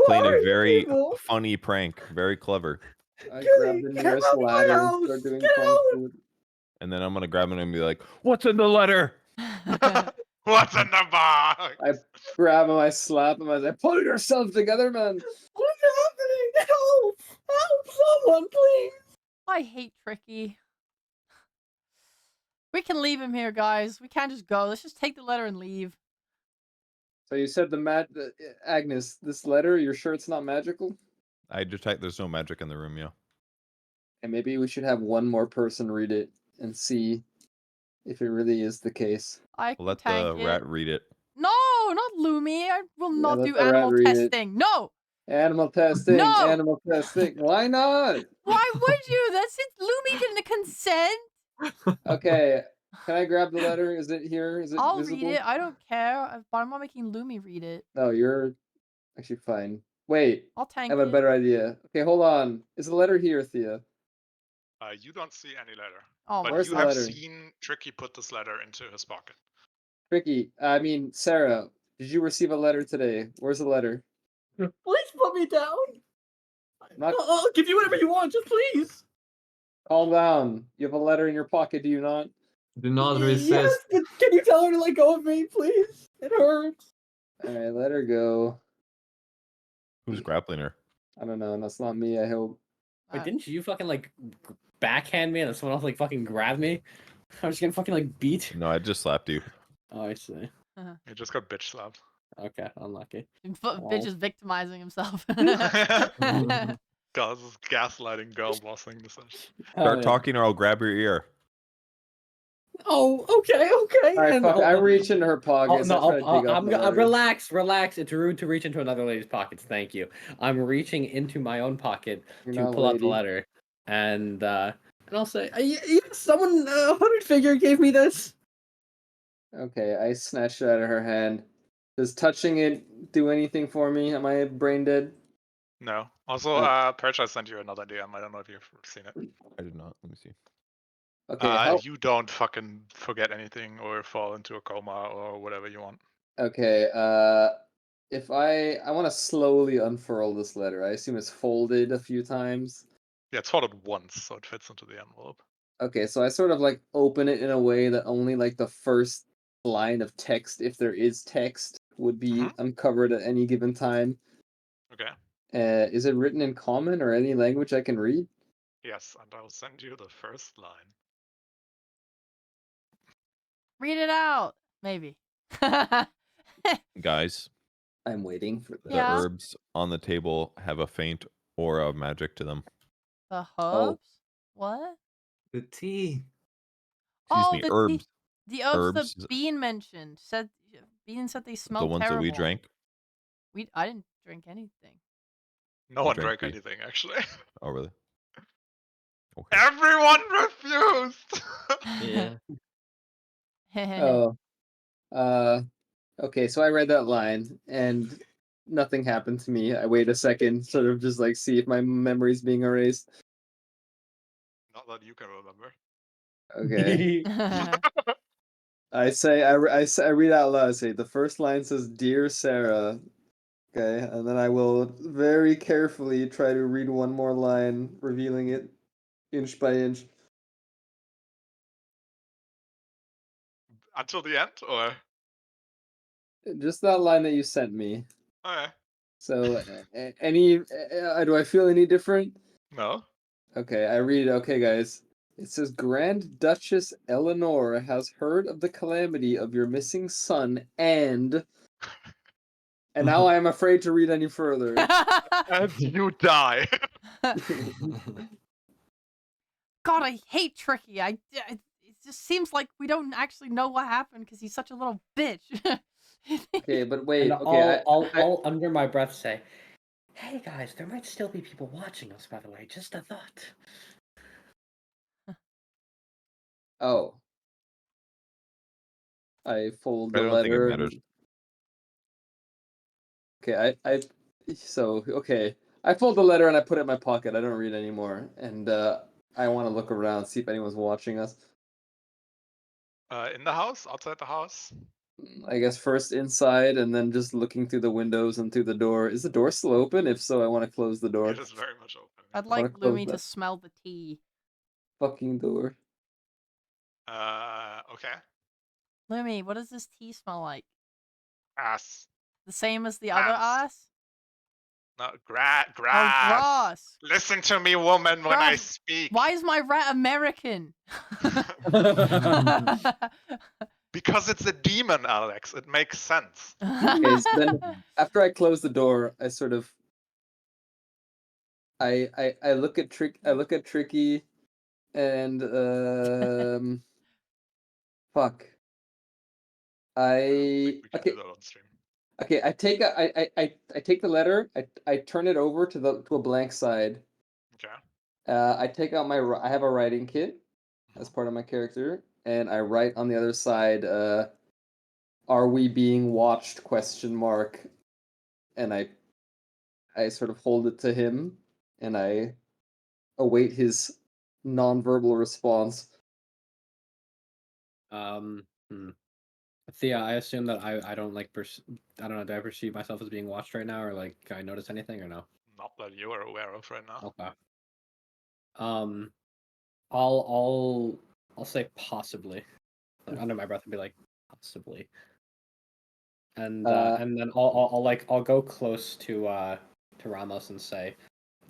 playing a very funny prank. Very clever. I grab the nearest ladder and start doing kung fu. And then I'm gonna grab him and be like, "What's in the letter?" What's in the box? I grab him, I slap him, I say, "Pull yourself together, man!" What's happening? Help! Help! Someone, please! I hate Tricky. We can leave him here, guys. We can't just go. Let's just take the letter and leave. So you said Agnes, this letter, you're sure it's not magical? I detect there's no magic in the room. Yeah. And maybe we should have one more person read it and see if it really is the case. I We'll can let the tank it. rat read it. No, not Lumi. I will not let do the rat animal read it. testing. No. Animal testing. No! Animal testing. Why not? Why would you? That's it. Lumi didn't consent. Okay. Can I grab the letter? Is it here? Is it I'll visible? read it. I don't care. But I'm not making Lumi read it. No, you're actually fine. Wait, I'll I tank have a it. better idea. Okay, hold on. Is the letter here, Thea? You don't see any letter. Oh, But Where's you the have letter? seen Tricky put this letter into his pocket. Tricky. Sarah, did you receive a letter today? Where's the letter? Please put me down. Not I'll give you whatever you want, just please. calm down. You have a letter in your pocket, do you not? Do not Yes, resist. can you tell her to let go of me, please? It hurts. Alright, let her go. Who's grappling her? I don't know, that's not me, I hope. Wait, didn't you fucking like backhand me and then someone else like fucking grab me? I was getting fucking like beat. No, I just slapped you. Oh, I see. You just got bitch slapped. Okay, unlucky. Bitch is victimizing himself. God, this is gaslighting girl bossing the session. Start talking or I'll grab your ear. Oh, okay. Alright, And fuck it. I reach into her Oh, pockets. no, I try to dig up the letter. relax. It's rude to reach into another lady's pockets. Thank you. I'm reaching into my own pocket You're to not a pull out the lady. letter, and And I'll say, someone, a 100 figure gave me this. Okay, I snatched it out of her hand. Does touching it do anything for me? Am I brain dead? No. Also, Perch, I sent you another DM. I don't know if you've seen it. I did not. Let me see. Okay, how? You don't fucking forget anything or fall into a coma or whatever you want. Okay, if I want to slowly unfurl this letter. I assume it's folded a few times. Yeah, it's folded once, so it fits into the envelope. Okay, so I sort of like open it in a way that only like the first line of text, if there is text, would be uncovered at any given time. Okay. Is it written in common or any language I can read? Yes, and I'll send you the first line. Read it out, maybe. Guys, I'm waiting for the the Yeah. herbs on the table have a faint aura of magic to them. The Oh. hubs? What? The tea. Excuse Oh, me, the herbs. the herbs Herbs, that Bean mentioned. Bean said they smell the ones terrible. that we drank. I didn't drink anything. No You one drank drank tea. anything, actually. Oh, really? Okay. Everyone refused! Yeah. Oh. Okay, so I read that line and nothing happened to me. I wait a second, sort of just like see if my memory's being erased. Not that you can remember. Okay. I read out loud. I say the first line says, "Dear Sarah." Okay, and then I will very carefully try to read one more line, revealing it inch by inch. Until the end, or? Just that line that you sent me. Okay. So, do I feel any different? No. Okay, I read. Okay, guys. It says Grand Duchess Eleanor has heard of the calamity of your missing son and now I am afraid to read any further. And you die. God, I hate Tricky. It just seems like we don't actually know what happened because he's such a little bitch. Okay, but wait. And Okay, I'll under my breath say, "Hey guys, there might still be people watching us. By the way, just a thought." oh, I fold I the don't think it letter. matters. Okay, okay. I fold the letter and I put it in my pocket. I don't read anymore, and I want to look around, see if anyone's watching us. In the house? Outside the house? I guess first inside, and then just looking through the windows and through the door. Is the door still open? If so, I want to close the door. It is very much open. I'd I wanna like close Lumi to that smell the tea. fucking door. Okay. Lumi, what does this tea smell like? Ass. The same as the other Ass. ass? No, Oh, grass. grass. Listen to me, woman, when I Grass. speak. Why is my rat American? Because it's a demon, Alex. It makes sense. Okay, so then after I close the door, I sort of I look at Tricky and fuck. I don't think we can Okay, do that on stream. okay, I take the letter, I turn it over to a blank side. Okay. I take out I have a writing kit as part of my character, and I write on the other side, "Are we being watched?" question mark, and I sort of hold it to him, and I await his nonverbal response. Thea, I assume that I don't like I don't know. Do I perceive myself as being watched right now, or like can I notice anything, or no? Not that you are aware of right now. Okay. I'll say possibly. Like, under my breath and be like possibly. And then I'll go close to Ramos and say,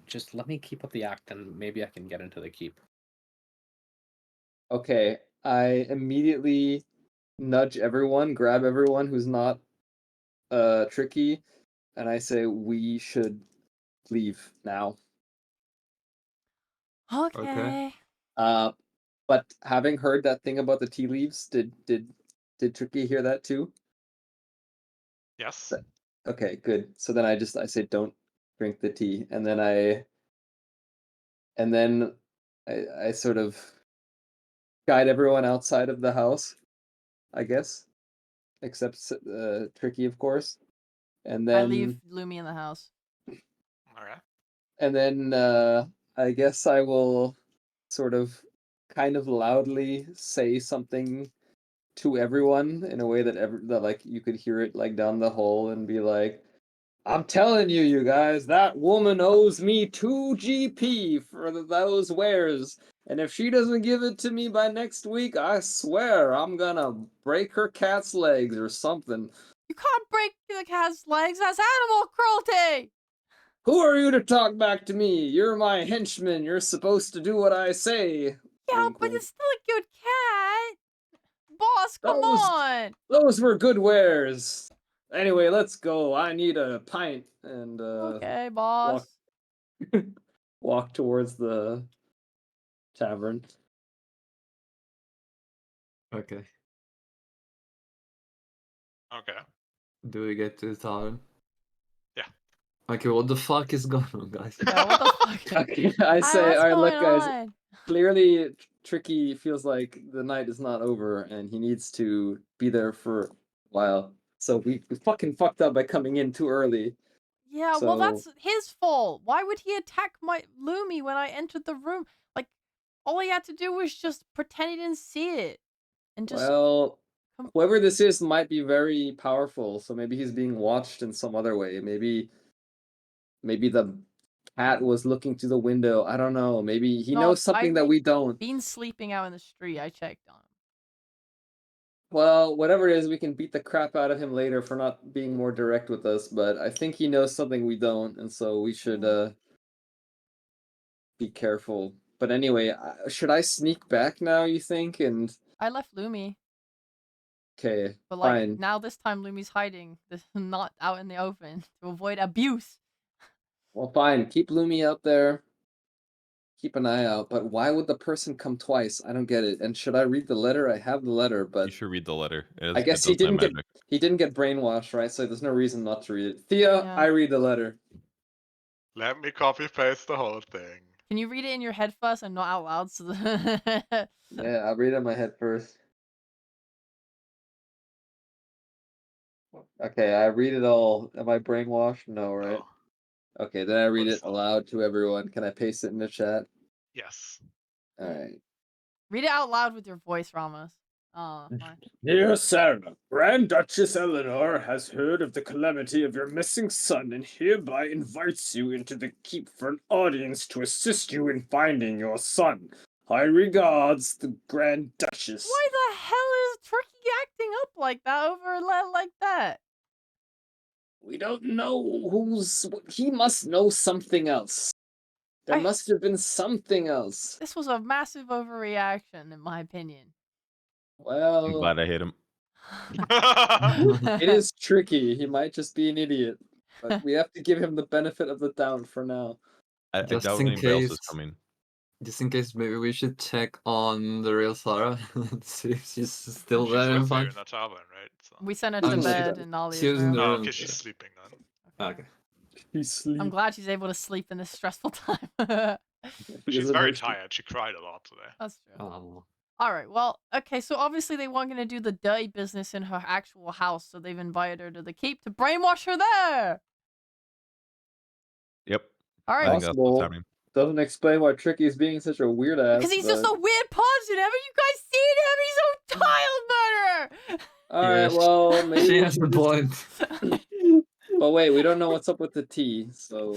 just let me keep up the act and maybe I can get into the keep. Okay, I immediately nudge everyone, grab everyone who's not Tricky, and I say we should leave now. Okay. But having heard that thing about the tea leaves, did Tricky hear that too? Yes. Okay, good. So then I say don't drink the tea, and then I I sort of guide everyone outside of the house, I guess, except Tricky, of course. And I leave then Lumi in the house. All right. and then I guess I will sort of kind of loudly say something to everyone in a way that that like you could hear it like down the hall and be like, I'm telling you, you guys, that woman owes me 2 GP for those wares. And if she doesn't give it to me by next week, I swear I'm gonna break her cat's legs or something. You can't break the cat's legs. That's animal cruelty. Who are you to talk back to me? You're my henchman. You're supposed to do what I say. Yeah, Wink, but wink. it's still a good cat. Boss, come Those- on. Those were good wares. Anyway, let's go. I need a pint and Okay, boss. walk towards the tavern. Okay. Okay. Do we get to the tavern? Yeah. Okay, what the fuck is going on, guys? Yeah, what the fuck? Okay, I say, what's all right, look, going guys. on? Clearly, Tricky feels like the night is not over, and he needs to be there for a while. So we fucking fucked up by coming in too early. Yeah, well, that's So- his fault. Why would he attack my Lumi when I entered the room? Like, all he had to do was just pretend he didn't see it, and just Well, com- whoever this is might be very powerful, so maybe he's being watched in some other way. Maybe the cat was looking through the window. I don't know. Maybe he No, knows something that we don't. Bean's sleeping out in the street. I checked on him. Well, whatever it is, we can beat the crap out of him later for not being more direct with us, but I think he knows something we don't, and so we should be careful. But anyway, should I sneak back now, you think? And I left Lumi, okay, but like fine. now this time Lumi's hiding, not out in the open to avoid abuse. Well, fine. Keep Lumi out there. Keep an eye out. But why would the person come twice? I don't get it. And should I read the letter? I have the letter, You but should read the letter. I guess he it doesn't have didn't get magic. brainwashed, right? So there's no reason not to read it. Thea, Yeah. I read the letter. Let me copy paste the whole thing. Can you read it in your head first and not out loud? So Yeah, I'll read it in my head first. Okay, I read it all. Am I brainwashed? No, right? No. Okay, then I read But it aloud to everyone. Can I paste it in the chat? Yes. All right. read it out loud with your voice, Ramos. Oh, fine. Dear Sarah, Grand Duchess Eleanor has heard of the calamity of your missing son and hereby invites you into the keep for an audience to assist you in finding your son. High regards, the Grand Duchess. Why the hell is Turkey acting up like that over like that? We don't know who's. He must know something else. There I- must have been something else. This was a massive overreaction, in my opinion. I'm Well, glad I hate him. it is tricky. He might just be an idiot. But we have to give him the benefit of the doubt for now. I Just doubt in anybody else is case. coming. Just in case, maybe we should check on the real Sarah and see if she's still She's there and with you fine. in the tavern, right? So. We sent her Oh, to no, she- bed in Nalia's she was in room. the Oh, room. okay, she's sleeping then. Okay. He's sleep. I'm glad she's able to sleep in this stressful time. She's very tired. She cried a lot today. That's true. Oh. All right. Well, okay. So obviously they weren't going to do the dirty business in her actual house, so they've invited her to the keep to brainwash her there. Yep. All I right. think that's Possible. what's happening. Doesn't explain why Tricky's being such a weird ass. Because he's just a weird person. Haven't you guys seen him? He's a child murderer. Alright, Yeah, well, maybe. She we has a should just- point. But wait, we don't know what's up with the tea, so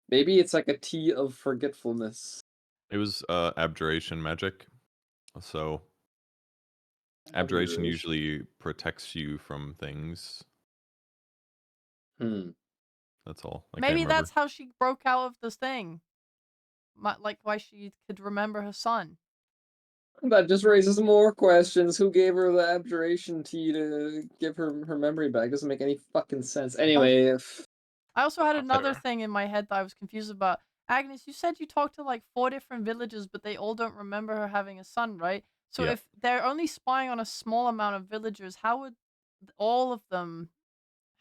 maybe it's like a tea of forgetfulness. It was abjuration magic. So abjuration usually protects you from things. That's all. I can't Maybe remember. that's how she broke out of this thing. Like why she could remember her son. That just raises more questions. Who gave her the abjuration tea to give her her memory back? Doesn't make any fucking sense. Anyway, I also had Not another fair. thing in my head that I was confused about. Agnes, you said you talked to like 4 different villages, but they all don't remember her having a son, right? So Yeah. if they're only spying on a small amount of villagers, how would all of them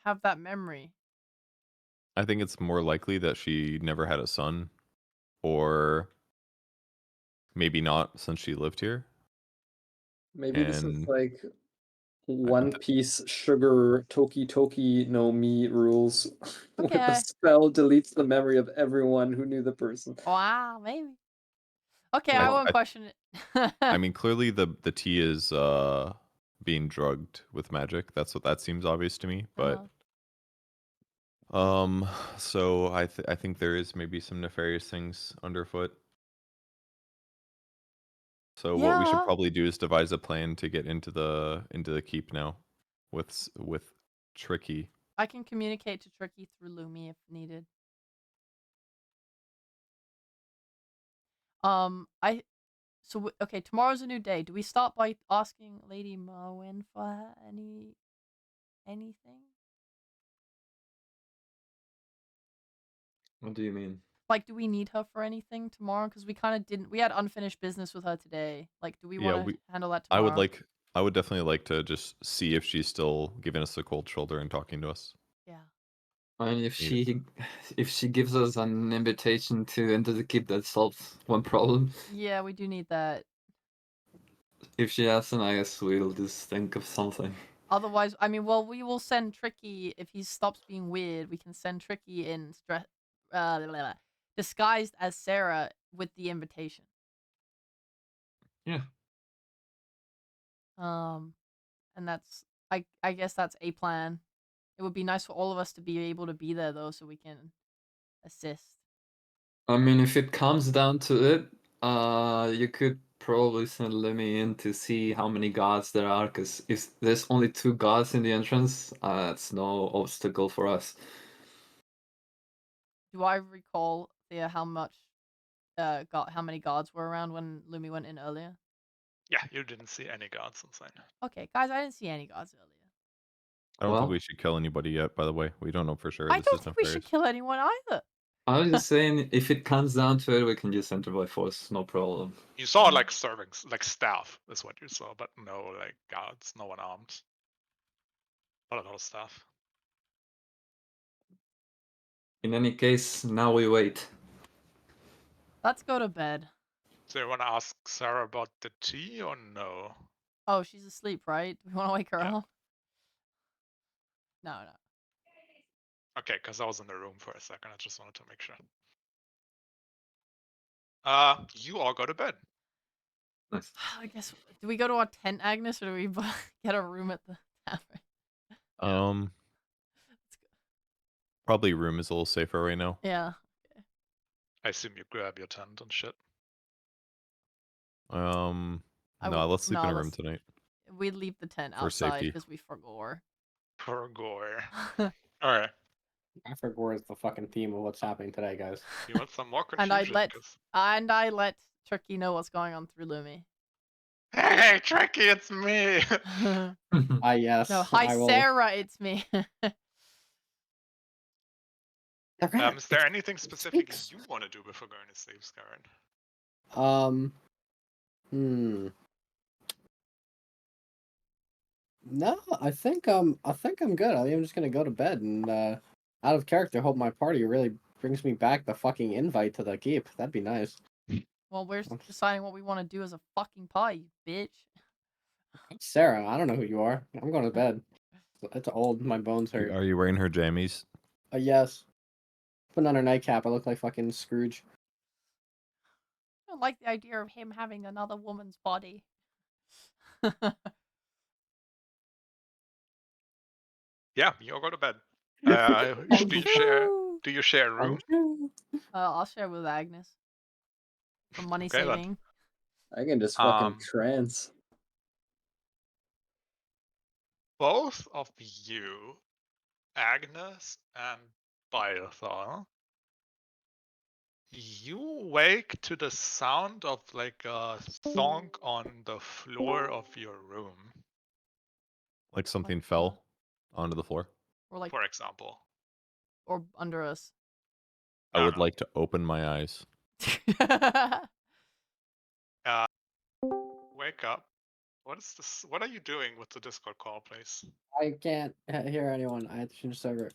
have that memory? I think it's more likely that she never had a son, or maybe not since she lived here. Maybe this is And like One Piece sugar Toki no Mi rules. Where the Okay. spell deletes the memory of everyone who knew the person. Wow, maybe. Okay, I- I won't I- question it. I mean, clearly the tea is being drugged with magic. That's what that seems obvious to me. But so I think there is maybe some nefarious things underfoot. So what we should Yeah. probably do is devise a plan to get into the keep now, with Tricky. I can communicate to Tricky through Lumi if needed. Okay, tomorrow's a new day. Do we start by asking Lady Merwin for anything? What do you mean? Like, do we need her for anything tomorrow? Because we kind of didn't. We had unfinished business with her today. Like, do we Yeah, want to handle that I tomorrow? would definitely like to just see if she's still giving us the cold shoulder and talking to us. Yeah. I mean, Need if she gives us an invitation to enter the keep, that solves one problem. Yeah, we do need that. If she hasn't, I guess we'll just think of something. Otherwise, I mean, well, we will send Tricky if he stops being weird. We can send Tricky in disguised as Sarah with the invitation. Yeah. And that's I guess that's a plan. It would be nice for all of us to be able to be there though, so we can assist. I mean, if it comes down to it, you could probably send Lemmy in to see how many gods there are, because if there's only 2 gods in the entrance, it's no obstacle for us. Do I recall how many guards were around when Lumi went in earlier? Yeah, you didn't see any guards inside. Okay, guys, I didn't see any guards earlier. I don't think Well- we should kill anybody yet. By the way, we don't know for sure. I This don't is think we should nefarious. kill anyone either. I was just saying, if it comes down to it, we can just enter by force, no problem. You saw like servants, like staff is what you saw, but no like guards, no one armed. Not a lot of staff. In any case, now we wait. Let's go to bed. So you want to ask Sarah about the tea or no? Oh, she's asleep, right? Do we want to wake her Yeah. up? No. Okay, because I was in the room for a second. I just wanted to make sure. You all go to bed. Nice. I guess, do we go to our tent, Agnes, or do we get a room at the tavern? Probably room is a little safer right now. Yeah. I assume you grab your tent and shit. No, let's sleep in a room tonight. We'd leave the tent For outside safety. because we forgot. For gore. Alright. I forgot is the fucking theme of what's happening today, guys. You want some more And confusion? I let Tricky know what's going on through Lumi. Hey, Tricky, it's me! Yes. No, hi I will... Sarah, it's me. Is there anything specifically you want to do before going to sleep, Skyrim? No, I think I'm good. I think I'm just gonna go to bed and out of character hope my party really brings me back the fucking invite to the keep. That'd be nice. Well, we're deciding what we want to do as a fucking party, bitch. Sarah, I don't know who you are. I'm going to bed. It's old. My bones hurt. Are you wearing her jammies? Yes. Putting on her nightcap. I look like fucking Scrooge. I don't like the idea of him having another woman's body. Yeah, you all go to bed. Do you share a room? I'll share with Agnes. For money Okay, then. saving. I can just fucking trance. Both of you, Agnes and Balthar, you wake to the sound of like a thong on the floor of your room, Like something fell onto the floor. Or like, for example. or under us. I would like to open my eyes. Wake up. What is this? What are you doing with the Discord call, please? I can't hear anyone. I have to change server.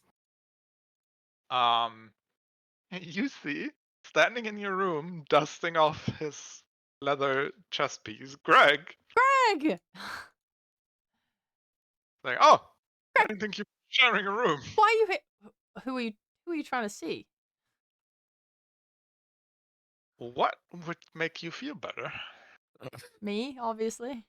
You see, standing in your room, dusting off his leather chest piece. Greg, Greg! like, oh, I didn't think you were sharing a room. Why are you who are you trying to see? What would make you feel better? Me, obviously.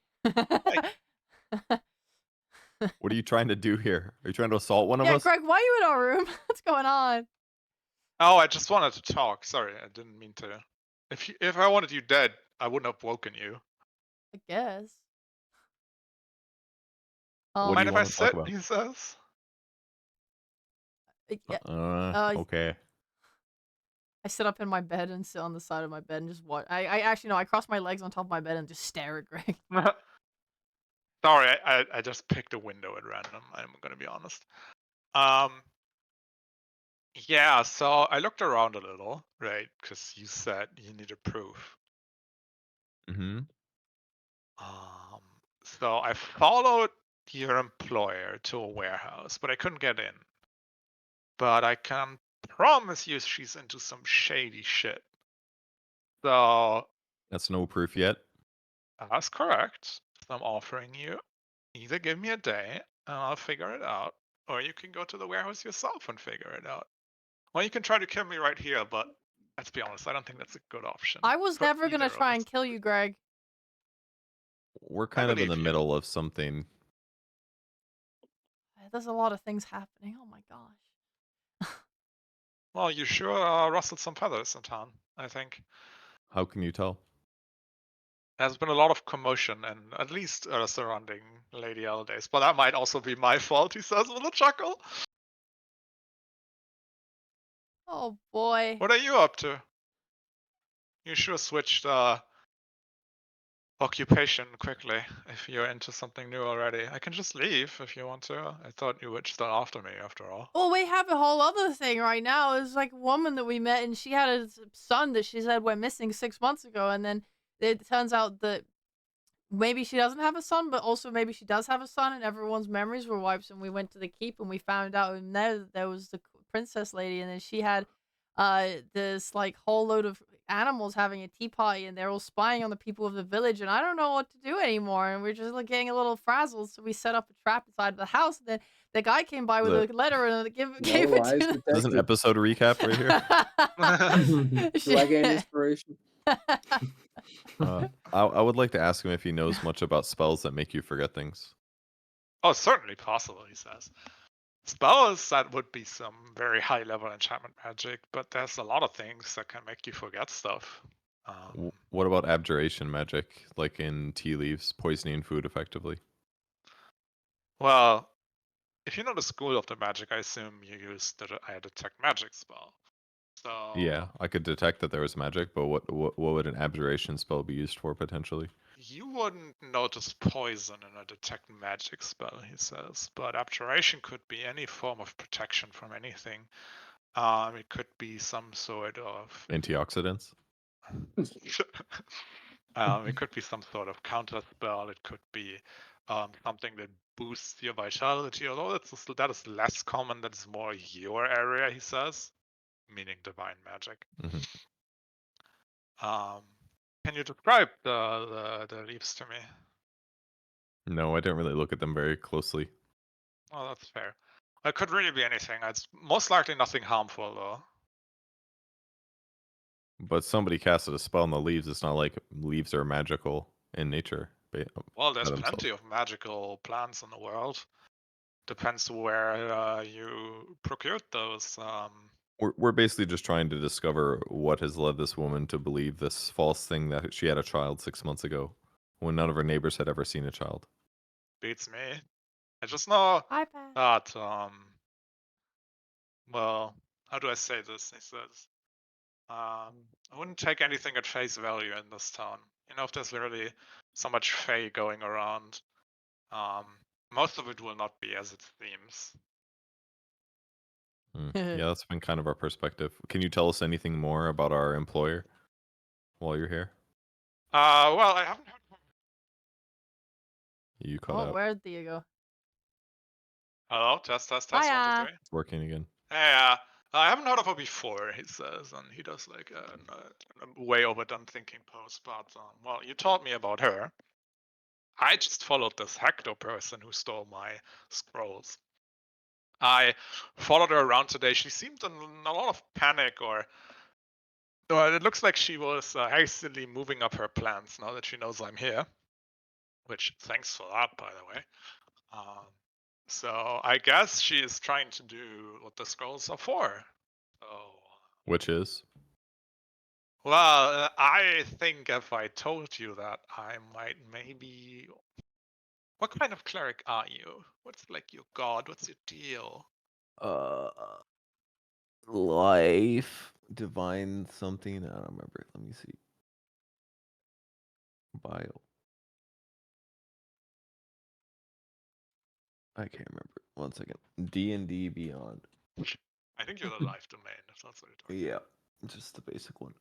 What are you trying to do here? Are you trying to assault one of Yeah, us? Greg, why are you in our room? What's going on? Oh, I just wanted to talk. Sorry, I didn't mean to. If I wanted you dead, I wouldn't have woken you. I guess. What do Mind you if I want to talk sit? about? He says. Yeah, Okay. I sit up in my bed and sit on the side of my bed and just watch. I actually no, I cross my legs on top of my bed and just stare at Greg. Sorry, I just picked a window at random. I'm gonna be honest. Yeah. So I looked around a little, right? Because you said you needed proof. Mm-hmm. So I followed your employer to a warehouse, but I couldn't get in. But I can promise you she's into some shady shit. So That's no proof yet. that's correct. So I'm offering you either give me a day and I'll figure it out, or you can go to the warehouse yourself and figure it out. Well, you can try to kill me right here, but let's be honest, I don't think that's a good option. I was for never gonna either of try us. and kill you, Greg. We're I kind of in the believe you. middle of something. There's a lot of things happening. Oh my gosh. Well, you sure rustled some feathers in town, I think. How can you tell? There's been a lot of commotion and at least surrounding Lady Eldays, but that might also be my fault, he says with a chuckle. Oh boy. What are you up to? You sure switched occupation quickly if you're into something new already. I can just leave if you want to. I thought you would start after me after all. Well, we have a whole other thing right now. It's like a woman that we met, and she had a son that she said went missing 6 months ago, and then it turns out that maybe she doesn't have a son, but also maybe she does have a son, and everyone's memories were wiped. And we went to the keep, and we found out in there that there was the princess lady, and then she had this like whole load of animals having a tea party, and they're all spying on the people of the village. And I don't know what to do anymore, and we're just like getting a little frazzled. So we set up a trap inside the house, and then the guy came by with a letter and gave No it lies to. This is an detected. episode recap right here. Do I gain inspiration? I would like to ask him if he knows much about spells that make you forget things. Oh, certainly possible, he says. Spells, that would be some very high level enchantment magic, but there's a lot of things that can make you forget stuff. What about abjuration magic, like in tea leaves, poisoning food effectively? Well, if you know the school of the magic, I assume you used the detect magic spell. So Yeah, I could detect that there was magic, but what would an abjuration spell be used for potentially? you wouldn't notice poison in a detect magic spell, he says, but abjuration could be any form of protection from anything. It could be some sort of Antioxidants? it could be some sort of counter spell. It could be something that boosts your vitality, although that is less common. That's more your area, he says, meaning divine magic. Mhm. Can you describe the leaves to me? No, I didn't really look at them very closely. Well, that's fair. It could really be anything. It's most likely nothing harmful, though. But somebody casted a spell on the leaves. It's not like leaves are magical in nature. Well, there's by plenty themselves. of magical plants in the world. Depends where you procured those. We're basically just trying to discover what has led this woman to believe this false thing that she had a child 6 months ago, when none of her neighbors had ever seen a child. Beats me. I just know iPad. that, well, how do I say this? He says, I wouldn't take anything at face value in this town. You know, if there's really so much fey going around, most of it will not be as it seems. Yeah, that's been kind of our perspective. Can you tell us anything more about our employer while you're here? Well, I haven't heard from. You cut Oh, out. where'd Theo go? Hello, test, 1, 2, Hiya. 3. It's working again. Hey, I haven't heard of her before, he says, and he does like a way overdone thinking pose. But well, you told me about her. I just followed this Hector person who stole my scrolls. I followed her around today. She seemed in a lot of panic, or well, it looks like she was hastily moving up her plans now that she knows I'm here. Which, thanks for that, by the way. So I guess she is trying to do what the scrolls are for. So, Which is? well, I think if I told you that, I might maybe. What kind of cleric are you? What's like your god? What's your deal? Life, divine something. I don't remember. Let me see. Bio. I can't remember. 1 second. D&D Beyond. I think you're the life domain, if that's what you're talking Yeah, just the basic one.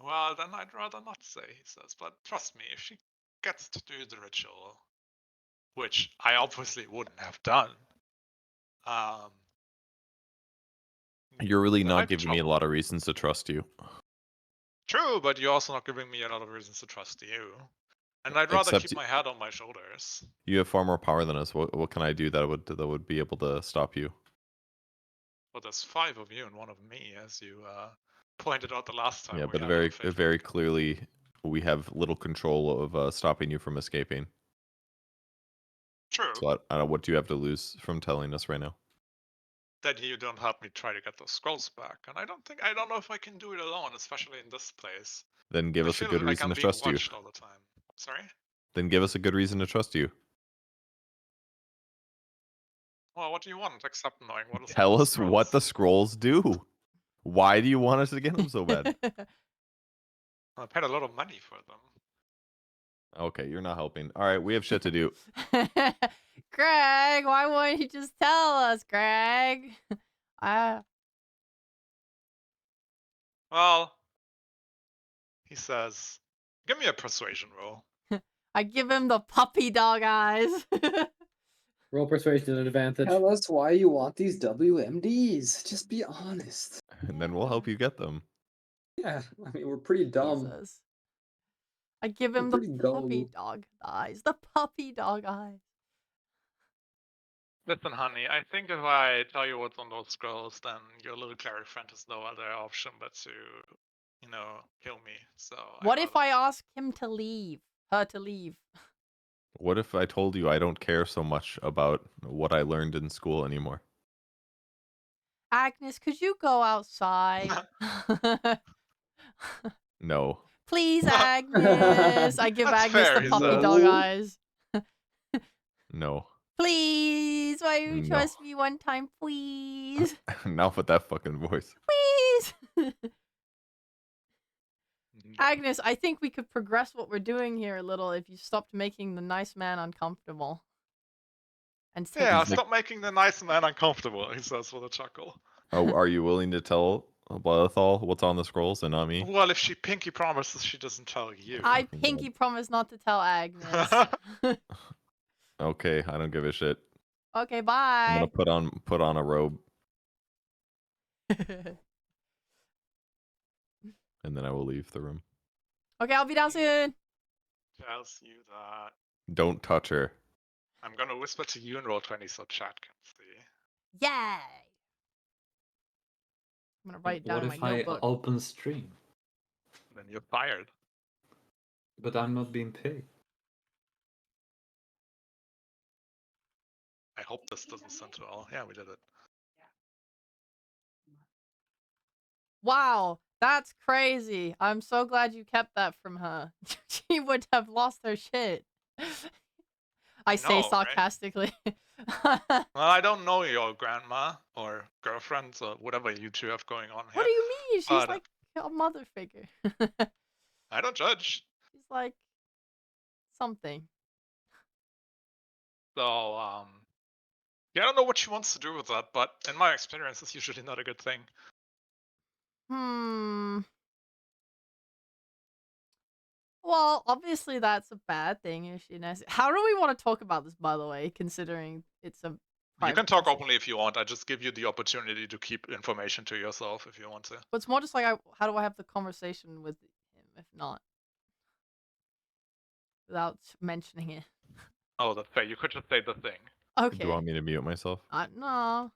Well, then I'd rather not say, he says. But trust me, if she gets to do the ritual, which I obviously wouldn't have done, You're really there not might be giving me a trouble. lot of reasons to trust you. True, but you're also not giving me a lot of reasons to trust you. And I'd rather Except keep my head on my shoulders. you have far more power than us. What can I do that would be able to stop you? Well, there's 5 of you and 1 of me, as you pointed out the last time Yeah, we but had very our fateful very meeting. clearly we have little control of stopping you from escaping. True, So I don't. What do you have to lose from telling us right now? that you don't help me try to get those scrolls back. And I don't know if I can do it alone, especially in this place. Then give I us a feel good like reason I'm to being trust you. watched all the time. Sorry? Then give us a good reason to trust you. Well, what do you want except knowing what is on Tell those us what the scrolls? scrolls do. Why do you want us to get them so bad? I paid a lot of money for them. Okay, you're not helping. All right, we have shit to do. Greg, why won't you just tell us, Greg? Well, he says, give me a persuasion roll. I give him the puppy dog eyes. Roll persuasion at advantage. Tell us why you want these WMDs. Just be honest. And then we'll help you get them. Yeah, I mean, we're pretty dumb. Jesus. I give We're him the pretty puppy gullible. dog eyes. The puppy dog eyes. Listen, honey, I think if I tell you what's on those scrolls, then your little cleric friend has no other option but to, kill me. So What if I ask him to leave? Her to leave? What if I told you I don't care so much about what I learned in school anymore? Agnes, could you go outside? No. Please, Agnes. I give That's Agnes fair, the he puppy says. dog No. eyes. No. Please, why don't you No. trust me one time, please? Not with that fucking voice. Please. Agnes, I think we could progress what we're doing here a little if you stopped making the nice man uncomfortable. And take Yeah, a step. stop making the nice man uncomfortable, he says with a chuckle. Oh, are you willing to tell Blythal what's on the scrolls and not me? Well, if she pinky promises she doesn't tell you. I fucking pinky God. promise not to tell Agnes. Okay, I don't give a shit. Okay, I'm bye. gonna put on a robe and then I will leave the room. Okay, I'll be down soon. Tells you that. Don't touch her. I'm gonna whisper to you in Roll20 so chat can see. Yay! I'm gonna write it down What in my if I notebook. open stream? Then you're fired. But I'm not being paid. I hope this doesn't send to all. Yeah, we did it. Wow, that's crazy. I'm so glad you kept that from her. She would have lost her shit. I say know, right? sarcastically. Well, I don't know your grandma or girlfriend or whatever you two have going on here. What do you mean? She's But like a mother figure. I don't judge. She's like something. So, yeah, I don't know what she wants to do with that, but in my experience, it's usually not a good thing. Well, obviously that's a bad thing if she knows. How do we want to talk about this, by the way, considering it's a You can private talk message. openly if you want. I just give you the opportunity to keep information to yourself if you want to. But it's more just like, how do I have the conversation with him if not? Without mentioning it. Oh, that's fair. You could just say the thing. Do Okay. you want me to mute myself No,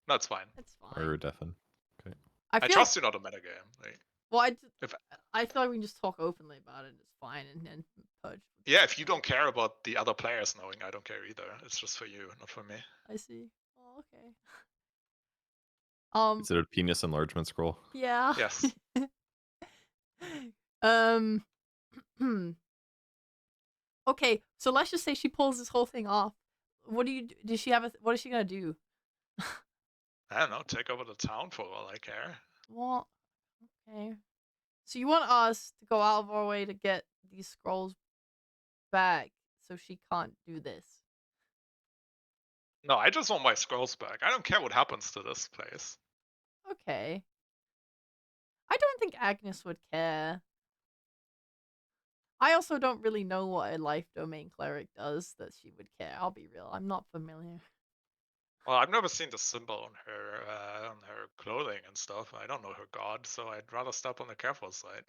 That's fine. it's fine. or deafen? Okay. I I feel trust you not a metagame. well, If- I feel like we can just talk openly about it. It's fine and purge. Yeah, if you don't care about the other players knowing, I don't care either. It's just for you, not for me. I see. Oh, okay. Is it a penis enlargement scroll? Yeah. Yes. Okay, so let's just say she pulls this whole thing off. What do you? Does she have a? What is she gonna do? I don't know. Take over the town for all I care. Well, okay. So you want us to go out of our way to get these scrolls back, so she can't do this? No, I just want my scrolls back. I don't care what happens to this place. Okay. I don't think Agnes would care. I also don't really know what a life domain cleric does that she would care. I'll be real. I'm not familiar. Well, I've never seen the symbol on her clothing and stuff. I don't know her god, so I'd rather step on the careful side.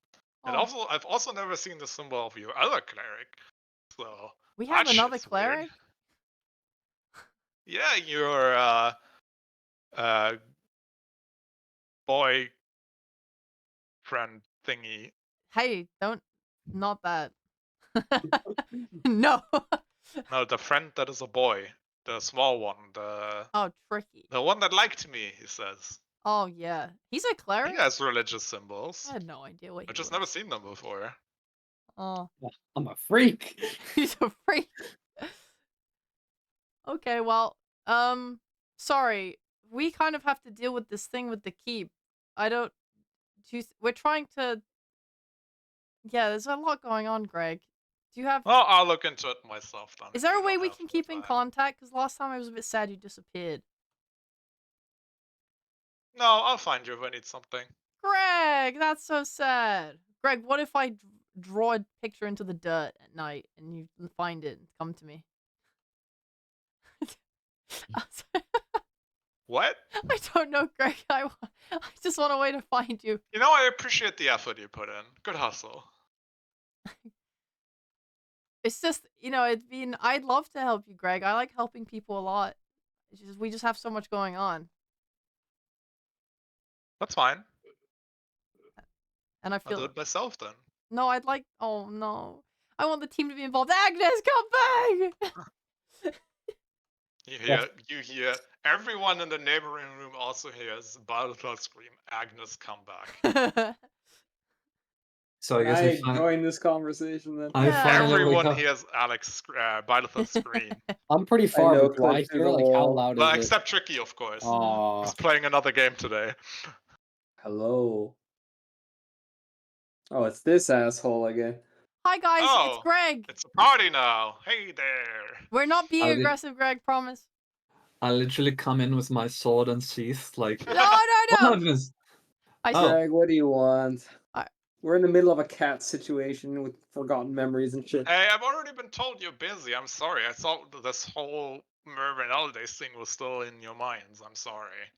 And Oh, also, I've also never seen the symbol of your other cleric. So we have that another shit's weird. cleric? Yeah, your boy friend thingy. Hey, not that. No. No, the friend that is a boy, the small one, the Oh, tricky. one that liked me. He says Oh, yeah. He's a cleric? he has religious symbols. I had no idea what he I've just was. never seen them before. Oh, I'm a freak. he's a freak. Okay, well, sorry. We kind of have to deal with this thing with the keep. I don't... We're trying to... Yeah, there's a lot going on, Greg. Do you have... Well, I'll look into it myself then. Is if there you a way don't we have can more keep in time. contact? Because last time I was a bit sad you disappeared. No, I'll find you if I need something. Greg, that's so sad. Greg, what if I draw a picture into the dirt at night and you find it and come to me? What? I don't know, Greg. I just want a way to find you. You know, I appreciate the effort you put in. Good hustle. It's just, I'd love to help you, Greg. I like helping people a lot. It's just, we just have so much going on. That's fine. And I I'll do feel, it myself then. no, oh no. I want the team to be involved. Agnes, come back! You hear everyone in the neighboring room also hears Battlecloud scream, Agnes, come back. So I Can guess I I, join this conversation then? I Yeah. finally Everyone got- hears Alex Battlecloud scream. I'm pretty far, know but do I click through hear the like how wall. loud Well, is it? except Tricky, of course. Aw. He's playing another game today. Hello. Oh, it's this asshole again. Hi, guys. It's Oh. Greg. It's a party now. Hey there. We're not being Howdy. aggressive, Greg. Promise. I literally come in with my sword and sheath, like, No, what no, no. happens? I Oh. said, Greg, what do you want? I- We're in the middle of a cat situation with forgotten memories and shit. Hey, I've already been told you're busy. I'm sorry. I thought that this whole Mervyn Holidays thing was still in your minds. I'm sorry.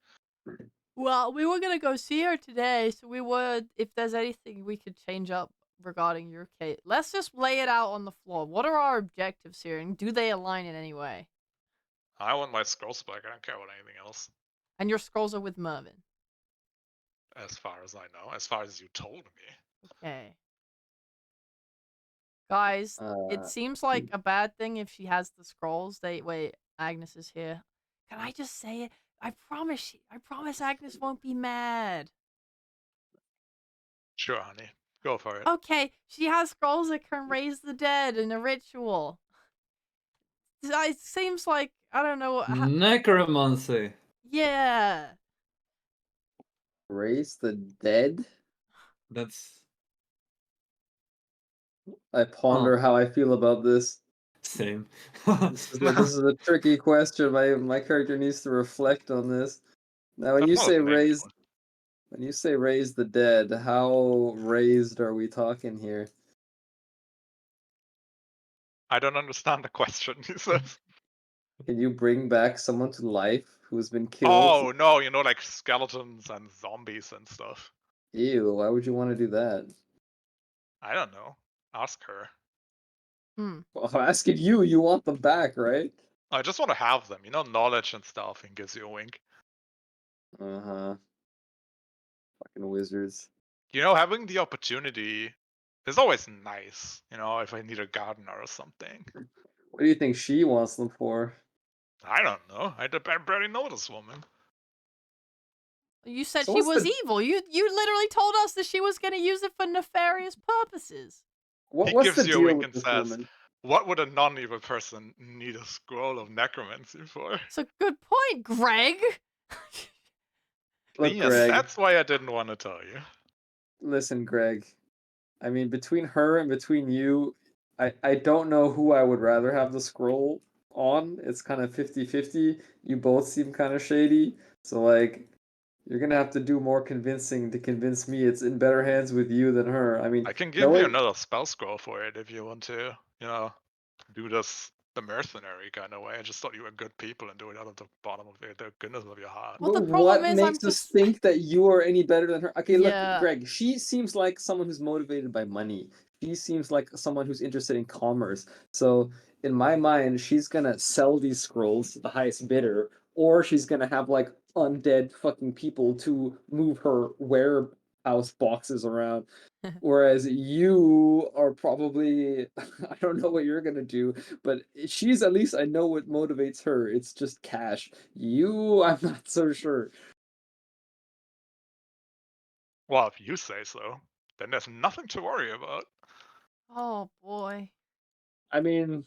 well, we were gonna go see her today, so we would, if there's anything we could change up regarding your case. Let's just lay it out on the floor. What are our objectives here, and do they align in any way? I want my scrolls back. I don't care about anything else. And your scrolls are with Mervyn. As far as I know. As far as you told me. Okay. Guys, it seems like a bad thing if she has the scrolls. Wait, Agnes is here. Can I just say it? I promise Agnes won't be mad. Sure, honey. Go for it. Okay, she has scrolls that can raise the dead in a ritual. It seems like, I don't know. Necromancy. Yeah. Raise the dead? That's I ponder how I feel about this. same. This is a tricky question. My character needs to reflect on this. Now, when you That's not say a name anymore. raise the dead, how raised are we talking here? I don't understand the question, he says. Can you bring back someone to life who's been killed? Oh no, like skeletons and zombies and stuff. Ew, why would you want to do that? I don't know. Ask her. Well, I'm asking you, you want them back, right? I just want to have them, knowledge and stuff, and gives you a wink. Uh-huh. Fucking wizards. Having the opportunity is always nice, if I need a gardener or something. What do you think she wants them for? I don't know. I barely know this woman. You said So she what's was the- evil. You literally told us that she was going to use it for nefarious purposes. He What's the gives you a deal wink with and this says, woman? what would a non-evil person need a scroll of necromancy for? It's a good point, Greg. Look, And Greg. that's why I didn't want to tell you. Listen, Greg. I mean, between her and between you, I don't know who I would rather have the scroll on. It's kind of 50-50. You both seem kind of shady. So, like, you're gonna have to do more convincing to convince me it's in better hands with you than her. I mean, I can give you knowing another spell scroll for it if you want to, do this the mercenary kind of way. I just thought you were good people and do it out of the bottom of the goodness of your heart. Well, the But problem what is I'm makes us just think that you are any better than her? Okay, look, Yeah. Greg, she seems like someone who's motivated by money. She seems like someone who's interested in commerce. So, in my mind, she's gonna sell these scrolls to the highest bidder, or she's gonna have like undead fucking people to move her warehouse boxes around. Whereas you are probably, I don't know what you're gonna do, but she's at least I know what motivates her. It's just cash. You, I'm not so sure. Well, if you say so, then there's nothing to worry about. Oh boy. I mean,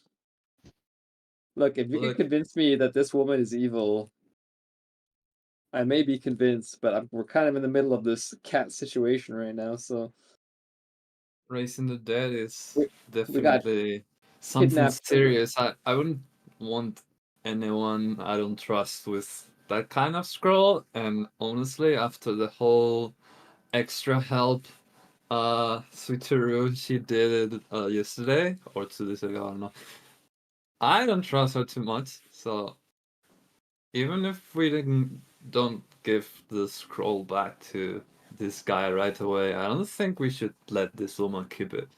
look, if you can Look, convince me that this woman is evil, I may be convinced, but we're kind of in the middle of this cat situation right now, so raising the dead is we got definitely something kidnapped children. serious. I wouldn't want anyone I don't trust with that kind of scroll. And honestly, after the whole extra help switcheroo she did it yesterday or 2 days ago, I don't know. I don't trust her too much, so even if we don't give the scroll back to this guy right away, I don't think we should let this woman keep it.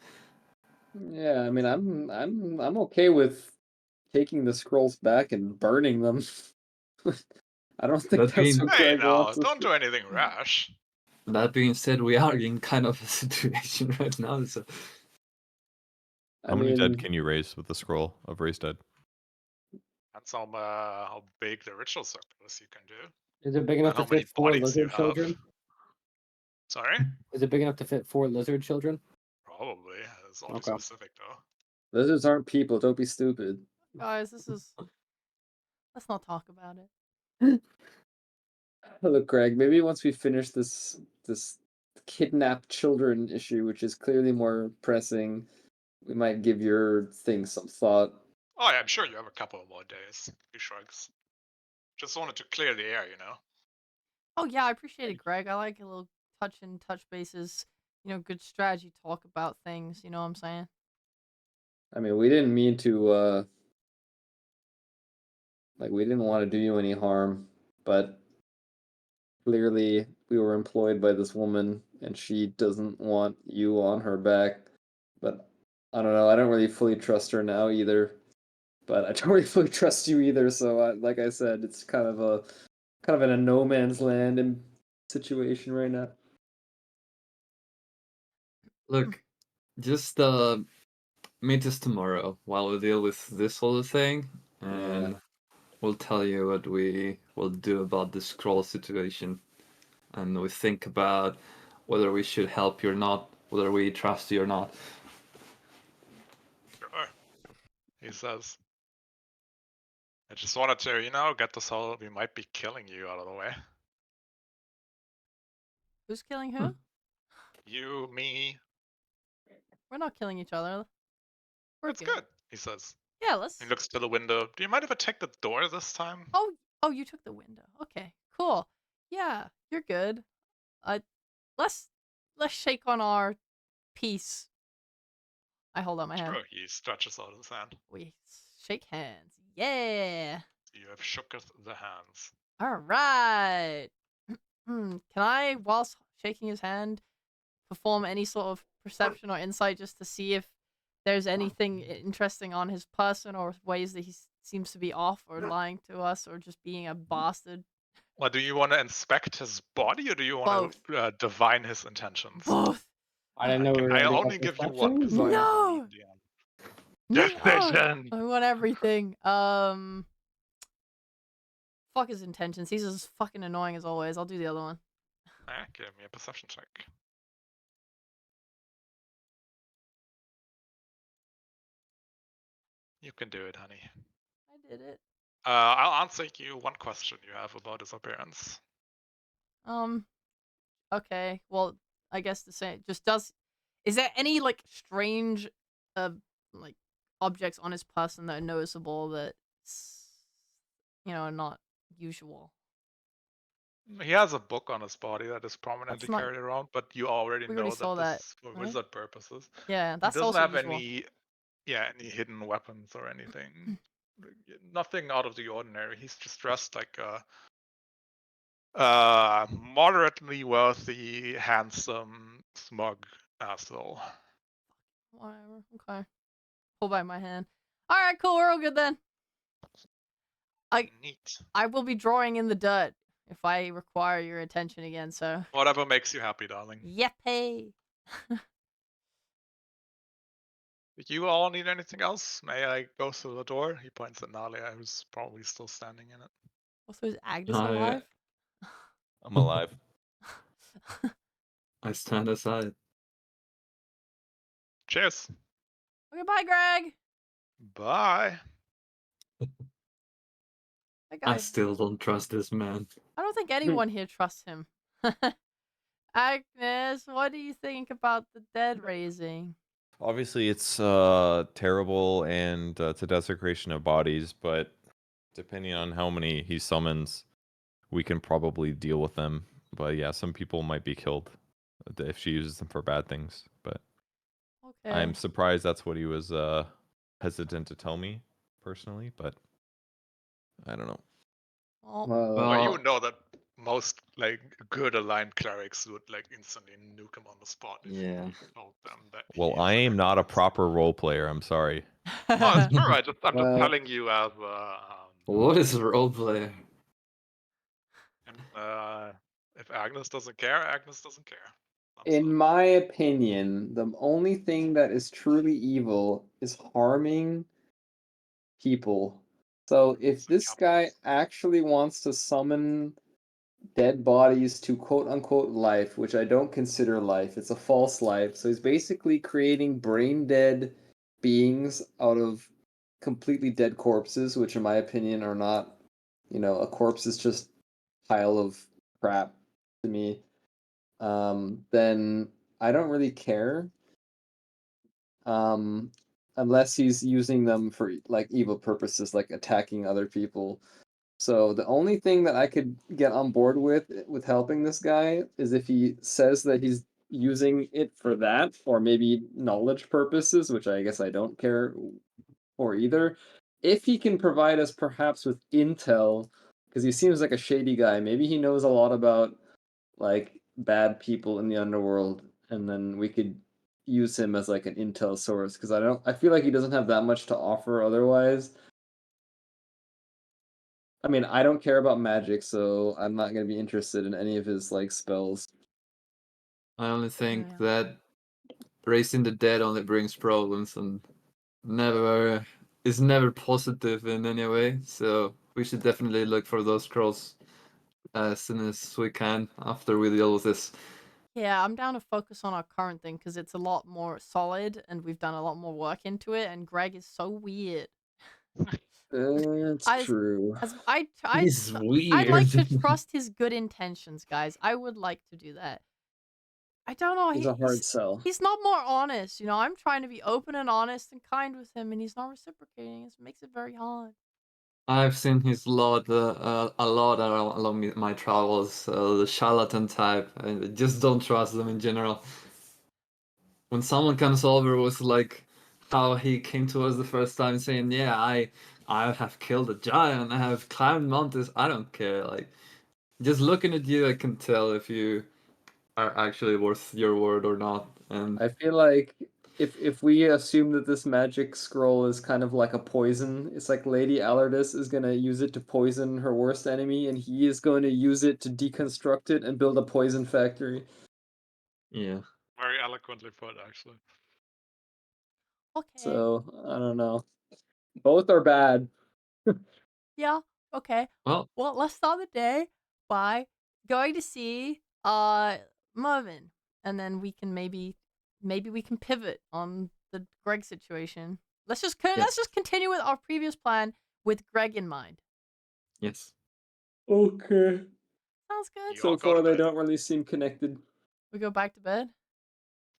Yeah, I mean, I'm okay with taking the scrolls back and burning them. I don't think That that's being what Hey, Greg now, wants us don't to. do anything rash. that being said, we are in kind of a situation right now. So I How many dead mean, can you raise with the scroll of raise dead? That's how big the ritual circle is you can do. Is it big And enough to how many fit 4 bodies you lizard have. children? Sorry? Is it big enough to fit 4 lizard children? Probably. It's all too Okay. specific, though. lizards aren't people. Don't be stupid. Guys, let's not talk about it. Look, Greg, maybe once we finish this kidnapped children issue, which is clearly more pressing, we might give your thing some thought. Oh, yeah, I'm sure you have a couple of more days. He shrugs. Just wanted to clear the air, Oh yeah, I appreciate it, Greg. I like a little touch bases, good strategy talk about things, you know what I'm saying? I mean, we didn't mean to like we didn't want to do you any harm, but clearly we were employed by this woman and she doesn't want you on her back. But I don't know, I don't really fully trust her now either. But I don't really fully trust you either, so like I said, it's kind of in a no man's land and situation right now. look, just meet us tomorrow while we deal with this whole thing, and we'll tell you what we will do about the scroll situation, and we think about whether we should help you or not, whether we trust you or not. Sure. He says. I just wanted to, get this whole we might be killing you out of the way. Who's killing who? You, me. We're not killing each other. We're It's good, he says. Yeah, let's. He looks to the window. Do you mind if I take the door this time? Oh, you took the window. Okay, cool. Yeah, you're good. Let's shake on our peace. I hold out my hand. Sure, he stretches out his hand. We shake hands. Yeah. You have shooketh the hands. All right. Can I, whilst shaking his hand, perform any sort of perception or insight just to see if there's anything interesting on his person or ways that he seems to be off or lying to us or just being a bastard? Well, do you want to inspect his body or do you want to divine his intentions? Both. I didn't know we were I'll gonna do only give you one perception. because I am No! the DM. No! Decision! I want everything. Fuck his intentions. He's as fucking annoying as always. I'll do the other one. Give me a perception check. You can do it, honey. I did it. I'll answer you one question you have about his appearance. Okay. Well, I guess the same. Just does. Is there any like strange, like objects on his person that are noticeable that, are not usual? He has a book on his body that is prominently That's not- carried around, but you already We know already that saw this that, is for right? wizard purposes. Yeah, He that's doesn't also have usual. any hidden weapons or anything. Nothing out of the ordinary. He's just dressed like a moderately wealthy, handsome, smug asshole. Whatever. Okay. Pull by my hand. All right, cool. We're all good then. Neat. I will be drawing in the dirt if I require your attention again. So. Whatever makes you happy, darling. Yippee! Do you all need anything else? May I go through the door? He points at Nalia, who's probably still standing in it. Also, is Agnes Oh, yeah. alive? I'm alive. I stand aside. Cheers. Okay, bye, Greg. Bye. That I guy. still don't trust this man. I don't think anyone here trusts him. Agnes, what do you think about the dead raising? Obviously, it's terrible and it's a desecration of bodies, but depending on how many he summons, we can probably deal with them. But yeah, some people might be killed if she uses them for bad things. But Okay. I'm surprised that's what he was hesitant to tell me personally, but I don't know. Well, you would know that most like good aligned clerics would like instantly nuke him on the spot if Yeah. you told them that. Well, he is I a am good not a person. proper role player. I'm sorry. No, it's true. I'm just Well- telling you as What is a role player? if Agnes doesn't care, Agnes doesn't care. In my opinion, the only thing that is truly evil is harming people. So if this guy actually wants to summon dead bodies to quote unquote life, which I don't consider life, it's a false life. So he's basically creating brain dead beings out of completely dead corpses, which in my opinion are not, a corpse is just a pile of crap to me. Then I don't really care. Unless he's using them for like evil purposes, like attacking other people. So the only thing that I could get on board with helping this guy is if he says that he's using it for that, or maybe knowledge purposes, which I guess I don't care for either. If he can provide us perhaps with intel, because he seems like a shady guy, maybe he knows a lot about like bad people in the underworld, and then we could use him as like an intel source, because I feel like he doesn't have that much to offer otherwise. I mean, I don't care about magic, so I'm not gonna be interested in any of his like spells. I only think Yeah. that raising the dead only brings problems and never is never positive in any way. So we should definitely look for those scrolls as soon as we can after we deal with this. Yeah, I'm down to focus on our current thing because it's a lot more solid and we've done a lot more work into it. And Greg is so weird. That's true. He's I'd like to weird. trust his good intentions, guys. I would like to do that. I don't know. He's a hard sell. He's not more honest. I'm trying to be open and honest and kind with him, and he's not reciprocating. It makes it very hard. I've seen his lot a lot along my travels. The charlatan type. I just don't trust them in general. When someone comes over with like how he came to us the first time saying, "Yeah, I have killed a giant. I have climbed mountains. I don't care." Like, just looking at you, I can tell if you are actually worth your word or not. And I feel like if we assume that this magic scroll is kind of like a poison, it's like Lady Allardyce is gonna use it to poison her worst enemy, and he is going to use it to deconstruct it and build a poison factory. yeah, Very eloquently put, actually. Okay. So I don't know. Both are bad. Yeah. Okay. well, Well, let's start the day by going to see Mervin, and then we can maybe we can pivot on the Greg situation. Let's just continue with our previous plan with Greg in mind. yes. Okay. Sounds good. You So all go to far, they bed don't really seem connected. We go back to bed.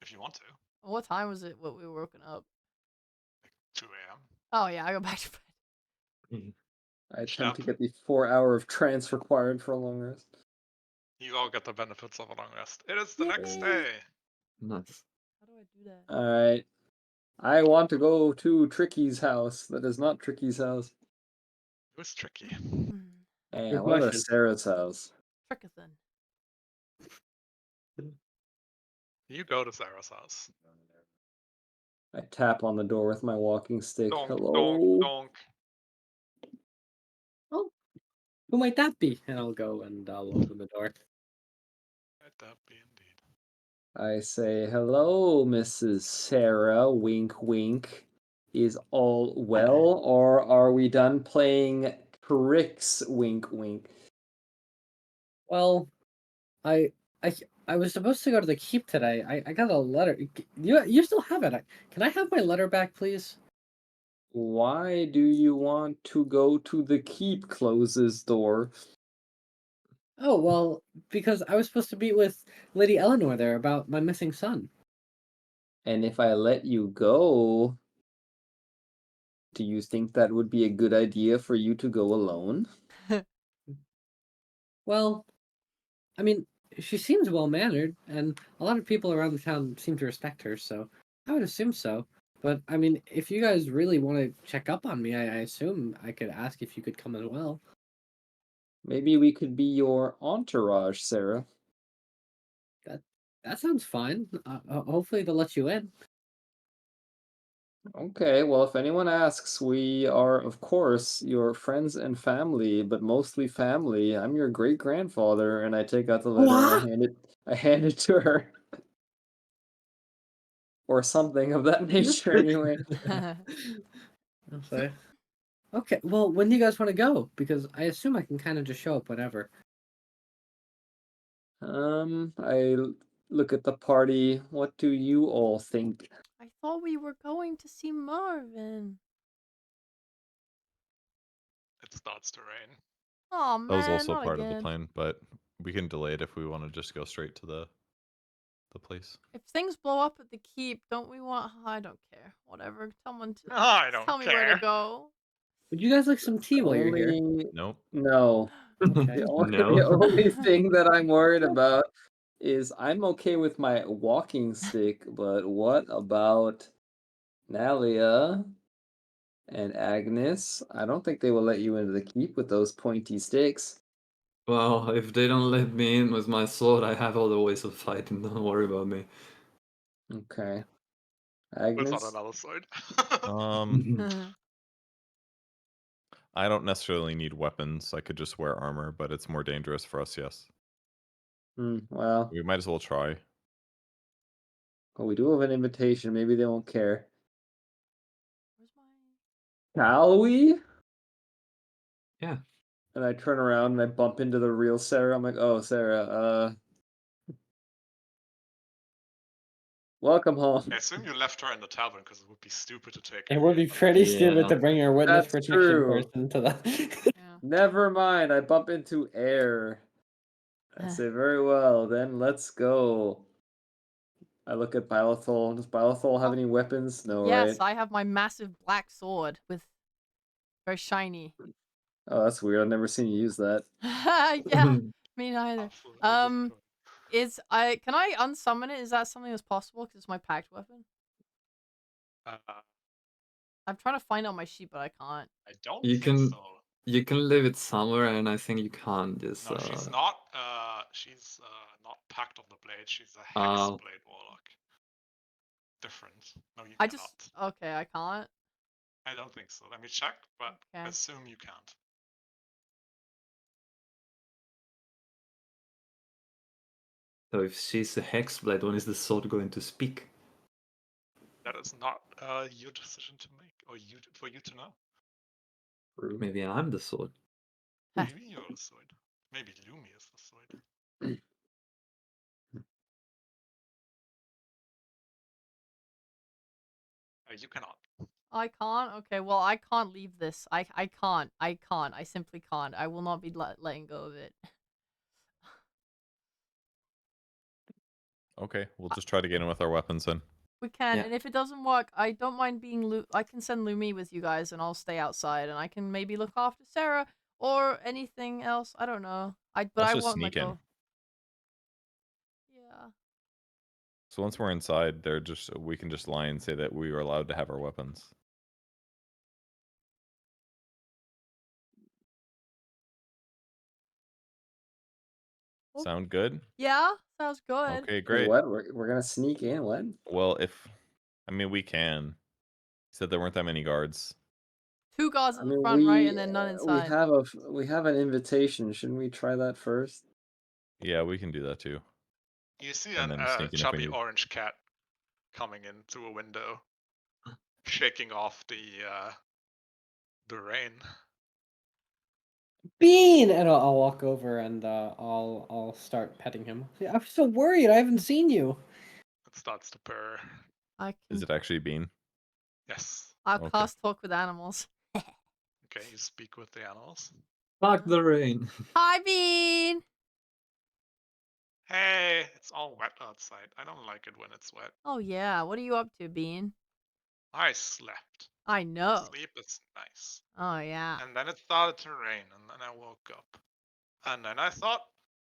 if you want to. What time was it? What we were woken up? 2 a.m. Oh yeah, I go back to bed. Mhm. I attempt to Shep. get the 4 hour of trance required for a long rest. You all get the benefits of a long rest. It is the next Yay. day. Nice. How do I do that? Alright. I want to go to Tricky's house. That is not Tricky's house. It was tricky. Hey, I Good want to go to question. Sarah's house. Trickathan. You go to Sarah's house. I tap on the door with my walking stick. Donk, Hello? donk, donk. Oh, who might that be? And I'll go and I'll open the door. Let that be indeed. I say, hello, Mrs. Sarah. Wink, wink. Is all well, or are we done playing tricks? Wink, wink. Well, I I was supposed to go to the keep today. I got a letter. You still have it. Can I have my letter back, please? Why do you want to go to the keep? Closes door. Oh, well, because I was supposed to meet with Lady Eleanor there about my missing son. And if I let you go, do you think that would be a good idea for you to go alone? Well, I mean, she seems well-mannered, and a lot of people around the town seem to respect her, so I would assume so. But, I mean, if you guys really want to check up on me, I assume I could ask if you could come as well. Maybe we could be your entourage, Sarah. That sounds fine. Hopefully they'll let you in. Okay, well, if anyone asks, we are, of course, your friends and family, but mostly family. I'm your great grandfather, and I take out the letter and What? I hand it to her. Or something of that nature, anyway. I'll say. Okay, well, when do you guys want to go? Because I assume I can kind of just show up whenever. Look at the party. What do you all think? I thought we were going to see Marvin. It starts to rain. Oh man, That was also not part of the again. plan, but we can delay it if we want to just go straight to the place. If things blow up at the keep, don't we want? I don't care. Whatever. Someone to I don't tell me where to care. go. Would you guys like some tea while you're here? Nope. No. Okay. The only thing that I'm worried about is I'm okay with my walking stick, but what about Nalia and Agnes? I don't think they will let you into the keep with those pointy sticks. Well, if they don't let me in with my sword, I have other ways of fighting. Don't worry about me. Okay. It's not Agnes? another sword. I don't necessarily need weapons. I could just wear armor, but it's more dangerous for us, yes. Well, We might as well try. we do have an invitation. Maybe they won't care. Where's my? Shall we? Yeah. And I turn around and I bump into the real Sarah. I'm like, oh, Sarah, welcome home. I assume you left her in the tavern because it would be stupid to take her. It would be in. pretty Yeah. stupid to bring your witness That's protection true. person to the. Yeah. Never mind. I bump into air. I say, very well, then let's go. I look at Bylethol. Does Bylethol have Oh. any weapons? No, Yes, right? I have my massive black sword with very shiny. Oh, that's weird. I've never seen you use that. Yeah, me neither. Absolutely destroyed. Can I unsummon it? Is that something that's possible? Because it's my packed weapon. I'm trying to find on my sheet, but I can't. I don't You think can so. you can leave it somewhere, and I think you can't just. No, she's not. She's not Pact of the Blade. She's a Oh. Hexblade Warlock. Different. No, you I cannot. just okay. I can't. I don't think so. Let me check, but Okay. assume you can't. So if she's a hexblade, when is the sword going to speak? That is not your decision to make, or for you to know. Maybe I'm the sword. Maybe you're the sword. Maybe Lumi is the sword. You cannot. I can't. Okay. Well, I can't leave this. I can't. I can't. I simply can't. I will not be letting go of it. Okay, we'll just try to get in with our weapons then. We can, Yeah. and if it doesn't work, I don't mind being I can send Lumi with you guys, and I'll stay outside, and I can maybe look after Sarah or anything else. I don't know. But Let's I just won't let sneak in. go. Yeah. So once we're inside, we can just lie and say that we were allowed to have our weapons. Oh. Sound good? Yeah. Sounds good. Okay, Wait, great. what? We're gonna sneak in? What? Well, I mean, we can. He said there weren't that many guards. 2 guards I at the mean, front, right, and then none inside. we have an invitation. Shouldn't we try that first? Yeah, we can do that too. You see And then a sneak in if we chubby need. orange cat coming in through a window, shaking off the rain. Bean, and I'll walk over and I'll start petting him. Yeah, I'm so worried. I haven't seen you. It starts to purr. I Is can. it actually Bean? Yes. I'll Okay. cast talk with animals. Okay, you speak with the animals. Fuck the rain. Hi, Bean. Hey, it's all wet outside. I don't like it when it's wet. Oh yeah. What are you up to, Bean? I slept. I know. Sleep is nice. Oh yeah. And then it started to rain, and then I woke up. And then I thought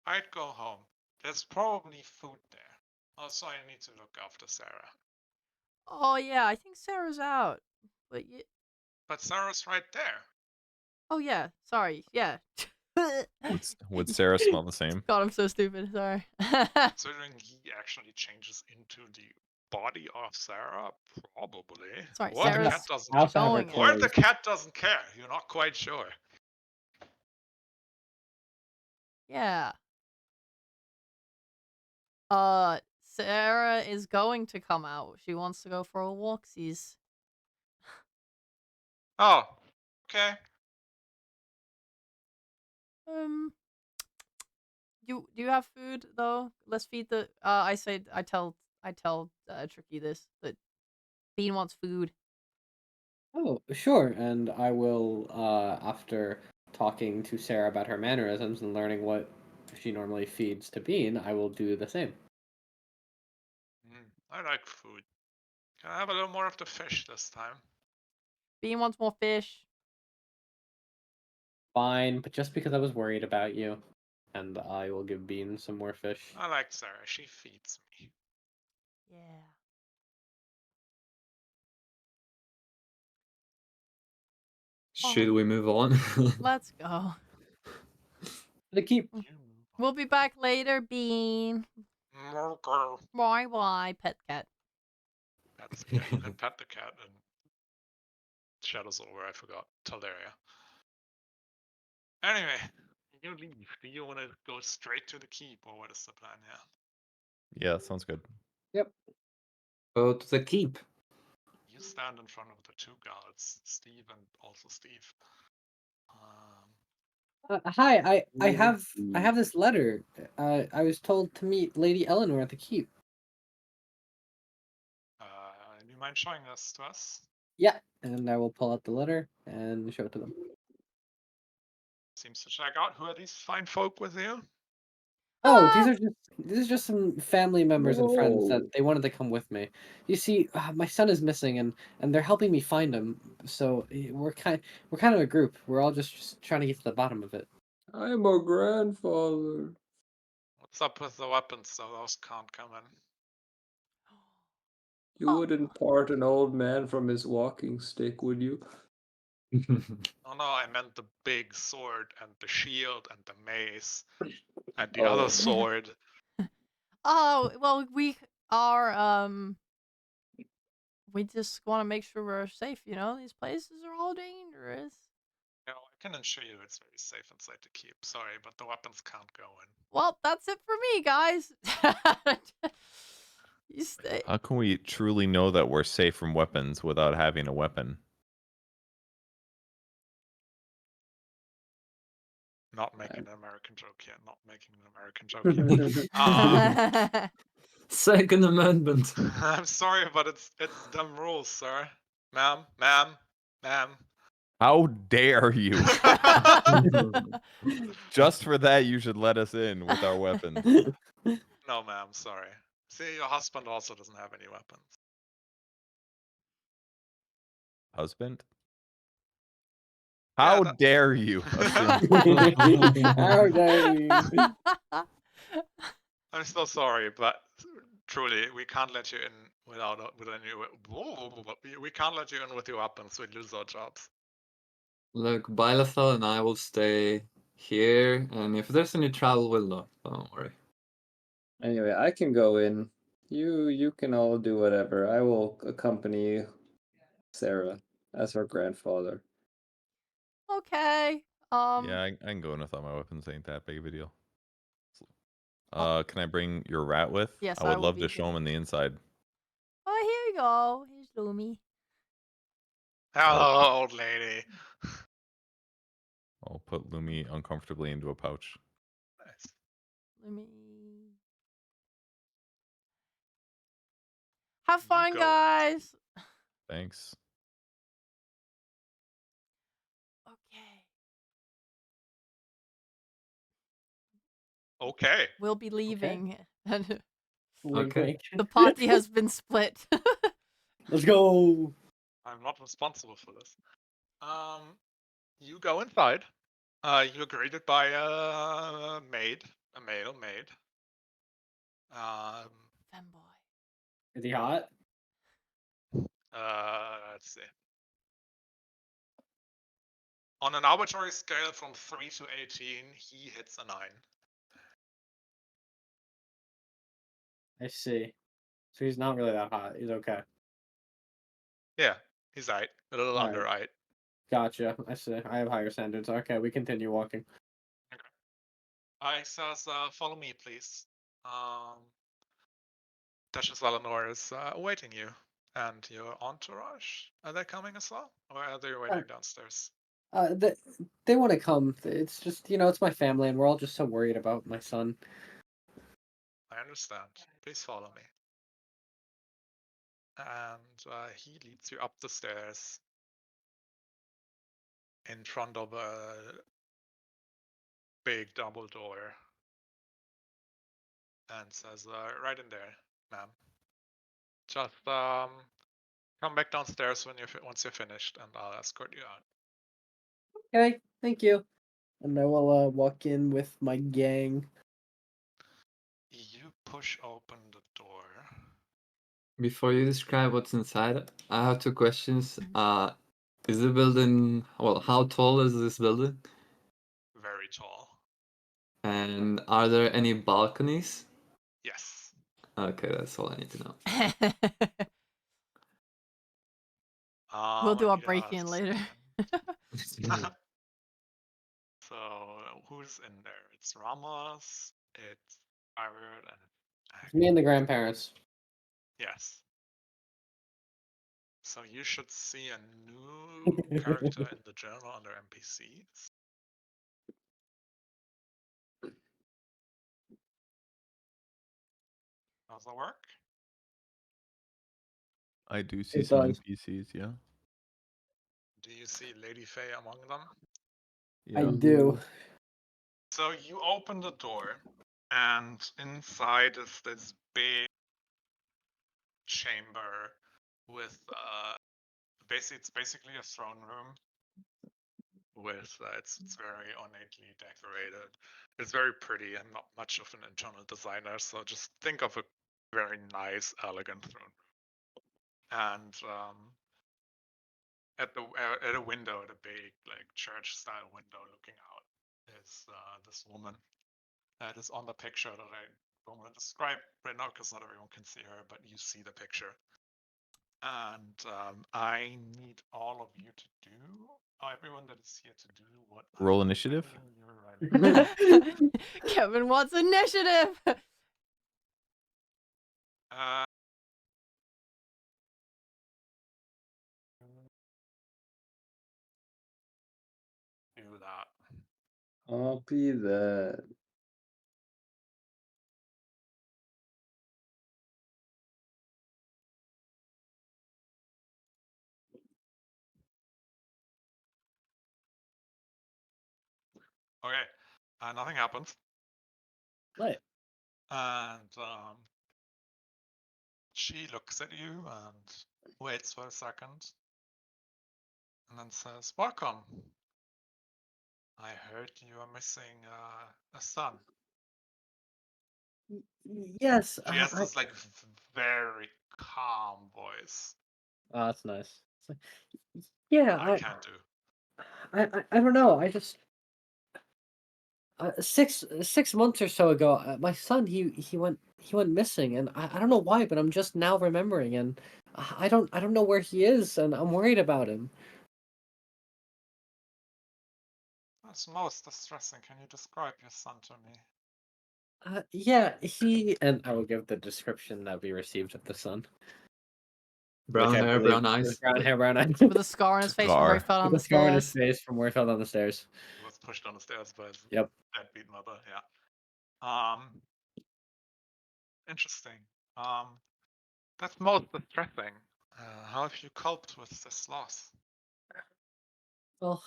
I'd go home. There's probably food there. Also, I need to look after Sarah. Oh yeah. I think Sarah's out. But But Sarah's right there. oh yeah. Sorry. Yeah. Would Sarah smell the same? God, I'm so stupid. Sorry. Considering he actually changes into the body of Sarah, probably. Sorry, Or the Sarah's cat doesn't. I also have her showing it. Or the clothes. cat doesn't care. You're not quite sure. Yeah. Sarah is going to come out. She wants to go for a walksies. Oh, okay. Do you have food though? Let's feed the. I tell Tricky this that Bean wants food. Oh, sure. And I will, after talking to Sarah about her mannerisms and learning what she normally feeds to Bean, I will do the same. I like food. Can I have a little more of the fish this time? Bean wants more fish. Fine, but just because I was worried about you, and I will give Bean some more fish. I like Sarah. She feeds me. Yeah. Should we move on? Let's go. The keep. We'll be back later, Bean. Okay. Bye, pet cat. Yeah, you can pet the cat and Shadows over. I forgot. Talderia. Anyway, you leave. Do you want to go straight to the keep, or what is the plan here? Yeah, sounds good. Yep. Go to the keep. You stand in front of the 2 guards, Steve and also Steve. Hi, I have this letter. I was told to meet Lady Eleanor at the keep. Do you mind showing this to us? Yeah, and I will pull out the letter and show it to them. Seems to check out. Who are these fine folk with you? Oh, these are just some family members and friends that Whoa. they wanted to come with me. You see, my son is missing, and they're helping me find him. So we're kind of a group. We're all just trying to get to the bottom of it. I'm a grandfather. What's up with the weapons so those can't come in? You Oh. wouldn't part an old man from his walking stick, would you? Oh no, I meant the big sword and the shield and the mace and the Oh. other sword. Oh, well, we are, we just want to make sure we're safe, you know? These places are all dangerous. You know, I can assure you it's very safe inside the keep. Sorry, but the weapons can't go in. Well, that's it for me, guys. You stay. How can we truly know that we're safe from weapons without having a weapon? Not making an American joke here. Not making an American joke here. Second Amendment. I'm sorry, but it's dumb rules, sir. Ma'am. How dare you? Just for that, you should let us in with our weapons. No, ma'am, sorry. See, your husband also doesn't have any weapons. Husband? Yeah, How that- dare you assume? How dare you? I'm so sorry, but truly, we can't let you in with any. We can't let you in with your weapons. We lose our jobs. Look, Bylethal and I will stay here, and if there's any trouble, we'll know. Don't worry. Anyway, I can go in. You can all do whatever. I will accompany Sarah as her grandfather. Okay. Yeah, I can go in without my weapons. Ain't that big of a deal. Can I bring your rat with? Yes, I I would will love be to show him in the inside. Oh, here you go. Here's Lumi. Hello, old lady. I'll put Lumi uncomfortably into a pouch. Nice. Lumi. Have You fun, go. guys. Thanks. Okay. Okay. We'll be leaving. And Wink, Okay. wink. the party has been split. Let's go. I'm not responsible for this. You go inside. You're greeted by a maid, a male maid. Femboy. Is he hot? Let's see. On an arbitrary scale from 3 to 18, he hits a 9. I see. So he's not really that hot. He's okay. Yeah, he's 8. A little All under 8. Gotcha. I see. I have higher standards. Okay, we continue walking. He says, follow me, please. Duchess Eleanor is awaiting you. And your entourage, are they coming as well? Or are they waiting downstairs? They want to come. It's just, it's my family, and we're all just so worried about my son. I understand. Please follow me. And he leads you up the stairs in front of a big double door and says, right in there, ma'am. Just come back downstairs when once you're finished, and I'll escort you out. Okay, thank you. And I will walk in with my gang. You push open the door. Before you describe what's inside, I have 2 questions. Is the building, well, how tall is this building? Very tall. And are there any balconies? Yes. Okay, that's all I need to know. We'll do Let our me break-in later. So who's in there? It's Ramos, it's Pirate, and It's me and the grandparents. yes. So you should see a new character in the journal under NPCs. Does that work? I do see It some does. NPCs, yeah. Do you see Lady Faye among them? I Yeah. do. So you open the door, and inside is this big chamber with it's basically a throne room with it's very ornately decorated. It's very pretty. I'm not much of an internal designer, so just think of a very nice, elegant throne room. and at a window, at a big like church-style window looking out, is this woman that is on the picture that I don't want to describe right now because not everyone can see her, but you see the picture. And I need all of you to do, everyone that is here to do what I Roll will initiative? tell you you're right. Kevin wants initiative. Uh, do that. Copy that. Okay. Nothing happens. What? And she looks at you and waits for a second and then says, "Welcome. I heard you are missing a son." Yes. She has this like very calm voice. Oh, that's nice. It's like, yeah, I can't do. I don't know. I just 6 months or so ago, my son he went missing, and I don't know why, but I'm just now remembering, and I don't know where he is, and I'm worried about him. That's most distressing. Can you describe your son to me? Yeah, and I will give the description that we received of the son. Brown which I hair, believe brown eyes. was brown hair, brown eyes. With a scar on his face from where he Scar. fell down With the a scar on his stairs. face from where he fell down the stairs. He was pushed down the stairs by his Yep. deadbeat mother. Yeah. Interesting. That's most distressing. How have you coped with this loss? Well,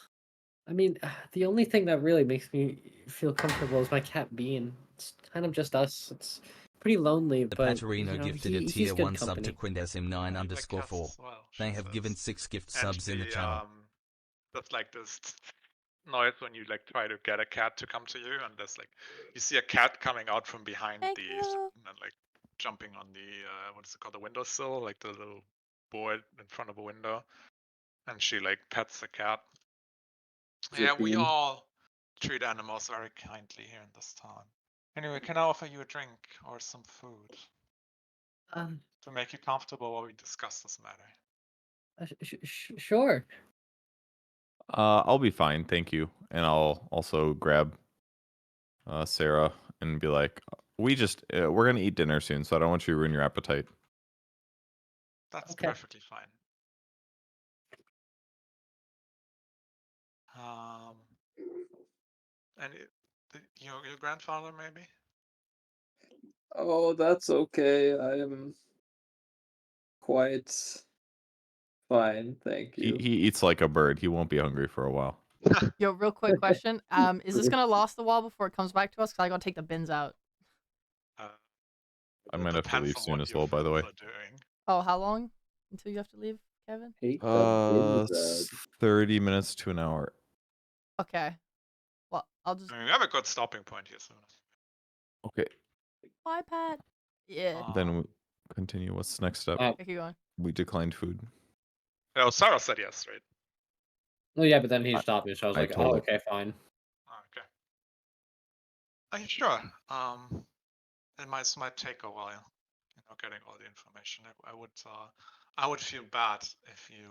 I mean, the only thing that really makes me feel comfortable is my cat Bean. It's kind of just us. It's pretty lonely, The but Paterino gifted a he's tier good 1 sub to company. Quindesm9 I like underscore cats 4. as well, They she have given says. 6 gift And subs in the channel. that's like this noise when you like try to get a cat to come to you, and there's like you see a cat coming out from behind Thank these you. and like jumping on the what is it called, the windowsill, like the little board in front of a window, and she like pets the cat. Yeah, we Bean. all treat animals very kindly here in this town. Anyway, can I offer you a drink or some food to make you comfortable while we discuss this matter? Sure. I'll be fine, thank you. And I'll also grab Sarah and be like, we're gonna eat dinner soon, so I don't want you to ruin your appetite. That's Okay. perfectly fine. And your grandfather maybe? Oh, that's okay. I am quite fine, thank He you. eats like a bird. He won't be hungry for a while. Yo, real quick question. Is this gonna last a while before it comes back to us? Cause I gotta take the bins out. I It might have to depends leave on soon what as your well, by the way. friends are doing. Oh, how long until you have to leave, Kevin? Hate that bins 30 minutes to an hour. Okay. Well, I'll just. I mean, we have a good stopping point here soon. Okay, Bye, Pat. Yeah. then we continue. What's the next step? Keep going. We declined food. Oh, Sarah said yes, right? Oh yeah, but then he stopped me, so I was I like, told oh, it. okay, fine. Okay. Are you sure? It might take a while, getting all the information. I would feel bad if you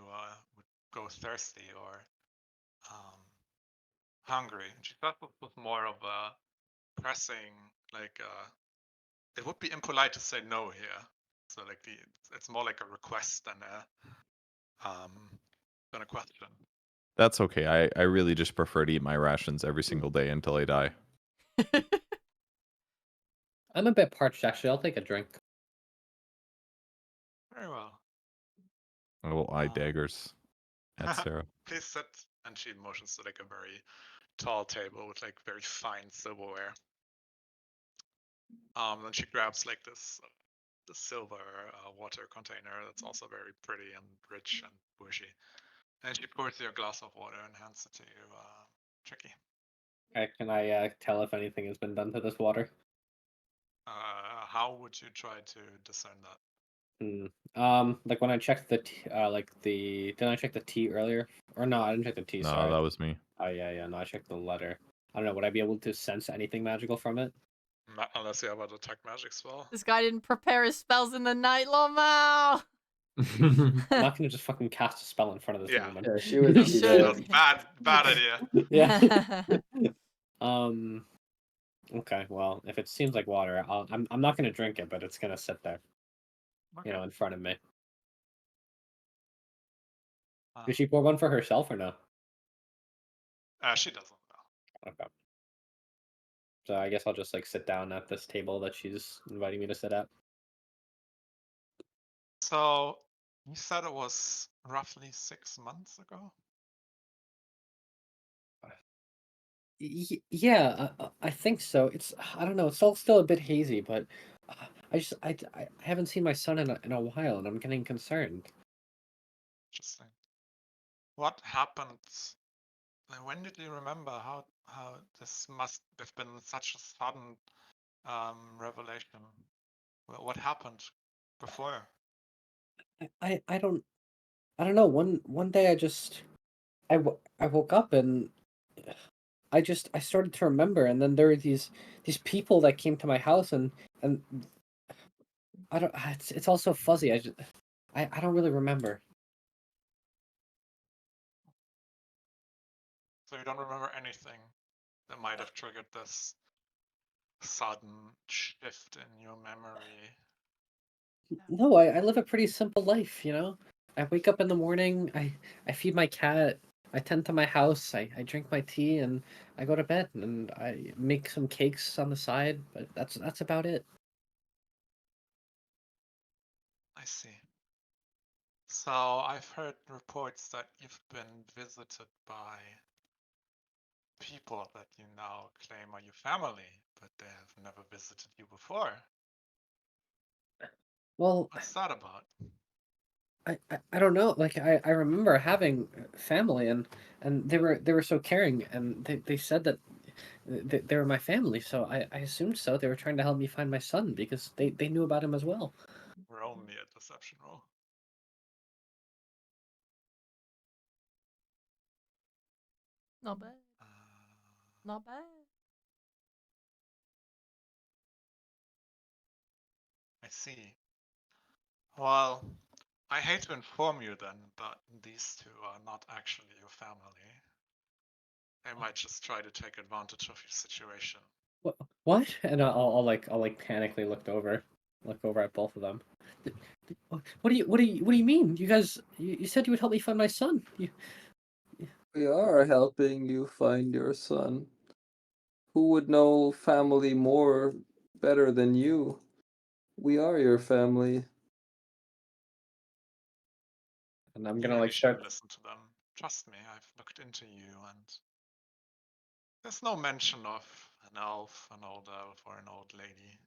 would go thirsty or hungry. And she thought this was more of a pressing, like it would be impolite to say no here. So like it's more like a request than a question. That's okay. I really just prefer to eat my rations every single day until I die. I'm a bit parched, actually. I'll take a drink. Very well. I will eye daggers at Sarah. Please sit. And she motions to like a very tall table with like very fine silverware. Then she grabs like this the silver water container that's also very pretty and rich and bushy. And she pours you a glass of water and hands it to you, Tricky. Okay, can I tell if anything has been done to this water? How would you try to discern that? Like when I checked the didn't I check the T earlier? Or no, I didn't check the T. No, Sorry. that was me. Oh yeah. No, I checked the letter. I don't know. Would I be able to sense anything magical from it? Not unless you have a detect magic spell. This guy didn't prepare his spells in the night, Lomao. I'm not gonna just fucking cast a spell in front of this Yeah. woman. Yeah, she would That's, see that's that. bad idea. Yeah. Okay. Well, if it seems like water, I'm not gonna drink it, but it's gonna sit there, Okay. in front of me. Uh, Did she pour one for herself or no? she doesn't know. Okay. So I guess I'll just like sit down at this table that she's inviting me to sit at. So you said it was roughly 6 months ago? Yeah, I think so. I don't know. It's all still a bit hazy, but I haven't seen my son in a while, and I'm getting concerned. Interesting. What happened? Like, when did you remember how this must have been such a sudden revelation? What happened before? I don't know. One day I woke up and I started to remember, and then there were these people that came to my house, and I don't. It's all so fuzzy. I don't really remember. So you don't remember anything that might have triggered this sudden shift in your memory? No, I live a pretty simple life, I wake up in the morning, I feed my cat, I tend to my house, I drink my tea, and I go to bed, and I make some cakes on the side, but that's about it. I see. So I've heard reports that you've been visited by people that you now claim are your family, but they have never visited you before. Well, What's that about? I don't know. Like I remember having family, and they were so caring, and they said that they were my family, so I assumed so. They were trying to help me find my son because they knew about him as well. Roll me a deception roll. Not bad. Uh, Not bad. I see. Well, I hate to inform you then, but these two are not actually your family. They might just try to take advantage of your situation. What? And I'll panically look over at both of them. What do you mean? You guys, you said you would help me find my son. We are helping you find your son. Who would know family more better than you? We are your family. And I'm You gonna really like shouldn't start. listen to them. Trust me, I've looked into you, and there's no mention of an elf, an old elf, or an old lady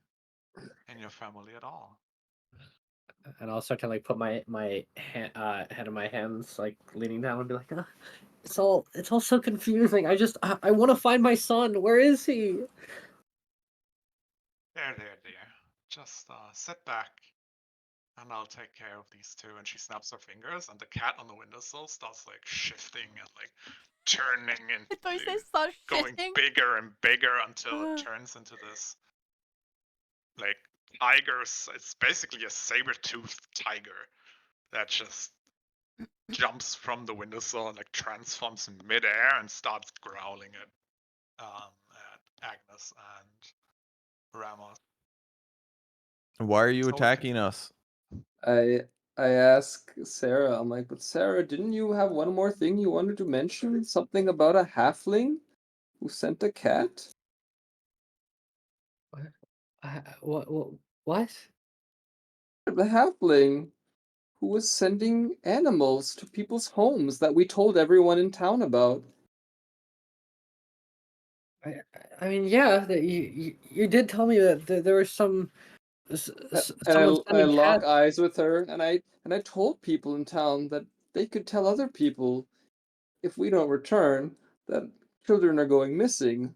in your family at all. And I'll start to like put my head in my hands, like leaning down, and be like, it's all so confusing. I want to find my son. Where is he? There. Just sit back, and I'll take care of these two. And she snaps her fingers, and the cat on the windowsill starts like shifting and like turning and I thought you said start going shifting. bigger and bigger until it turns into this like tiger. It's basically a saber-toothed tiger that just jumps from the windowsill and like transforms in midair and starts growling at Agnes and Ramos. Why are you Told attacking you. us? I ask Sarah, I'm like, but Sarah, didn't you have one more thing you wanted to mention? Something about a halfling who sent a cat? What? The halfling who was sending animals to people's homes that we told everyone in town about. I mean, yeah, that you did tell me that there was someone And I sending lock cats. eyes with her, and I told people in town that they could tell other people if we don't return that children are going missing,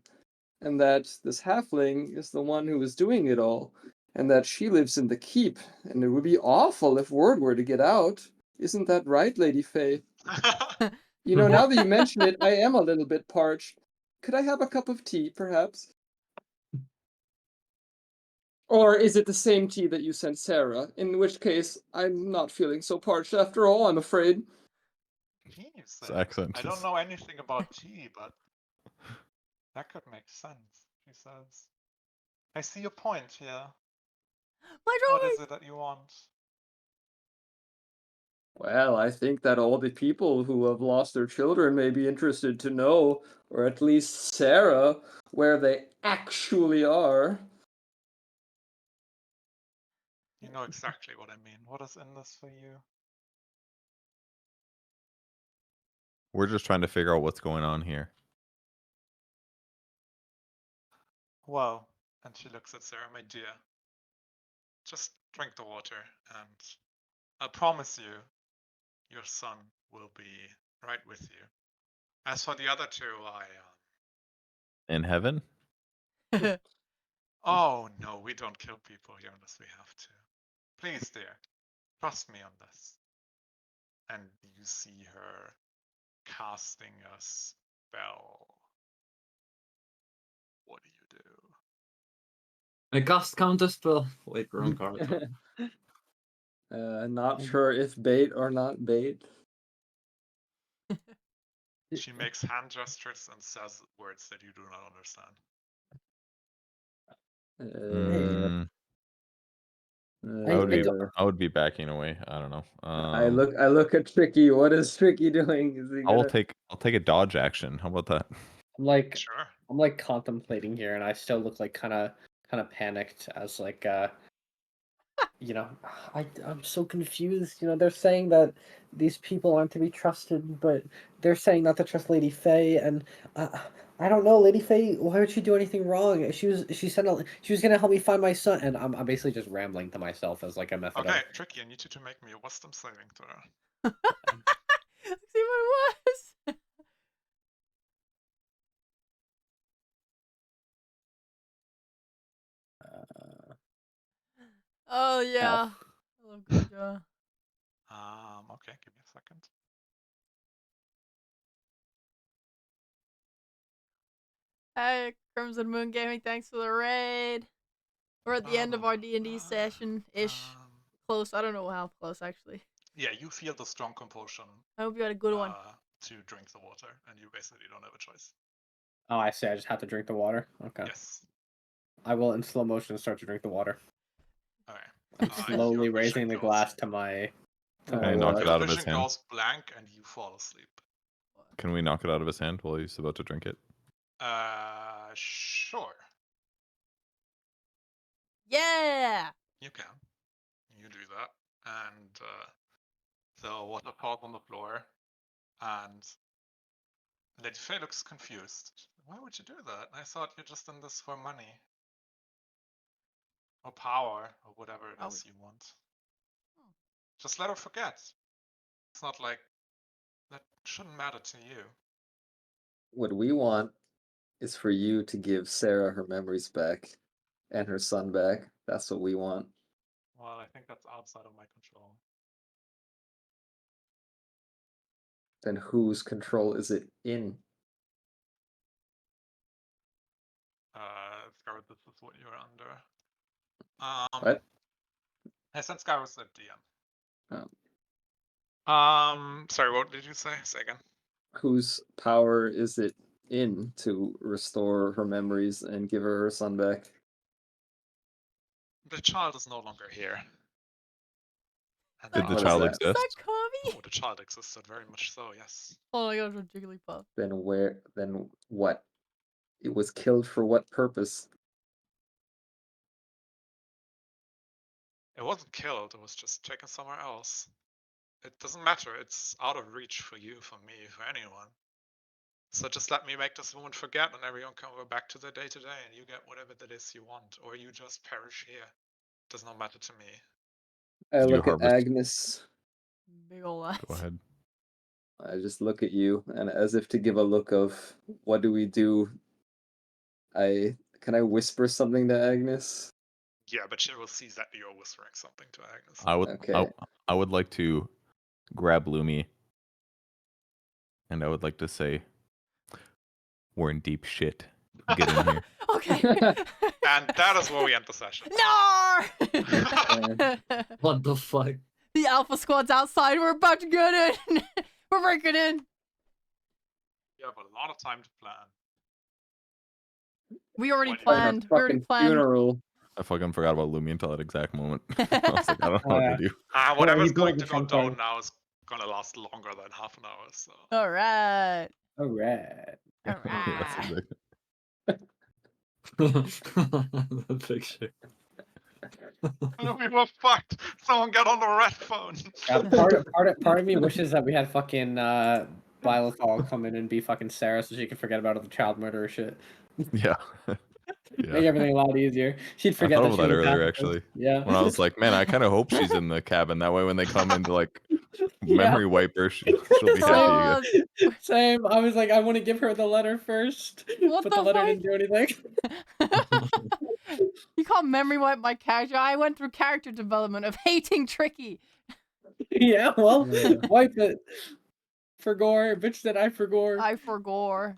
and that this halfling is the one who is doing it all. and that she lives in the keep, and it would be awful if word were to get out. Isn't that right, Lady Faye? You know, now that you mention it, I am a little bit parched. Could I have a cup of tea, perhaps? Or is it the same tea that you sent Sarah? In which case, I'm not feeling so parched after all, I'm afraid. Tea, you His say? accent I don't is- know anything about tea, but that could make sense, she says. I see your point here. My What drawing! is it that you want? Well, I think that all the people who have lost their children may be interested to know, or at least Sarah, where they actually are. You know exactly what I mean. What is in this for you? We're just trying to figure out what's going on here. Well, and she looks at Sarah, my dear. Just drink the water, and I promise you, your son will be right with you. As for the other two, In heaven? Oh no, we don't kill people here unless we have to. Please, dear, trust me on this. And you see her casting a spell. What do you do? A gust counter spell. Wait, wrong card. Not sure if bait or not bait. She makes hand gestures and says words that you do not understand. Mm, I would be backing away. I don't know. I look at Tricky. What is Tricky doing? Is he I'll gonna? take a dodge action. How about that? Sure. I'm like contemplating here, and I still look like kind of panicked as like you know, I'm so confused. You know, they're saying that these people aren't to be trusted, but they're saying not to trust Lady Faye, and I don't know, Lady Faye. Why would she do anything wrong? She said she was gonna help me find my son, and I'm basically just rambling to myself as like a method Okay, of. Tricky, I need you to make me a wisdom saving throw. Let's see what it was. Oh yeah. I love Goja. Okay, give me a second. Hey, Crimson Moon Gaming, thanks for the raid. We're at the end of our D&D session-ish. Close. I don't know how close, actually. Yeah, you feel the strong compulsion I hope you had a good one. to drink the water, and you basically don't have a choice. Oh, I see. I just have to drink the water. Okay. Yes. I will, in slow motion, start to drink the water. Okay. I'm Your slowly vision raising the goes- glass to my. Can I knock it Your out of his vision hand? goes blank, and you fall asleep. Can we knock it out of his hand while he's about to drink it? Sure. Yeah! You can. You do that, and the water falls on the floor, and Lady Faye looks confused. Why would you do that? I thought you're just in this for money. Or power, or whatever it is you want. Just let her forget. It's not like that shouldn't matter to you. What we want is for you to give Sarah her memories back and her son back. That's what we want. Well, I think that's outside of my control. Then whose control is it in? Scarlet, this is what you're under. What? I sent Scarlet a DM. Oh. Sorry, what did you say? Say again. Whose power is it in to restore her memories and give her son back? The child is no longer here. And Did the What is child that? exist? Is that Kirby? Oh, the child existed, very much so, yes. Oh my gosh, I'm Jigglypuff. Then what? It was killed for what purpose? It wasn't killed, it was just taken somewhere else. It doesn't matter, it's out of reach for you, for me, for anyone. So just let me make this woman forget and everyone can go back to their day to day and you get whatever that is you want. Or you just perish here. Does not matter to me. I Did you look at harvest- Agnes. Big ol' ass. Go ahead. I just look at you, and as if to give a look of what do we do, can I whisper something to Agnes? Yeah, but she will see that you're whispering something to Agnes. Okay. I would like to grab Lumi, and I would like to say, "We're in deep shit. Get in here." Okay. And that is where we end the session. No! What the fuck? The Alpha Squad's outside. We're about to get in. We're breaking in. You have a lot of time to plan. We already What is- planned. We already Fucking planned. funeral. I fucking forgot about Lumi until that exact moment. I was like, I don't know what to do. Whatever's he built going the to go front down part. now is gonna last longer than half an hour. So All right. All right. All That's right. exactly. The picture. we were fucked. Someone get on the red phone. Part of me wishes that we had fucking Bylethal come in and be fucking Sarah so she could forget about all the child murderer shit. Yeah. Make everything a lot easier. She'd I forget thought that of she that was earlier, pacifist. actually. Yeah. When I was like, man, I kind of hope she's in the cabin. That way, when they come into like Yeah. memory wiper, she'll be happy again. Same. I was like, I want to give her the letter first, What but the the letter fuck? didn't do anything. You can't memory wipe my character. I went through character development of hating Tricky. Yeah, well, Yeah. wipe it. For gore, bitch said I for gore. I forgore.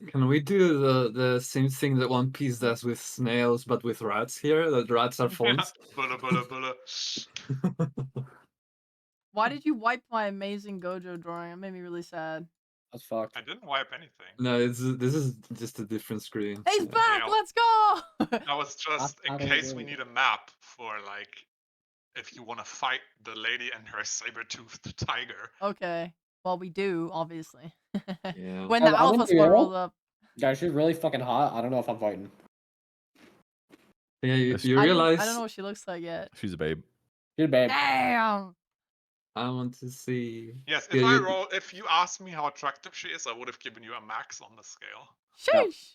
Can we do the same thing that One Piece does with snails, but with rats here? That rats are phones. Bulla, bulla, bulla. Why did you wipe my amazing Gojo drawing? It made me really sad. That's fucked. I didn't wipe anything. No, this is just a different screen. He's Yeah. back. Yeah. Let's go. That was just in I don't case we know. need a map for like if you want to fight the lady and her saber-toothed tiger. Okay. Well, we do obviously. Yeah. When the I'm Alpha gonna be Squad real. rolls up. Guys, she's really fucking hot. I don't know if I'm fighting. Yeah, you It's- you I realize don't know what she looks like yet. She's a babe. She's babe. Damn. I want to see. Yes, Yeah, if you asked me how attractive she is, I would have given you a max on the scale. Sheesh.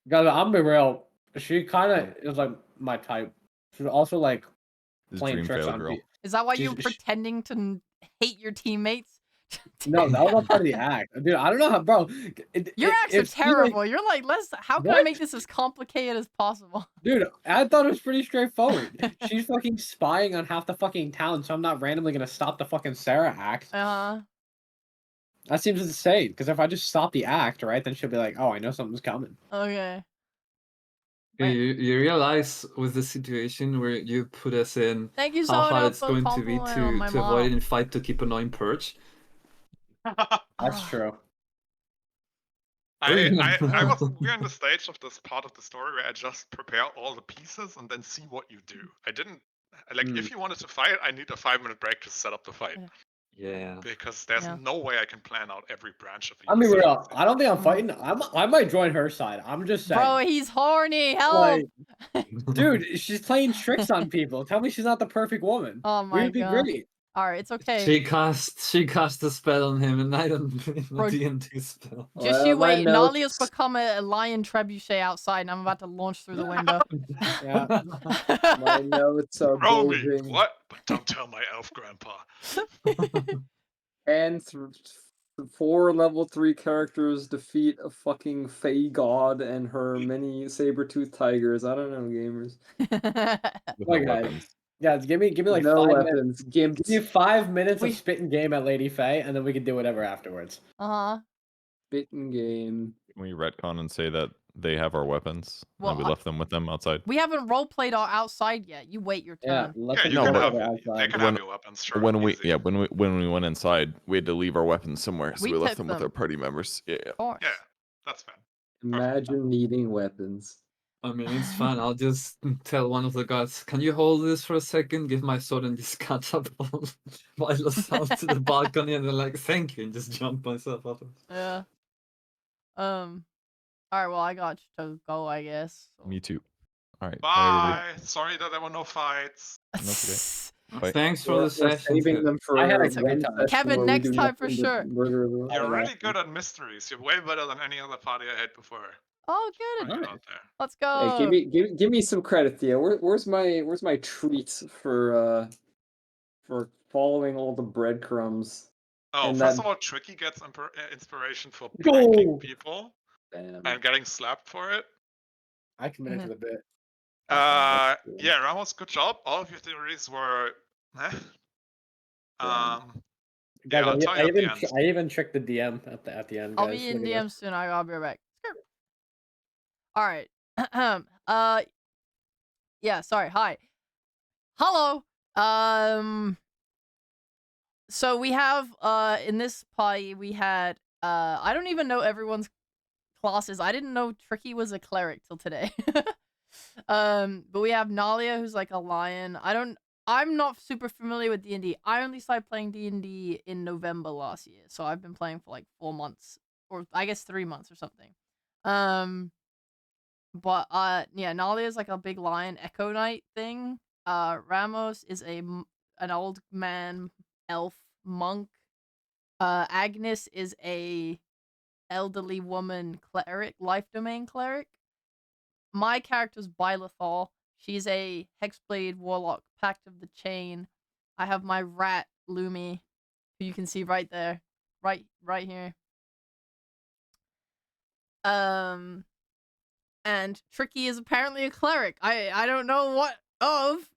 Guys, I'm gonna be real. She kind of is like my type. She's also like This playing dream tricks fail on girl. me. Is that why She's- you're pretending to hate your teammates? No, that was not part of the act, dude. I don't know how, bro. Your acts are if she, like- terrible. You're like, how can I What? make this as complicated as possible? Dude, I thought it was pretty straightforward. She's fucking spying on half the fucking town, so I'm not randomly gonna stop the fucking Sarah act. That seems insane. Because if I just stop the act, right, then she'll be like, "Oh, I know something's coming." Okay. Yeah, you realize with the situation where you put us in, Thank you, how hard Soda, it's for going to be complimenting on my to avoid model. it in fight to keep annoying perch. That's Ah. true. We're in the stage of this part of the story where I just prepare all the pieces and then see what you do. I didn't like if you wanted to fight, I need a 5-minute break to set up the fight. Yeah. Because there's Yeah. no way I can plan out every branch of it. I mean, real. I don't think I'm fighting. I might join her side. I'm just saying. Bro, he's horny. Help. Like, dude, she's playing tricks on people. Tell me she's not the perfect woman. Oh my We'd be god. great. All right, it's okay. She cast a spell on him, and I don't Bro, a D&D spell. Just Well, you my wait. notes- Nalia's become a lion trebuchet outside, and I'm about to launch through the window. Yeah. My notes are Throw me. bulging. What? But don't tell my elf grandpa. And 4 level 3 characters defeat a fucking Fey god and her many saber-toothed tigers. I don't know, gamers. With Like, no weapons. Guys, give me like No 5 minutes. weapons. Gimps. Give me 5 minutes We- of spitting game at Lady Faye, and then we can do whatever afterwards. Uh-huh. Spitting game. Can we retcon and say that they have our weapons Well, and we left them with them outside? We haven't roleplayed our outside yet. You wait your Yeah, turn. let Yeah, them you No, can but- have go they outside. can When- have your weapons. Sure, when we easy. when we went inside, we had to leave our weapons somewhere, so We we left took them with them. our party members. Yeah. Of course. Yeah, that's fine. Imagine needing weapons. I mean, it's fine. I'll just tell one of the guys, "Can you hold this for a second? Give my sword and just catapult Milos out to the balcony," and they're like, "Thank you," and just jump myself up. Yeah. All right. Well, I got to go, I guess. So. Me too. All right. Bye. Sorry that there were no fights. That's Bye. Thanks for We're the session. saving them for I had a one good time. session Kevin, where we next do time for nothing but sure. murder everyone. You're Oh, really that's good at mysteries. You're way better than any other party I had before. Oh, good. Put you out there. Let's Hey, go. give me some credit, Theo. Where's my treats for following all the breadcrumbs? Oh, And first that- of all, Tricky gets inspiration for Go! pranking people Damn. and getting slapped for it. I committed to the bit. Yeah, Ramos, good job. All of your theories were. Eh. Yeah. Yeah, I'll tell you at the end. I even tricked the DM at the end, I'll guys. be in Look at DM soon. I'll be right back. All right. Yeah. Sorry. Hi. Hello. So we have in this party we had I don't even know everyone's classes. I didn't know Tricky was a cleric till today. But we have Nalia, who's like a lion. I'm not super familiar with D&D. I only started playing D&D in November last year, so I've been playing for like 4 months, or I guess 3 months or something. But yeah, Nalia is like a big lion Echo Knight thing. Ramos is an old man elf monk. Agnes is a elderly woman cleric, life domain cleric. My character's Bylethal. She's a hexblade warlock, Pact of the Chain. I have my rat Lumi, who you can see right there, right here. And Tricky is apparently a cleric. I don't know what of.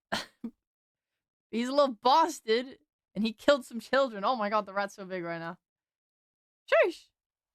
He's a little bastard, and he killed some children. Oh my god, the rat's so big right now. Sheesh.